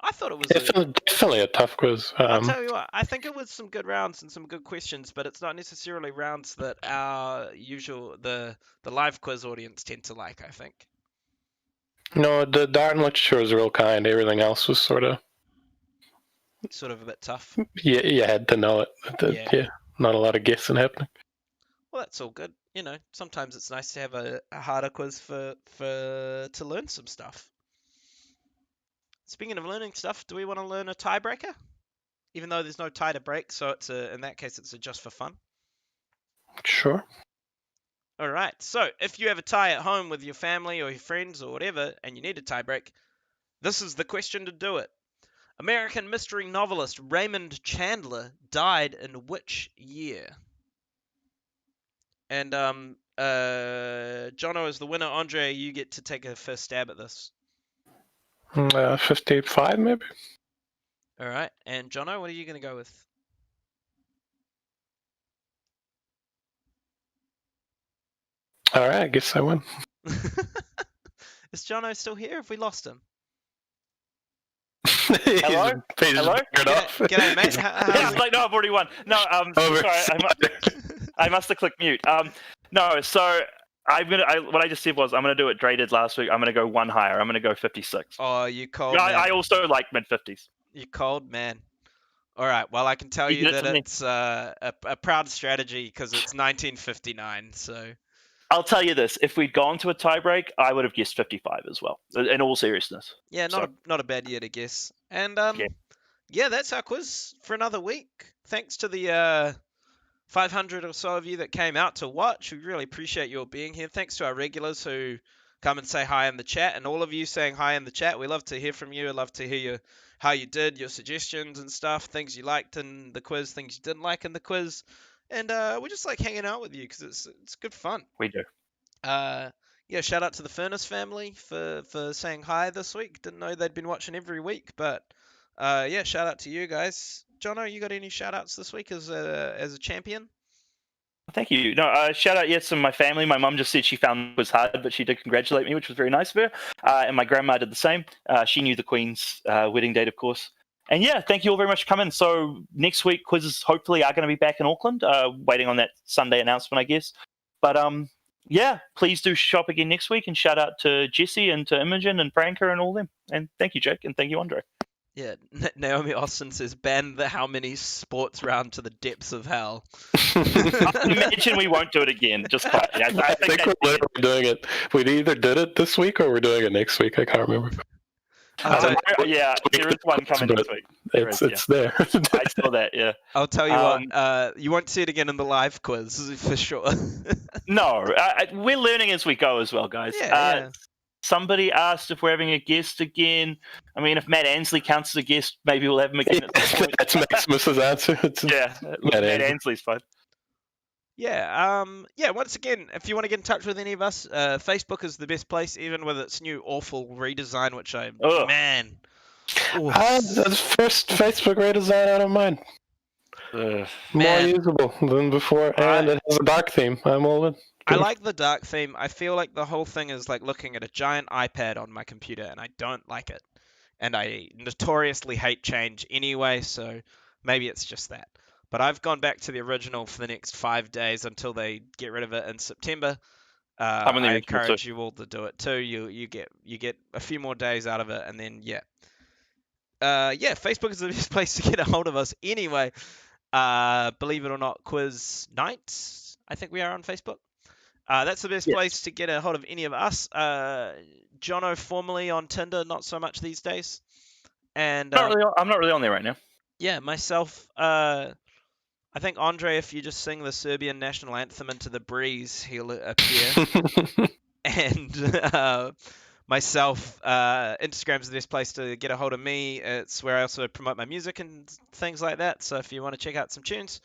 S5: I thought it was.
S7: Definitely a tough quiz.
S5: I'll tell you what, I think it was some good rounds and some good questions, but it's not necessarily rounds that our usual the live quiz audience tend to like. I think.
S7: No, the art literature was real kind. Everything else was sort of
S5: Sort of a bit tough.
S7: you had to know it.
S5: Yeah.
S7: Yeah, not a lot of guessing happening.
S5: Well, that's all good. Sometimes it's nice to have a harder quiz to learn some stuff. Speaking of learning stuff, do we want to learn a tiebreaker? Even though there's no tie to break, so in that case it's a just for fun.
S7: Sure.
S5: All right. So if you have a tie at home with your family or your friends or whatever, and you need a tie break, this is the question to do it. American mystery novelist Raymond Chandler died in which year? And Jono is the winner. Andre, you get to take a first stab at this.
S7: 55 maybe.
S5: All right. And Jono, what are you going to go with?
S7: All right, I guess I win.
S5: Is Jono still here? Have we lost him?
S6: Hello? Hello?
S5: G'day, mate.
S6: Yeah, like, no, I've already won. No,
S7: Over.
S6: sorry, I must have clicked mute. No, so what I just said was I'm gonna do what Dre did last week. I'm gonna go one higher. I'm gonna go 56.
S5: Oh, you cold
S6: I,
S5: man.
S6: I also like mid 50s.
S5: You cold man. All right. Well, I can tell
S6: You
S5: you
S6: did it
S5: that
S6: for me.
S5: it's a proud strategy because it's 1959. So
S6: I'll tell you this: if we'd gone to a tiebreak, I would have guessed 55 as well. In all seriousness.
S5: yeah,
S6: So-
S5: not a bad year to guess. And
S6: Yeah.
S5: yeah, that's our quiz for another week. Thanks to the 500 or so of you that came out to watch. We really appreciate you all being here. Thanks to our regulars who come and say hi in the chat, and all of you saying hi in the chat. We love to hear from you. I love to hear how you did, your suggestions and stuff, things you liked in the quiz, things you didn't like in the quiz. And we just like hanging out with you because it's good fun.
S6: We do.
S5: Yeah, shout out to the Furnace family for saying hi this week. Didn't know they'd been watching every week, but yeah, shout out to you guys. Jono, you got any shout outs this week as a champion?
S6: Thank you. No, shout out, yes, to my family. My mum just said she found it was hard, but she did congratulate me, which was very nice of her. And my grandma did the same. She knew the Queen's wedding date, of course. And yeah, thank you all very much for coming. So next week, quizzes hopefully are going to be back in Auckland, waiting on that Sunday announcement, I guess. But yeah, please do shop again next week, and shout out to Jesse and to Imogen and Franca and all them. And thank you, Jake, and thank you, Andre.
S5: Yeah, Naomi Austin says, ban the how many sports round to the depths of hell.
S6: I imagine we won't do it again. Just quietly.
S7: I think we're literally doing it. We either did it this week or we're doing it next week. I can't remember.
S6: Yeah, there is one coming next week.
S7: It's there.
S6: I saw that, yeah.
S5: I'll tell you what, you won't see it again in the live quiz, for sure.
S6: No, we're learning as we go as well, guys.
S5: Yeah.
S6: Somebody asked if we're having a guest again. I mean, if Matt Ansley counts as a guest, maybe we'll have him again.
S7: That's Maximus's answer.
S6: Matt Ansley's fine.
S5: Yeah, once again, if you want to get in touch with any of us, Facebook is the best place, even with its new awful redesign, which the
S7: first Facebook redesign I don't mind. More usable than before, and it has a dark theme. I'm all in.
S5: I like the dark theme. I feel like the whole thing is like looking at a giant iPad on my computer, and I don't like it. And I notoriously hate change anyway, so maybe it's just that. But I've gone back to the original for the next 5 days until they get rid of it in September. I encourage you all to do it too. You get a few more days out of it, and then Facebook is the best place to get a hold of us anyway. Believe it or not, quiz night. I think we are on Facebook. That's the best place to get a hold of any of us. Jono, formerly on Tinder, not so much these days. And
S6: I'm not really on there right now.
S5: Yeah, myself. I think Andre, if you just sing the Serbian national anthem into the breeze, he'll appear. And myself, Instagram's the best place to get a hold of me. It's where I also promote my music and things like that. So if you want to check out some tunes,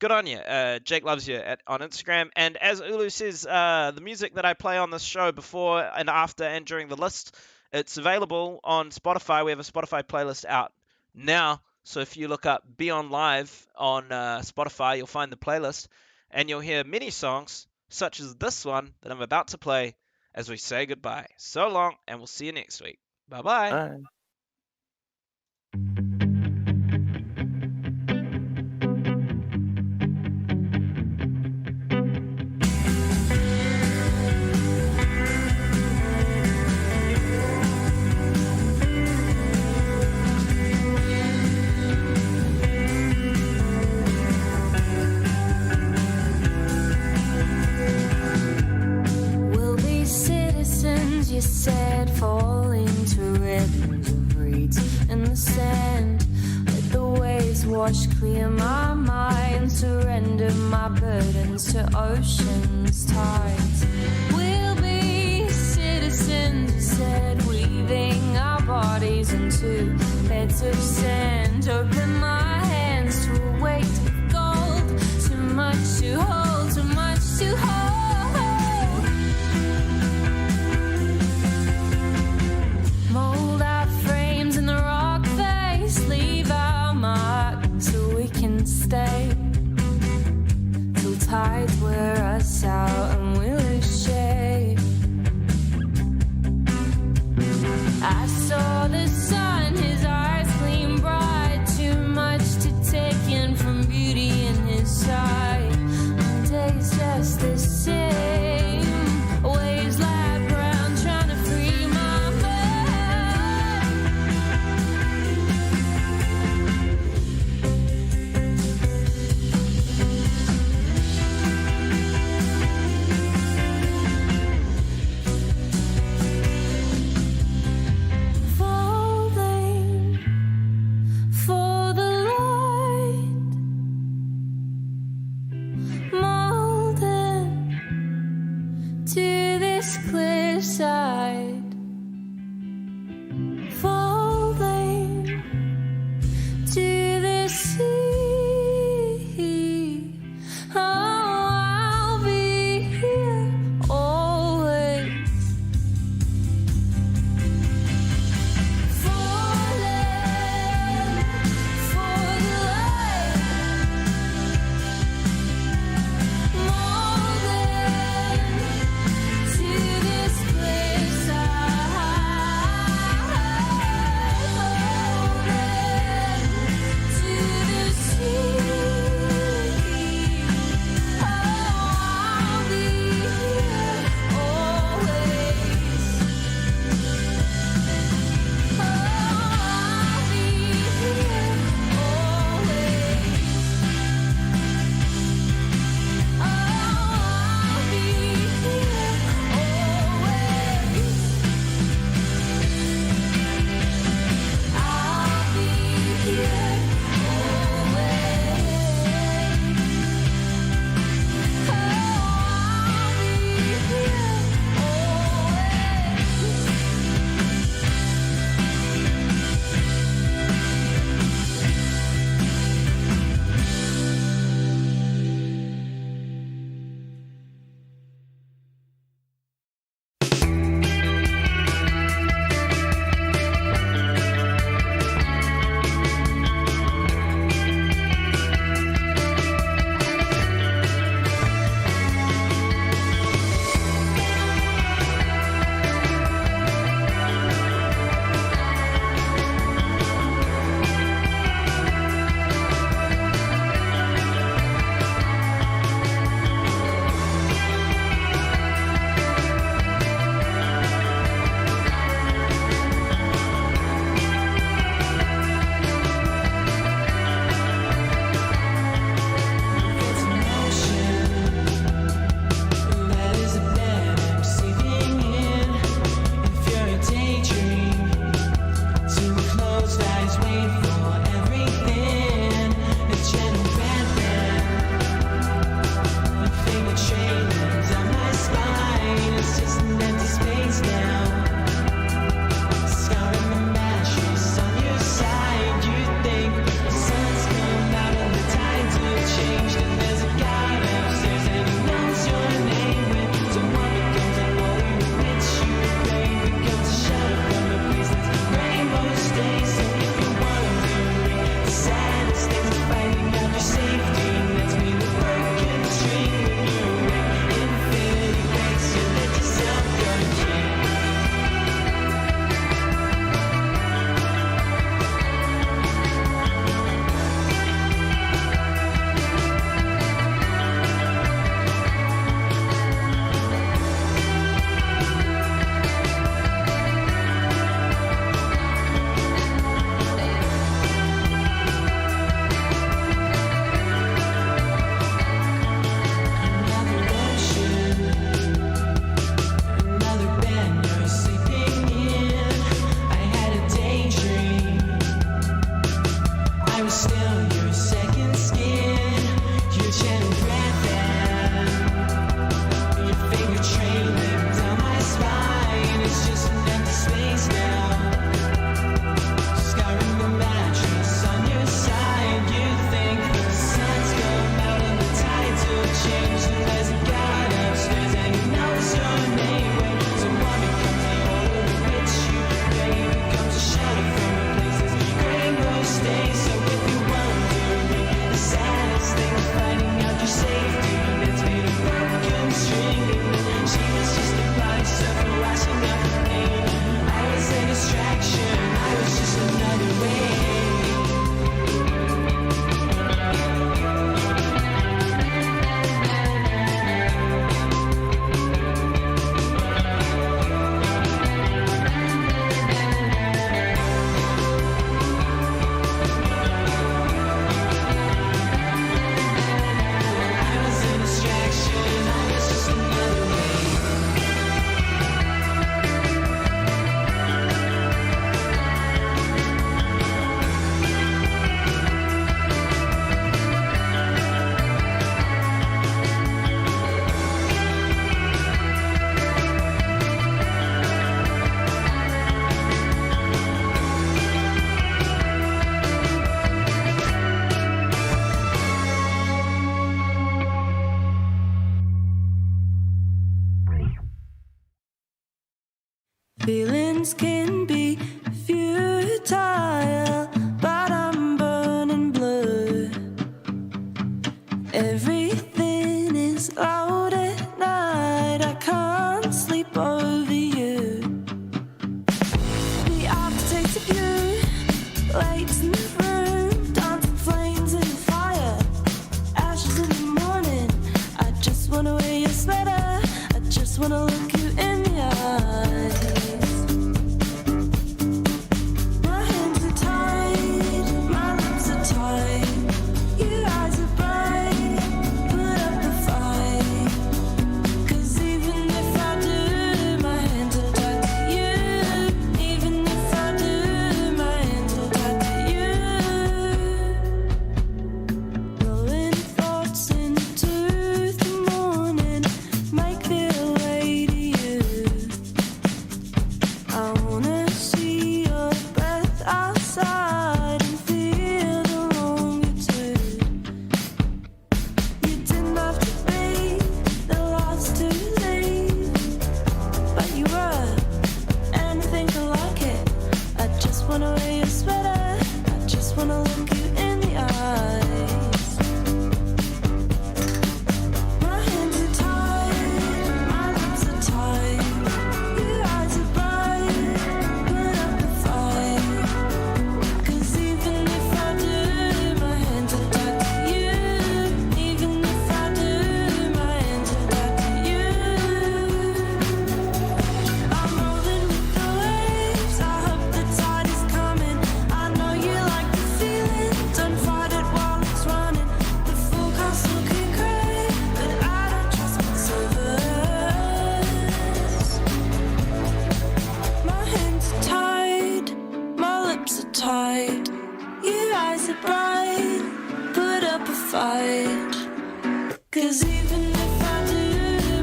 S5: good on you. Jake loves you on Instagram. And as Ulu says, the music that I play on this show before and after and during the list, it's available on Spotify. We have a Spotify playlist out now. So if you look up BION Live on Spotify, you'll find the playlist. And you'll hear many songs, such as this one that I'm about to play as we say goodbye. So long, and we'll see you next week. Bye-bye.
S6: Bye.
S2: We'll be citizens, you said, falling to ribbons of reeds in the sand. Let the waves wash clear my mind, surrender my burdens to ocean's tides. We'll be citizens, you said, weaving our bodies into beds of sand. Open my hands to a weight of gold, too much to hold, too much to hold. Mold our frames in the rock face, leave our mark so we can stay till tides wear us out and we'll lose shape. I saw the sun, his eyes gleam bright, too much to take in from beauty in his sight. My day's just the same, waves lap round trying to free my mind. Falling for the light, molding to this clear side. Falling to the sea. Oh, I'll be here always. Falling for the light, Feelings can be futile, but I'm burning blue. Everything is loud at night, I can't sleep over you. The architect's of you, lights in the room, dancing flames in the fire, ashes in the morning. I just wanna wear your sweater, I just wanna look you in the eyes. My hands are tied, my lips are tied, your eyes are bright, put up a fight. 'Cause even if I do, my hands are tied to you. Even if I do, my hands are tied to you. Blowing thoughts into the morning, make their way to you. I wanna see your breath outside and feel the longitude. You didn't have to be the last to leave, but you were anything like it. I just wanna wear your sweater, I just wanna look you in the eyes. My hands are tied, my lips are tied, your eyes are bright, put up a fight. 'Cause even if I do, my hands are tied to you. Even if I do, my hands are tied to you. I'm rolling with the waves, I hope the tide is coming. I know you like the feeling, don't fight it while it's running. The forecast looking great, but I don't trust what's over us. My hands are tied, my lips are tied, your eyes are bright, put up a fight. 'Cause even if I do,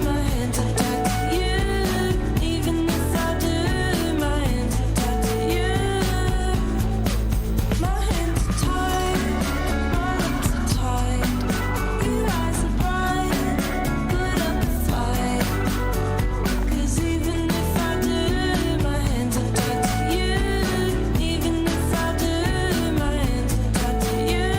S2: my hands are tied to you. Even if I do, my hands are tied to you. My hands are tied, my lips are tied, your eyes are bright, put up a fight. 'Cause even if I do, my hands are tied to you. Even if I do, my hands are tied to you.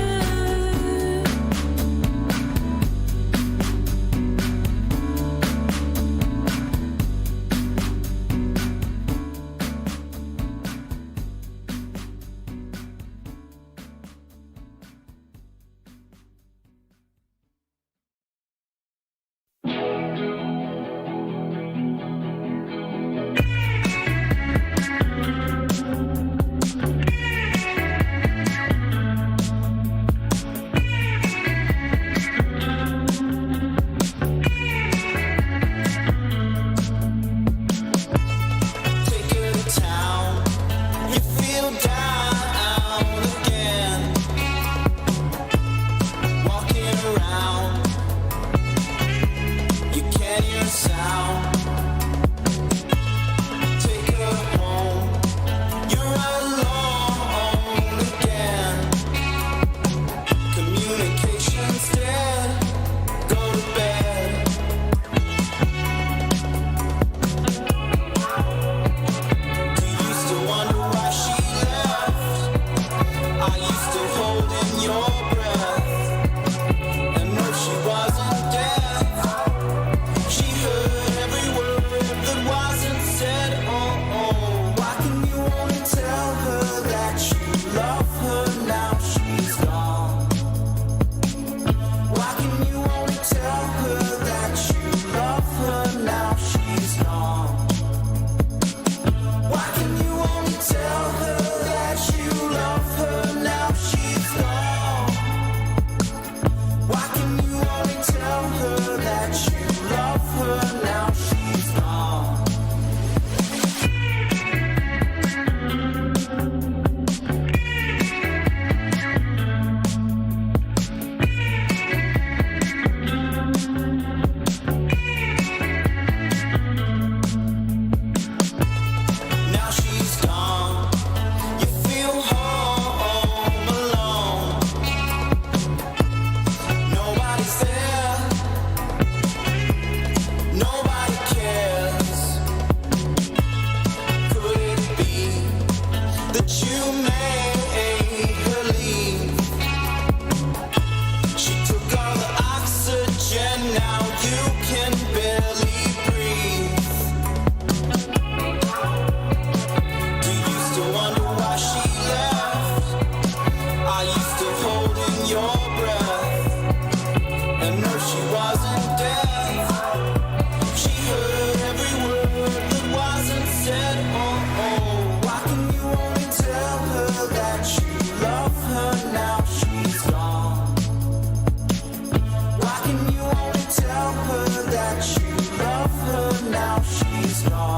S3: strong.